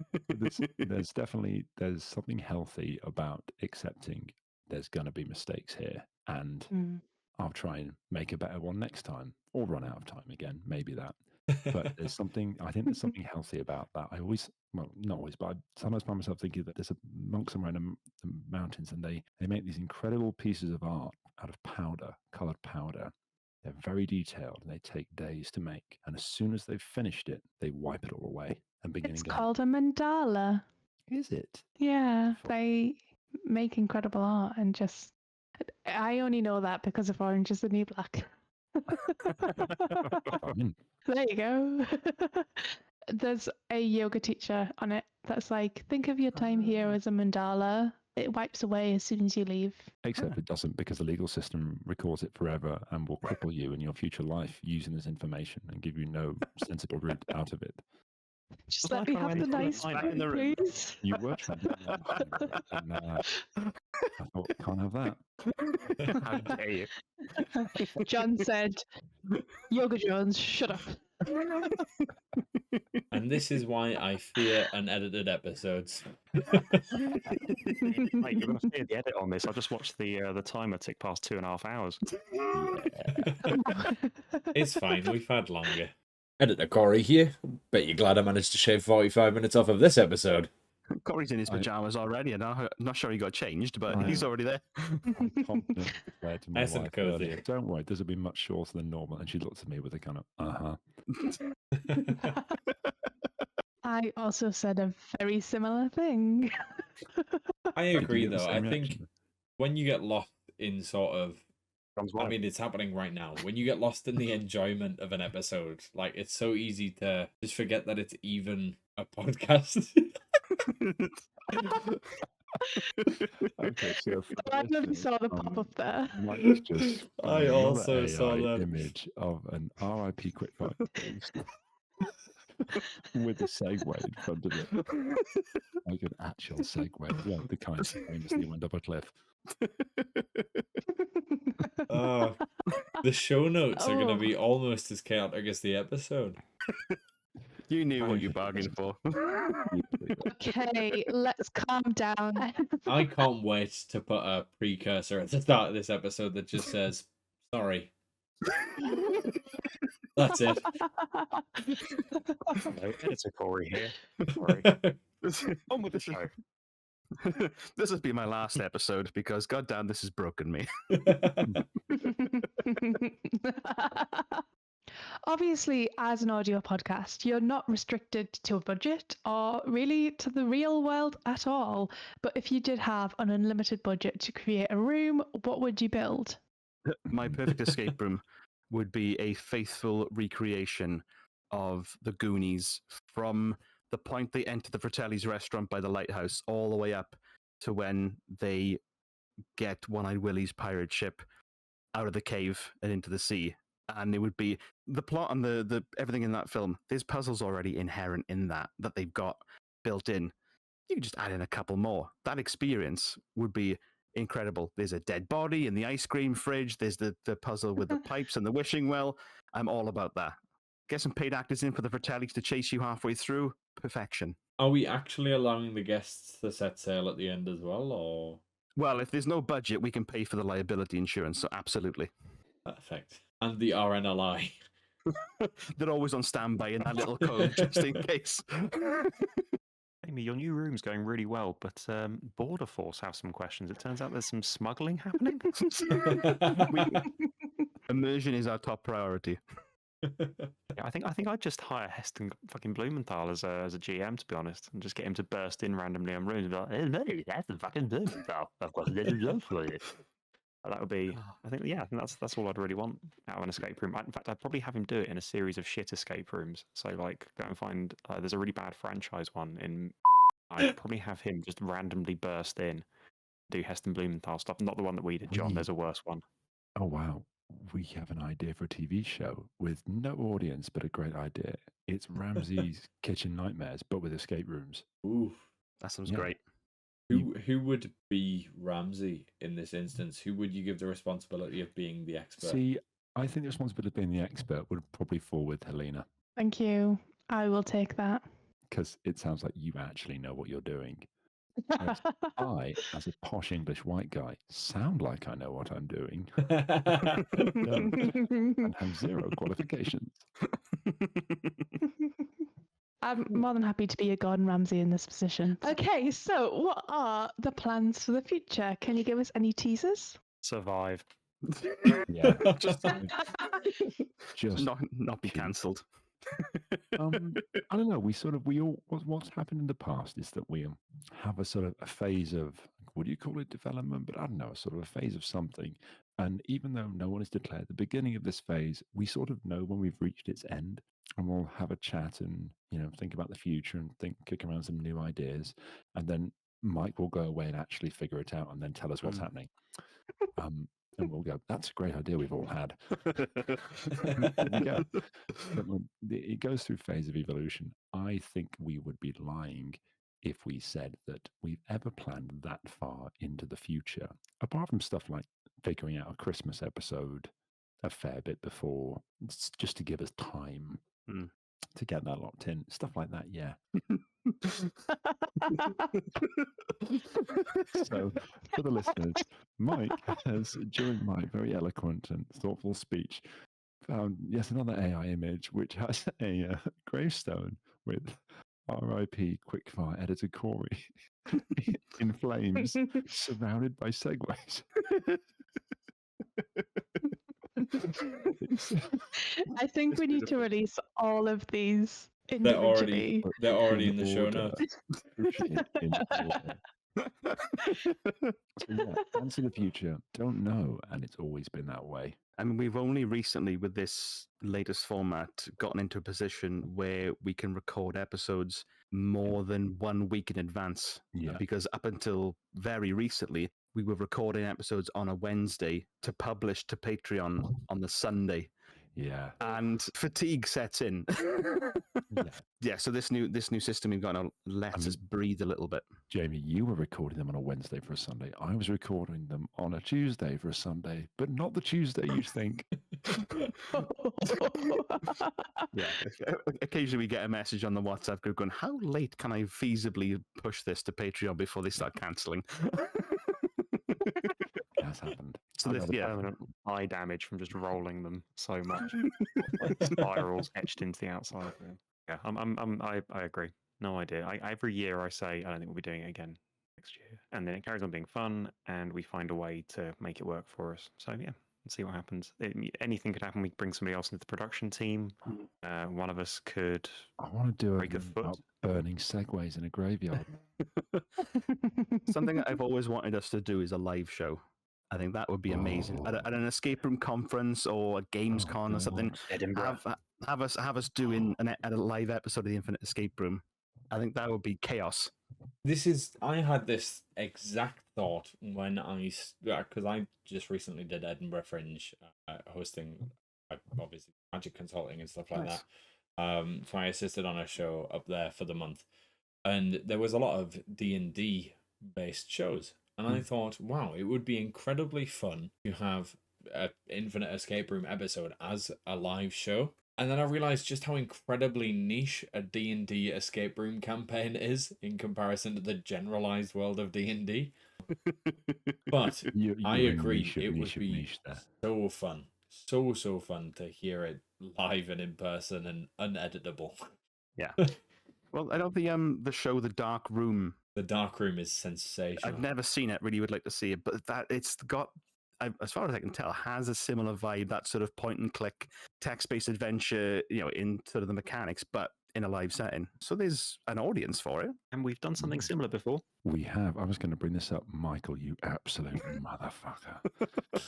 There's definitely something healthy about accepting there's going to be mistakes here, and I'll try and make a better one next time, or run out of time again, maybe that. But I think there's something healthy about that. I always, well, not always, but I sometimes find myself thinking that there's a monk somewhere in the mountains, and they make these incredible pieces of art out of powder, colored powder. They're very detailed, and they take days to make. And as soon as they've finished it, they wipe it all away and begin It's again. called a mandala. Is it? Yeah, they make incredible art, and just I only know that because of Orange is the New Black. There you go. There's a yoga teacher on it that's like, think of your time here as a mandala. It wipes away as soon as you leave. Except it doesn't, because the legal system records it forever and will cripple you in your future life using this information and give you no sensible route out of it. Just let me have the nice bit, please. You were trying to and, I thought, can't have that. How dare you? John said, Yoga Jones, shut up. And this is why I fear unedited episodes. Mate, you're going to fear the edit on this. I just watched the timer tick past 2.5 hours. It's fine, we've had longer. Editor Corey here. Bet you're glad I managed to shave 45 minutes off of this episode. Corey's in his pajamas already, and I'm not sure he got changed, but he's already there. I'm confident declared to my Nice and wife cozy. earlier, don't worry, this will be much shorter than normal. And she looked at me with a kind of, I also said a very similar thing. I agree, get the though. I same think reaction? when you get lost in sort of I mean, it's happening right now. When you get lost in the enjoyment of an episode, like it's so easy to just forget that it's even a podcast. Okay, so for I don't know if you listeners, saw the pop up there. Mike's just I found also another saw AI that. image of an RIP Quickfire post with a segue in front of it, like an actual segue, like the kind that famously went up a cliff. Oh, the show notes are going to Oh. be almost as chaotic as the episode. You knew what you bargained for. Okay, let's calm down. I can't wait to put a precursor at the start of this episode that just says, sorry. That's it. Hello, editor Corey here. Sorry. On with the show. This has been my last episode because, goddamn, this has broken me. Obviously, as an audio podcast, you're not restricted to a budget or really to the real world at all. But if you did have an unlimited budget to create a room, what would you build? My perfect escape room would be a faithful recreation of the Goonies from the point they enter the Fratelli's restaurant by the lighthouse all the way up to when they get One-Eyed Willie's pirate ship out of the cave and into the sea. And it would be the plot and the everything in that film. There's puzzles already inherent in that they've got built in. You can just add in a couple more. That experience would be incredible. There's a dead body in the ice cream fridge. There's the puzzle with the pipes and the wishing well. I'm all about that. Get some paid actors in for the Fratellis to chase you halfway through. Perfection. Are we actually allowing the guests to set sail at the end as well, or? Well, if there's no budget, we can pay for the liability insurance, so absolutely. Perfect. And the RNLI. They're always on standby in that little cove just in case. Amy, your new room's going really well, but Border Force have some questions. It turns out there's some smuggling happening. Immersion is our top priority. Yeah, I think I'd just hire Heston fucking Blumenthal as a GM, to be honest, and just get him to burst in randomly on rooms and be like, "Hey, mate, that's a fucking Blumenthal. I've got a little job for you." That would be, I think that's all I'd really want out of an escape room. In fact, I'd probably have him do it in a series of shit escape rooms. So, like, go and find, there's a really bad franchise one in, I'd probably have him just randomly burst in, do Heston Blumenthal stuff. Not the one that we did, John. There's a worse one. Oh, wow. We have an idea for a TV show with no audience, but a great idea. It's Ramsey's Kitchen Nightmares, but with escape rooms. Ooh. That sounds great. Who would be Ramsey in this instance? Who would you give the responsibility of being the expert? See, I think the responsibility of being the expert would probably fall with Helena. Thank you. I will take that. Because it sounds like you actually know what you're doing. I, as a posh English white guy, sound like I know what I'm doing. And have zero qualifications. I'm more than happy to be a Gordon Ramsay in this position. Okay, so what are the plans for the future? Can you give us any teasers? Survive. Yeah. Just Just not be cancelled. I don't know. What's happened in the past is that we have a sort of a phase of, what do you call it, development? But I don't know, a sort of a phase of something. And even though no one has declared the beginning of this phase, we sort of know when we've reached its end, and we'll have a chat and think about the future and kick around some new ideas, and then Mike will go away and actually figure it out and then tell us what's happening. And we'll go, that's a great idea we've all had. There we go. But it goes through phase of evolution. I think we would be lying if we said that we've ever planned that far into the future, apart from stuff like figuring out a Christmas episode a fair bit before, just to give us time to get that locked in. Stuff like that, yeah. So, for the listeners, Mike has, during my very eloquent and thoughtful speech, found yet another AI image which has a gravestone with RIP Quickfire editor Corey in flames, surrounded by segways. I think we need to release all of these individually. They're already in the show notes. So yeah, Plans for the future, don't know, and it's always been that way. I mean, we've only recently, with this latest format, gotten into a position where we can record episodes more than 1 week in advance. Yeah. Because up until very recently, we were recording episodes on a Wednesday to publish to Patreon on the Sunday. Yeah. And fatigue sets in. Yeah. Yeah, so this new system we've got to let us breathe a little bit. Jamie, you were recording them on a Wednesday for a Sunday. I was recording them on a Tuesday for a Sunday, but not the Tuesday you think. Yeah. Occasionally we get a message on the WhatsApp group going, how late can I feasibly push this to Patreon before they start cancelling? It has happened. So I this, got yeah. permanent eye damage from just rolling them so much. Like spirals etched into the outside. Yeah, I agree. No idea. Every year I say I don't think we'll be doing it again next year, and then it carries on being fun, and we find a way to make it work for us. So yeah, let's see what happens. Anything could happen. We bring somebody else into the production team. One of us could. I want to do break a it foot. about burning segways in a graveyard. Something that I've always wanted us to do is a live show. I think that would be amazing. At an escape room conference or a games con or something. Edinburgh. Have us doing a live episode of the Infinite Escape Room. I think that would be chaos. I had this exact thought when because I just recently did Edinburgh Fringe, hosting, obviously magic consulting and stuff like Nice. that. So I assisted on a show up there for the month, and there was a lot of D&D based shows, and I thought, wow, it would be incredibly fun to have an Infinite Escape Room episode as a live show. And then I realized just how incredibly niche a D&D escape room campaign is in comparison to the generalized world of D&D. But I agree, it would be so fun. So fun to hear it live and in person and uneditable. Yeah. Well, I know the show The Dark Room. The Dark Room is sensational. I've never seen it. Really would like to see it, but that it's got, as far as I can tell, has a similar vibe. That sort of point and click text-based adventure, in sort of the mechanics, but in a live setting. So there's an audience for it. And we've done something similar before. We have. I was going to bring this up, Michael, you absolute motherfucker.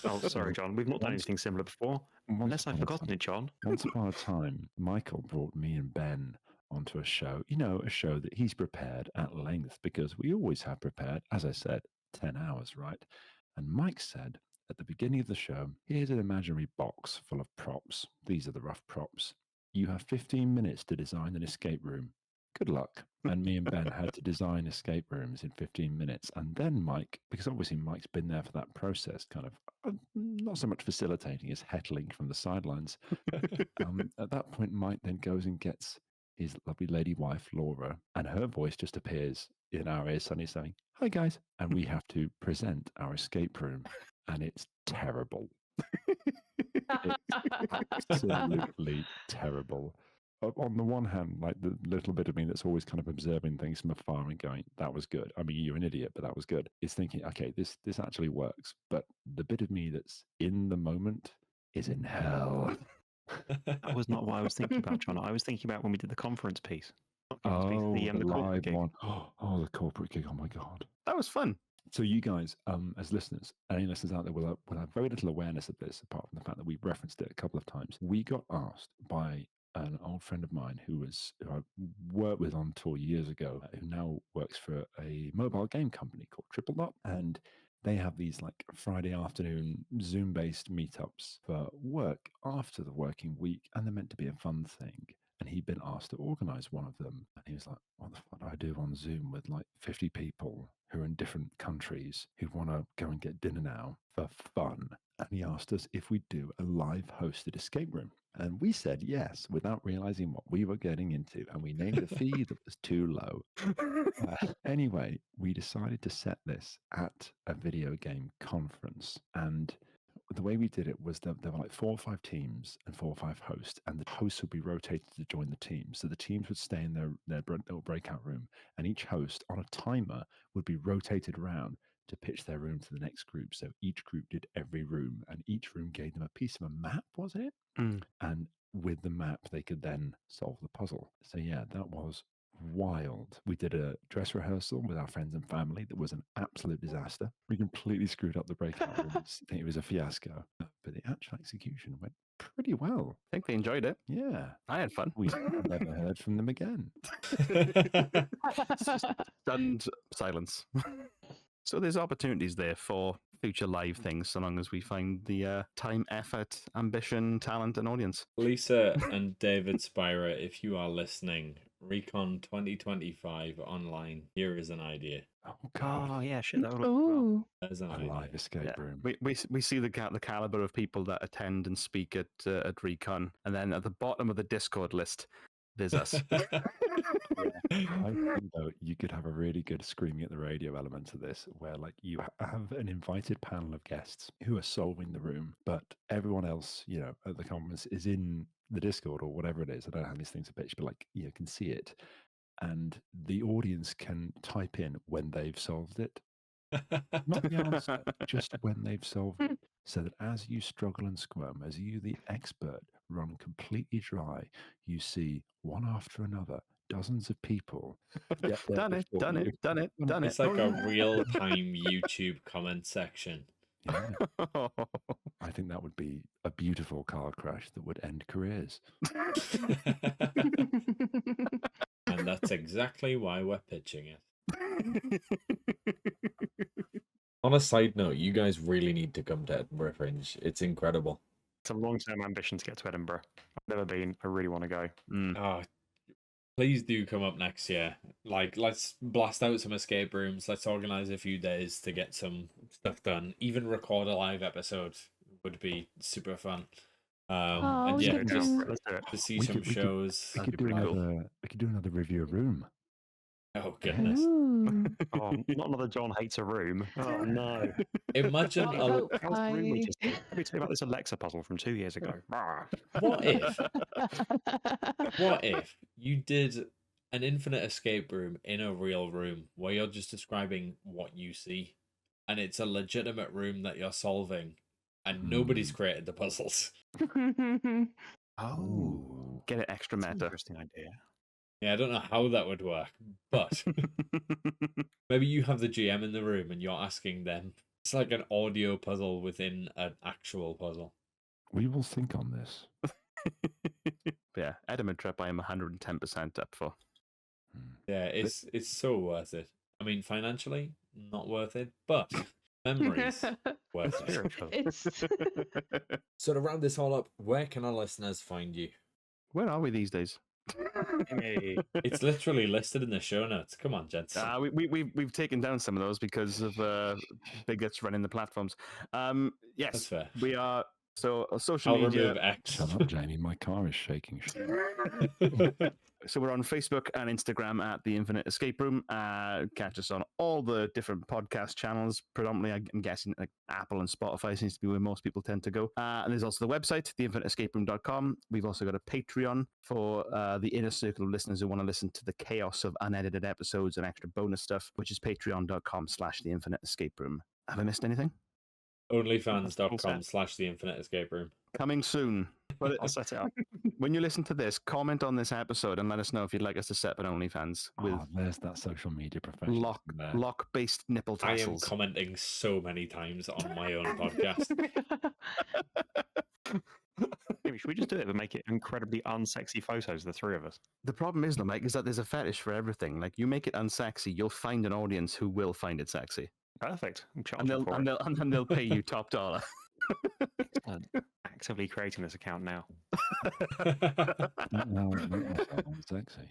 Oh, sorry, John. We've not done anything similar before. Unless I've forgotten it, John. Once upon a time, Michael brought me and Ben onto a show, a show that he's prepared at length, because we always have prepared, as I said, 10 hours, right? And Mike said at the beginning of the show, here's an imaginary box full of props. These are the rough props. You have 15 minutes to design an escape room. Good luck. And me and Ben had to design escape rooms in 15 minutes. And then Mike, because obviously Mike's been there for that process, kind of not so much facilitating as heckling from the sidelines. At that point, Mike then goes and gets his lovely lady wife, Laura, and her voice just appears in our ears, suddenly saying, "Hi, guys." And we have to present our escape room, and it's terrible. It's absolutely terrible. On the one hand, like the little bit of me that's always kind of observing things from afar and going, that was good. I mean, you're an idiot, but that was good. Is thinking, okay, this actually works. But the bit of me that's in the moment is in hell. That was not what I was thinking about, John. I was thinking about when we did the conference piece. Oh, the the corporate live gig. one. Oh, the corporate gig. Oh my God. That was fun. So you guys, as listeners, any listeners out there will have very little awareness of this, apart from the fact that we referenced it a couple of times. We got asked by an old friend of mine who I worked with on tour years ago, who now works for a mobile game company called Triple Dot, and they have these like Friday afternoon Zoom-based meetups for work after the working week, and they're meant to be a fun thing. And he'd been asked to organize one of them. And he was like, what the fuck do I do on Zoom with like 50 people who are in different countries who want to go and get dinner now for fun? And he asked us if we'd do a live hosted escape room. And we said yes, without realizing what we were getting into. And we named a fee that was too low. Anyway, we decided to set this at a video game conference. And the way we did it was there were like 4 or 5 teams and 4 or 5 hosts, and the hosts would be rotated to join the teams. So the teams would stay in their little breakout room, and each host on a timer would be rotated around to pitch their room to the next group. So each group did every room, and each room gave them a piece of a map, wasn't it? And with the map, they could then solve the puzzle. So yeah, that was wild. We did a dress rehearsal with our friends and family that was an absolute disaster. We completely screwed up the breakout rooms. I think it was a fiasco. But the actual execution went pretty well. I think they enjoyed it. Yeah. I had fun. We never heard from them again. Stunned silence. So there's opportunities there for future live things, so long as we find the time, effort, ambition, talent, and audience. Lisa and David Spira, if you are listening, Recon 2025 online. Here is an idea. Oh, God. Oh, yeah, shit. That would look well. Ooh. There's an A idea. live escape Yeah. room. We see the caliber of people that attend and speak at Recon, and then at the bottom of the Discord list, there's us. I think though you could have a really good screaming at the radio element to this, where like you have an invited panel of guests who are solving the room, but everyone else, you know, at the conference is in the Discord or whatever it is. I don't know how these things are pitched, but like you can see it, and the audience can type in when they've solved it, not the answer, just when they've solved it. So that as you struggle and squirm, as you, the expert, run completely dry, you see one after another, dozens of people. get there Done it, before done you. it, done it, done It's it. like a real-time YouTube comment section. Yeah, I think that would be a beautiful car crash that would end careers. And that's exactly why we're pitching it. On a side note, you guys really need to come to Edinburgh Fringe. It's incredible. It's a long-term ambition to get to Edinburgh. I've never been. I really want to go. Oh, please do come up next year. Like, let's blast out some escape rooms. Let's organize a few days to get some stuff done. Even record a live episode would be super fun. Oh, and we yeah, could just do- Let's do it. to see We some could- we could- shows. We could be do pretty cool. another. We could do another review of Room. Oh goodness! Ooh. Oh, not another John hates a room. Oh no. Imagine Well, a, How's the room we I- just did? Let me tell you about this Alexa puzzle from 2 years ago. Ah. what if what if you did an infinite escape room in a real room where you're just describing what you see, and it's a legitimate room that you're solving, and nobody's created the puzzles. Oh, Get it extra that's an meta. interesting idea. Yeah, I don't know how that would work, but maybe you have the GM in the room and you're asking them. It's like an audio puzzle within an actual puzzle. We will think on this. Yeah, Edinburgh trip I am 110% up for. Yeah, it's so worth it. I mean, financially, not worth it, but memories worth it. Spiritual. It's So to round this all up, where can our listeners find you? Where are we these days? Hey. It's literally listed in the show notes. Come on, gents. We've taken down some of those because of bigots running the platforms. That's Yes, fair. we are. So social I'll media. remove X. Shut up, Jamie. My car is shaking. So we're on Facebook and Instagram at The Infinite Escape Room. Catch us on all the different podcast channels. Predominantly, I'm guessing like Apple and Spotify seems to be where most people tend to go. And there's also the website, theinfiniteescaperoom.com. We've also got a Patreon for the inner circle of listeners who want to listen to the chaos of unedited episodes and extra bonus stuff, which is patreon.com/theinfiniteescaperoom. Have I missed anything? Onlyfans.com/theinfiniteescape-room. Coming soon. But I'll set it up. when you listen to this, comment on this episode and let us know if you'd like us to set up an OnlyFans with Oh, there's that social media professional. there. lock-based nipple I am tassels. commenting so many times on my own podcast. Maybe should we just do it but make it incredibly unsexy photos of the three of us? The problem is, though, Mike, is that there's a fetish for everything. Like, you make it unsexy, you'll find an audience who will find it sexy, Perfect. I'm and charging they'll for and they'll, and they'll pay you top dollar. it. Actively creating this account now. No, sounds sexy.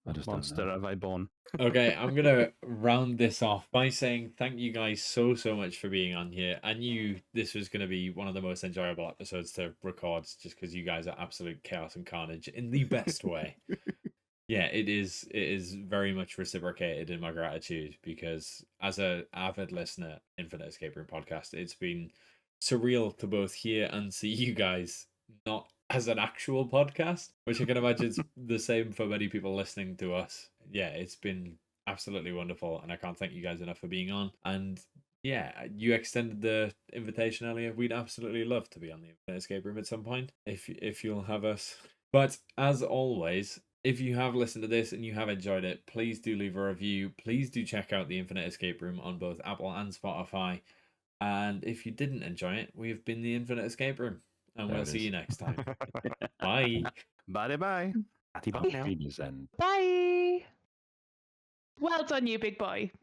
I just Monster don't know. have I born. Okay, I'm gonna round this off by saying thank you guys so much for being on here. I knew this was gonna be one of the most enjoyable episodes to record, just because you guys are absolute chaos and carnage in the best way. Yeah, it is very much reciprocated in my gratitude, because as a avid listener, Infinite Escape Room podcast, it's been surreal to both hear and see you guys not as an actual podcast, which I can imagine is the same for many people listening to us. Yeah, it's been absolutely wonderful, and I can't thank you guys enough for being on. And yeah, you extended the invitation earlier. We'd absolutely love to be on the Infinite Escape Room at some point if you'll have us. But as always, If you have listened to this and you have enjoyed it, please do leave a review. Please do check out the Infinite Escape Room on both Apple and Spotify. And if you didn't enjoy it, we've been the Infinite Escape Room. And There we'll it see is. you next time. Bye. Bye. Bye now. Venus End. Bye. Well done, you big boy.